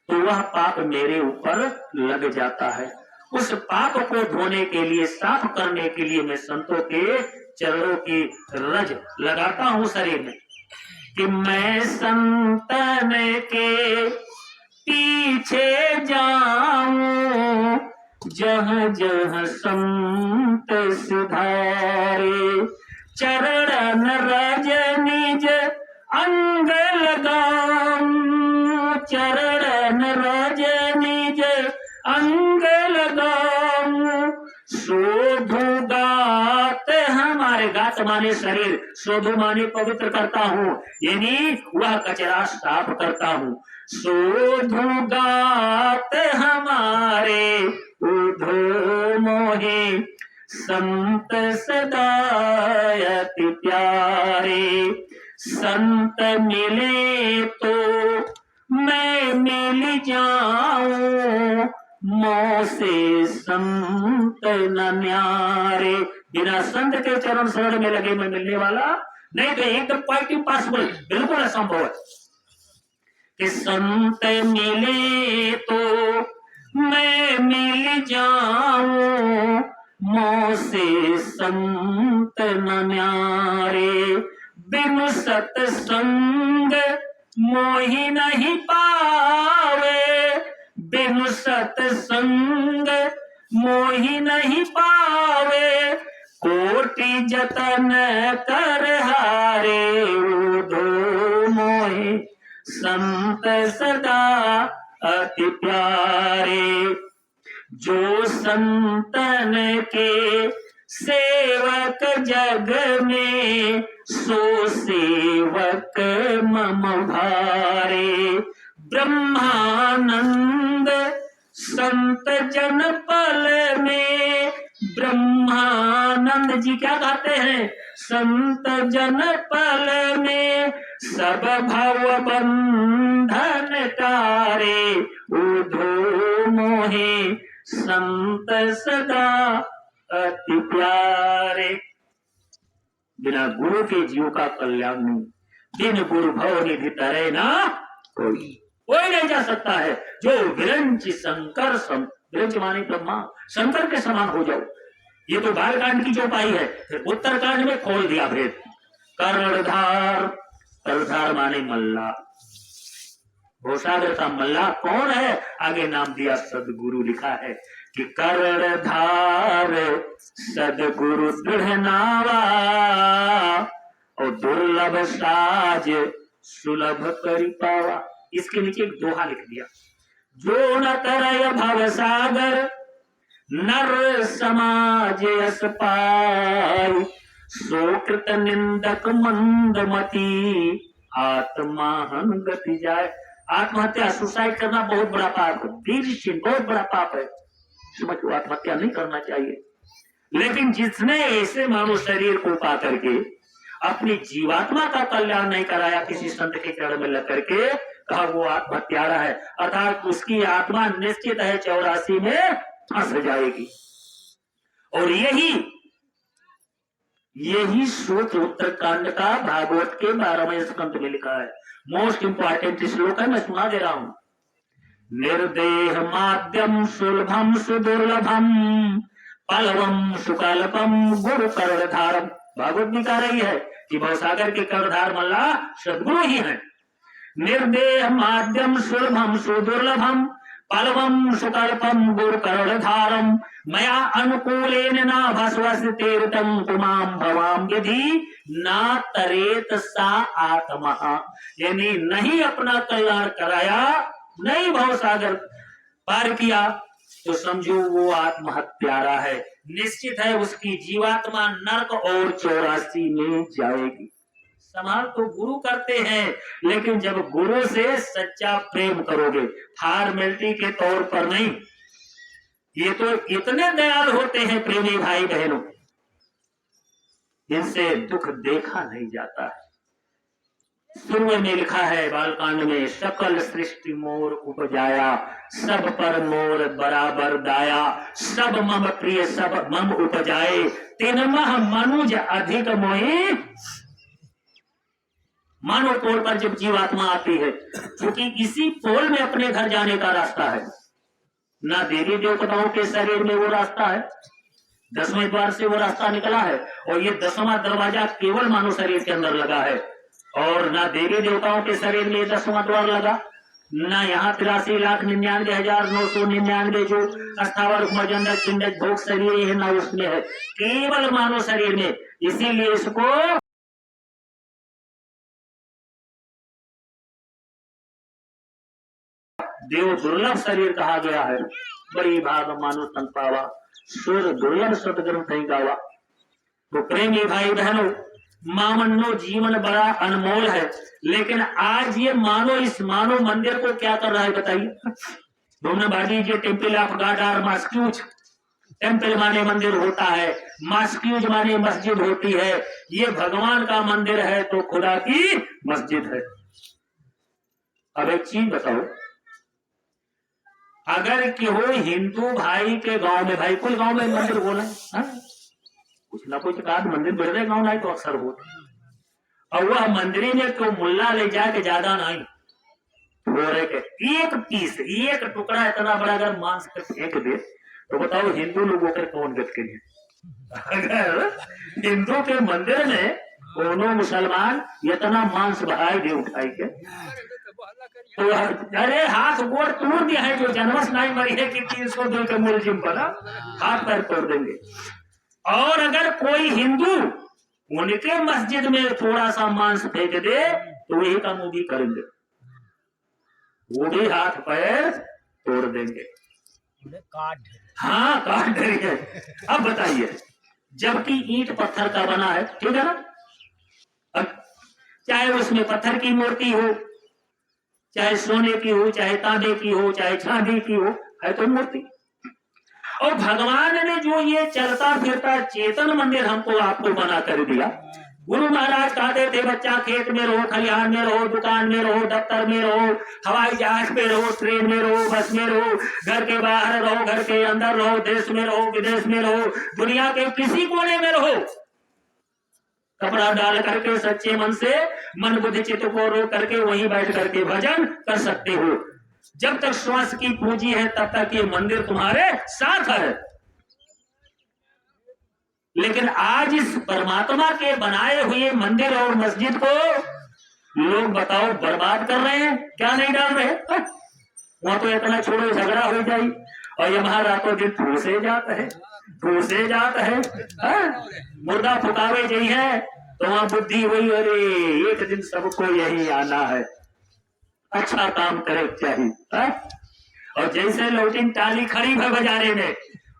तो वह पाप मेरे ऊपर लग जाता है। उस पाप को धोने के लिए, साफ करने के लिए मैं संतों के चरणों की रज लगाता हूं शरीर में, कि मैं संतन के पीछे जाऊं, जहाँ जहाँ संत सुधारे, चरण रज निज अंग लगाऊं, चरण रज निज अंग लगाऊं, शोधु गात, हमारे गात माने शरीर, शोधु माने पवित्र करता हूँ, यानी वह कचरा साफ करता हूँ। शोधु गात हमारे उधो मोहे, संत सदा अति प्यारे, संत मिले तो मैं मिल जाऊं, मोह से संत न न्यारे। बिना संत के चरण शरण में लगे मैं मिलने वाला नहीं, तो एकदम क्वाइट इम्पॉसिबल, बिल्कुल असंभव है कि संत मिले तो मैं मिल जाऊं, मोह से संत न न्यारे। बिनु सत्संग मोहि नहीं पावे, बिनु सत्संग मोहि नहीं पावे, कोटि जतन कर हारे, उधो मोहि संत सदा अति प्यारे। जो संतन के सेवक जग में, सो सेवक मम भारे। ब्रह्मानंद संत जन पल में, ब्रह्मानंद जी क्या कहते हैं? संत जन पल में सब भव बंधन तारे, उधो मोहे संत सदा अति प्यारे। बिना गुरु के जीव का कल्याण नहीं। बिन गुरु भव निधि तरे ना कोई नहीं जा सकता है। जो विरंच शंकर विरंच माने ब्रह्मा, शंकर के समान हो जाओ। ये तो बालकांड की चौपाई है। फिर उत्तरकांड में खोल दिया भेद। कर्णधार, कर्णधार माने मल्ला। भवसागर का मल्ला कौन है? आगे नाम दिया सदगुरु लिखा है कि कर्णधार सदगुरु दृढ़ नावा और दुर्लभ साज सुलभ करि पावा। इसके नीचे एक दोहा लिख दिया, जो न तरय भवसागर नर समाज यस पाई, सोकृत निंदक मंदमती आत्मा हन गति जाए। आत्महत्या, सुसाइड करना बहुत बड़ा पाप है, बहुत बड़ा पाप है। समझो, आत्महत्या नहीं करना चाहिए। लेकिन जिसने ऐसे मानव शरीर को पा करके अपनी जीवात्मा का कल्याण नहीं कराया, किसी संत के चरण में लग करके कहा वो आत्महत्यारा है, अर्थात उसकी आत्मा निश्चित है 84 में फंस जाएगी। और यही सूत्र उत्तरकांड का भागवत के 12वें स्कंद में लिखा है। मोस्ट इंपॉर्टेंट श्लोक है, मैं सुना दे रहा हूं। निर्देह माध्यम सुलभम सुदुर्लभम पलवम सुकल्पम गुरु कर्णधारम। भागवत भी कह रही है कि भवसागर के कर्णधार मल्ला सदगुरु ही है। निर्देह माध्यम सुलभम सुदुर्लभम पलवम सुकल्पम गुरु कर्णधारम मया अनुकूलेन ना भस्वस तीर्थम कुमाम भवाम यदि ना तरेत सा आत्मा। यानी नहीं अपना कल्याण कराया, नहीं भवसागर पार किया, तो समझो वो आत्महत्यारा है। निश्चित है उसकी जीवात्मा नरक और 84 में जाएगी। संभाल तो गुरु करते हैं, लेकिन जब गुरु से सच्चा प्रेम करोगे, फॉर्मेलिटी के तौर पर नहीं। ये तो इतने दयालु होते हैं प्रेमी भाई बहनों, इनसे दुख देखा नहीं जाता है। शुरू में लिखा है बालकांड में, सकल सृष्टि मोर उपजाया, सब पर मोर बराबर दाया, सब मम प्रिय सब मम उपजाए, तीन मह मनुज अधिक मोहि। मानव पोल पर जब जीवात्मा आती है, क्योंकि इसी पोल में अपने घर जाने का रास्ता है, ना देवी देवताओं के शरीर में वो रास्ता है, 10वें द्वार से वो रास्ता निकला है, और ये 10वां दरवाजा केवल मानव शरीर के अंदर लगा है, और ना देवी देवताओं के शरीर में 10वां द्वार लगा, ना यहाँ 83,99,999 जो अस्थावर मजंड चिंडक भोग शरीर है, ना उसमें है, केवल मानव शरीर में। इसीलिए इसको देव दुर्लभ शरीर कहा गया है। बड़ी भाग मानो संपावा, सुर दुर्लभ सदग्रंथ गावा। तो प्रेमी भाई बहनों, मामनो जीवन बड़ा अनमोल है, लेकिन आज ये मानो इस मानो मंदिर को क्या कर रहा है बताइए। डोमनाबाड़ी जो टेम्पल ऑफ गॉड और मॉस्क्यूज, टेम्पल माने मंदिर होता है, मॉस्क्यूज माने मस्जिद होती है। ये भगवान का मंदिर है तो खुदा की मस्जिद है। अब एक चीज बताओ, अगर कि हो हिंदू भाई के गांव में, भाई कुल गांव में मंदिर बोला कुछ ना कुछ कहा, मंदिर बढ़ गांव नहीं तो अक्सर होते, और वह मंदिर में तो मुल्ला ले जाके ज्यादा नहीं, थोड़े के एक पीस, एक टुकड़ा इतना बड़ा अगर मांस के फेंक दे तो बताओ हिंदू लोगों के कौन गत के लिए। अगर हिंदू के मंदिर में कोनो मुसलमान इतना मांस बहाई दे उठाई के, तो अरे हाथ गोड़ तोड़ दिया है, जो जनवश नहीं मरी है कि 302 के मुलजिम बना, हाथ पैर तोड़ देंगे। और अगर कोई हिंदू उनके मस्जिद में थोड़ा सा मांस फेंक दे तो वही काम वो भी करेंगे, वो भी हाथ पैर तोड़ देंगे, हाँ काट देंगे। अब बताइए, जबकि ईंट पत्थर का बना है, ठीक है ना, अब चाहे उसमें पत्थर की मूर्ति हो, चाहे सोने की हो, चाहे तांबे की हो, चाहे चांदी की हो, है तो मूर्ति। और भगवान ने जो ये चलता फिरता चेतन मंदिर हमको आपको बना कर दिया, गुरु महाराज कहते थे बच्चा खेत में रहो, खलिहान में रहो, दुकान में रहो, दफ्तर में रहो, हवाई जहाज में रहो, ट्रेन में रहो, बस में रहो, घर के बाहर रहो, घर के अंदर रहो, देश में रहो, विदेश में रहो, दुनिया के किसी कोने में रहो, कपड़ा डाल करके सच्चे मन से मन बुद्धि चित्त को रोक करके वहीं बैठ करके भजन कर सकते हो। जब तक श्वास की पूंजी है तब तक ये मंदिर तुम्हारे साथ है। लेकिन आज इस परमात्मा के बनाए हुए मंदिर और मस्जिद को लोग बताओ बर्बाद कर रहे हैं, क्या नहीं डाल रहे? वहां तो इतना छोड़ो झगड़ा हो जाए और ये महारातों दिन ठूसे जाता है, ठूसे जाता है, मुर्दा फुकावे जी है तो वहां बुद्धि हुई, अरे एक दिन सबको यही आना है, अच्छा काम करे चाहिए। और जैसे लौटिन टाली खड़ी है बाजारे में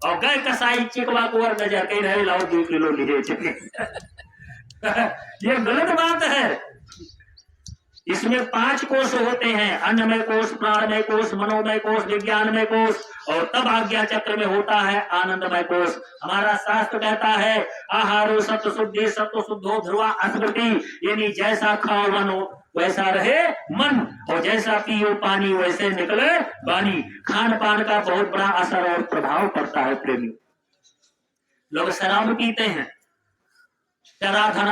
और गए कसाई चिकवा कुवर न जाके रहे लाओ 2 किलो लिए चले ये गलत बात है। इसमें 5 कोष होते हैं, अन्नमय कोष, प्राणमय कोष, मनोमय कोष, विज्ञानमय कोष और तब आज्ञा चक्र में होता है आनंदमय कोष। हमारा शास्त्र कहता है आहारो सत्व शुद्धि, सत्व शुद्धो ध्रुवा स्मृति, यानी जैसा खाओ मन वैसा रहे मन और जैसा पियो पानी वैसे निकले वाणी। खान पान का बहुत बड़ा असर और प्रभाव पड़ता है प्रेमी। लोग शराब पीते हैं, शराधन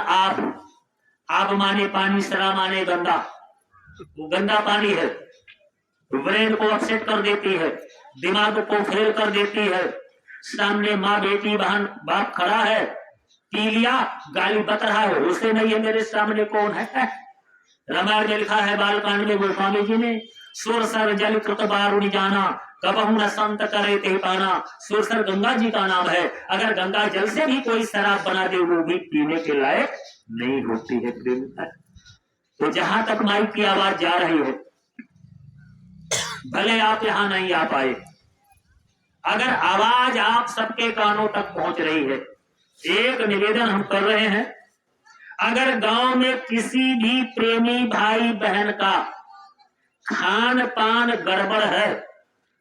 आप माने पानी, शराब माने गंदा, वो गंदा पानी है, ब्रेन को अपसेट कर देती है, दिमाग को फेल कर देती है। सामने माँ बेटी बहन बाप खड़ा है, पी लिया, गाली बक रहा है, उसे नहीं है मेरे सामने कौन है। रामायण में लिखा है बालकांड में गोस्वामी जी ने, सुरसर जल कृत बारुणी जाना, कबहू न संत करे ते पाना। सुरसर गंगा जी का नाम है, अगर गंगा जल से भी कोई शराब बना दे वो भी पीने के लायक नहीं होती है प्रेम। तो जहां तक माइक की आवाज जा रही है, भले आप यहां नहीं आ पाए, अगर आवाज आप सबके कानों तक पहुंच रही है, एक निवेदन हम कर रहे हैं, अगर गांव में किसी भी प्रेमी भाई बहन का खान पान गड़बड़ है,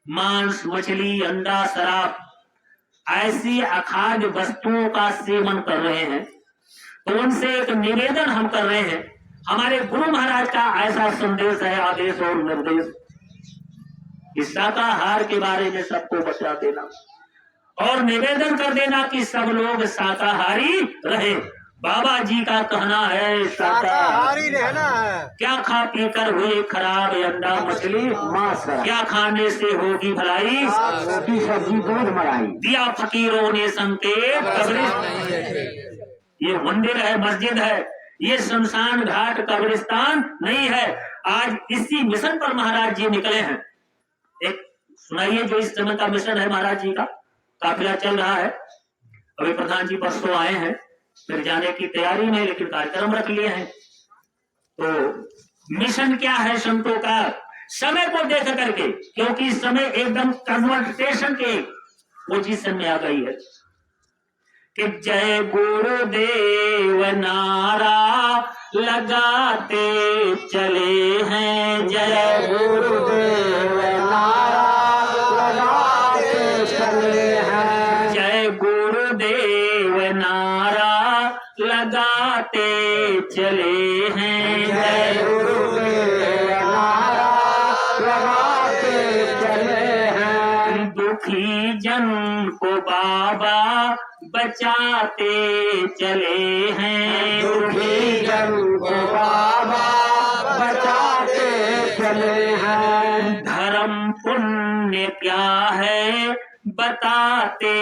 मांस मछली अंडा शराब ऐसी अखाद्य वस्तुओं का सेवन कर रहे हैं, तो उनसे एक निवेदन हम कर रहे हैं। हमारे गुरु महाराज का ऐसा संदेश है, आदेश और निर्देश, इस शाकाहार के बारे में सबको बता देना और निवेदन कर देना कि सब लोग शाकाहारी रहे। बाबा जी का कहना है शाकाहारी रहना है। क्या खा पी कर हुए खराब अंडा मछली मांस, क्या खाने से होगी भलाई, रोटी सब्जी दूध मलाई, दिया फकीरों ने संकेत। ये मंदिर है, मस्जिद है, ये शमशान घाट कब्रिस्तान नहीं है। आज इसी मिशन पर महाराज जी निकले हैं। एक सुनाइए जो इस समय का मिशन है महाराज जी का, काफिला चल रहा है, अभी प्रधान जी परसों आए हैं, फिर जाने की तैयारी में, लेकिन कार्यक्रम रख लिए हैं। तो मिशन क्या है संतों का, समय को देख करके, क्योंकि समय एकदम कन्वर्टेशन के पोजीशन में आ गई है कि जय गुरुदेव नारा लगाते चले हैं, जय गुरुदेव नारा लगाते चले हैं, जय गुरुदेव नारा लगाते चले हैं, जय गुरुदेव नारा लगाते चले हैं। दुखी जन को बाबा बचाते चले हैं, दुखी जन को बाबा बचाते चले हैं। धर्म पुण्य क्या है बताते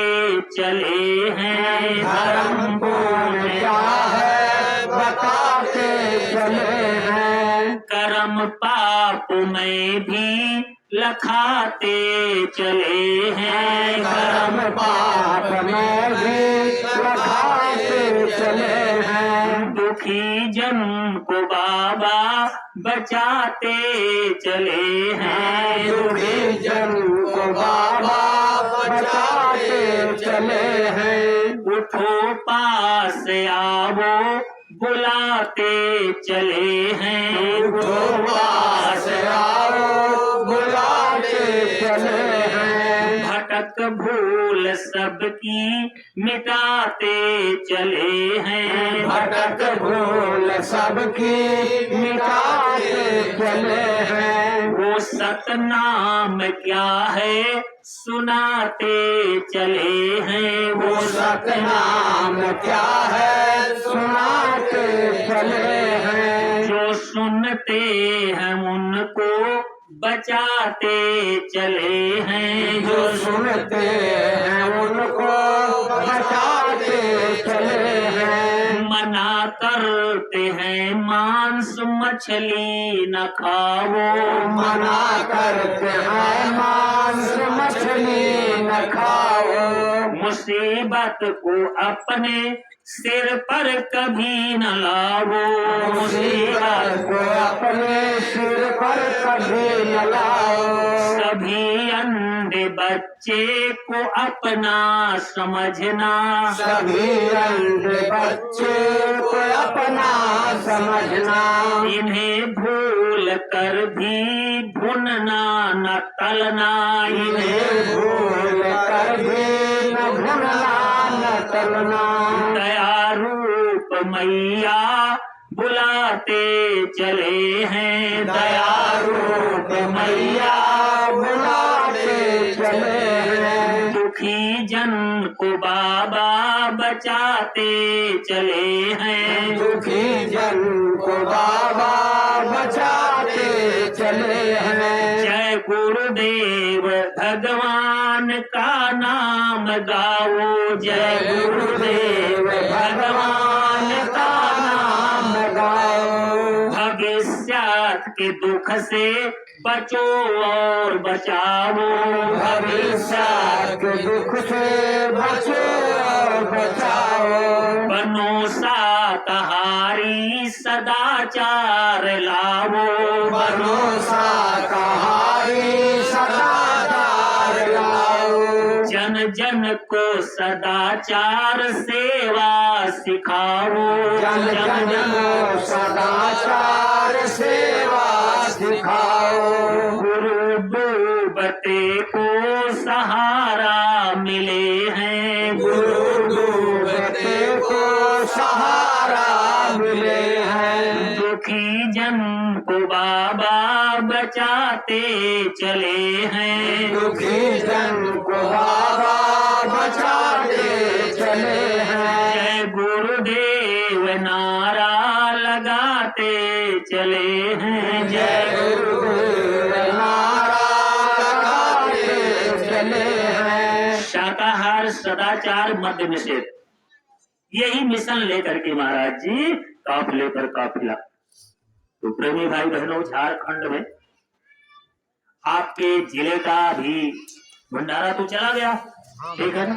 चले हैं, धर्म पुण्य क्या है बताते चले हैं। कर्म पाप में भी लखाते चले हैं, कर्म पाप में भी लखाते चले हैं। दुखी जन को बाबा बचाते चले हैं, दुखी जन को बाबा बचाते चले हैं। उठो पास आओ बुलाते चले हैं, उठो पास आओ बुलाते चले हैं। भटक भूल सबकी मिटाते चले हैं। भटक भूल सबकी मिटाते चले हैं। वो सतनाम क्या है सुनाते चले हैं। वो सतनाम क्या है सुनाते चले हैं। जो सुनते हैं उनको बचाते चले हैं। जो सुनते हैं उनको बचाते चले हैं। मना करते हैं मांस मछली न खाओ। मना करते हैं मांस मछली न खाओ। मुसीबत को अपने सिर पर कभी न लाओ। मुसीबत को अपने सिर पर कभी न लाओ। सभी अंधे बच्चे को अपना समझना। सभी अंधे बच्चे को अपना समझना। इन्हें भूल कर भी भुनना न तलना। इन्हें भूल कर भी न भूलना न तलना। दया रूप मैया बुलाते चले हैं। दया रूप मैया बुलाते चले हैं। दुखी जन को बाबा बचाते चले हैं। दुखी जन को बाबा बचाते चले हैं। जय गुरुदेव भगवान का नाम गाओ। जय गुरुदेव भगवान का नाम गाओ। भविष्यात के दुख से बचो और बचाओ। भविष्य के दुख से बचो और बचाओ। बनो शाकाहारी सदाचार लाओ। बनो शाकाहारी सदाचार लाओ। जन जन को सदाचार सेवा सिखाओ। जन जन को सदाचार सेवा सिखाओ। गुरु डूबते को सहारा मिले हैं। गुरु डूबते को सहारा मिले हैं। दुखी जन को बाबा बचाते चले हैं। दुखी जन को बाबा बचाते चले हैं। जय गुरुदेव नारा लगाते चले हैं। जय गुरुदेव नारा लगाते चले हैं। शाकाहार सदाचार मध्य निषेध, यही मिशन लेकर के महाराज जी काफिले पर काफिला। तो प्रेमी भाई बहनों, झारखंड में आपके जिले का भी भंडारा तो चला गया, ठीक है ना।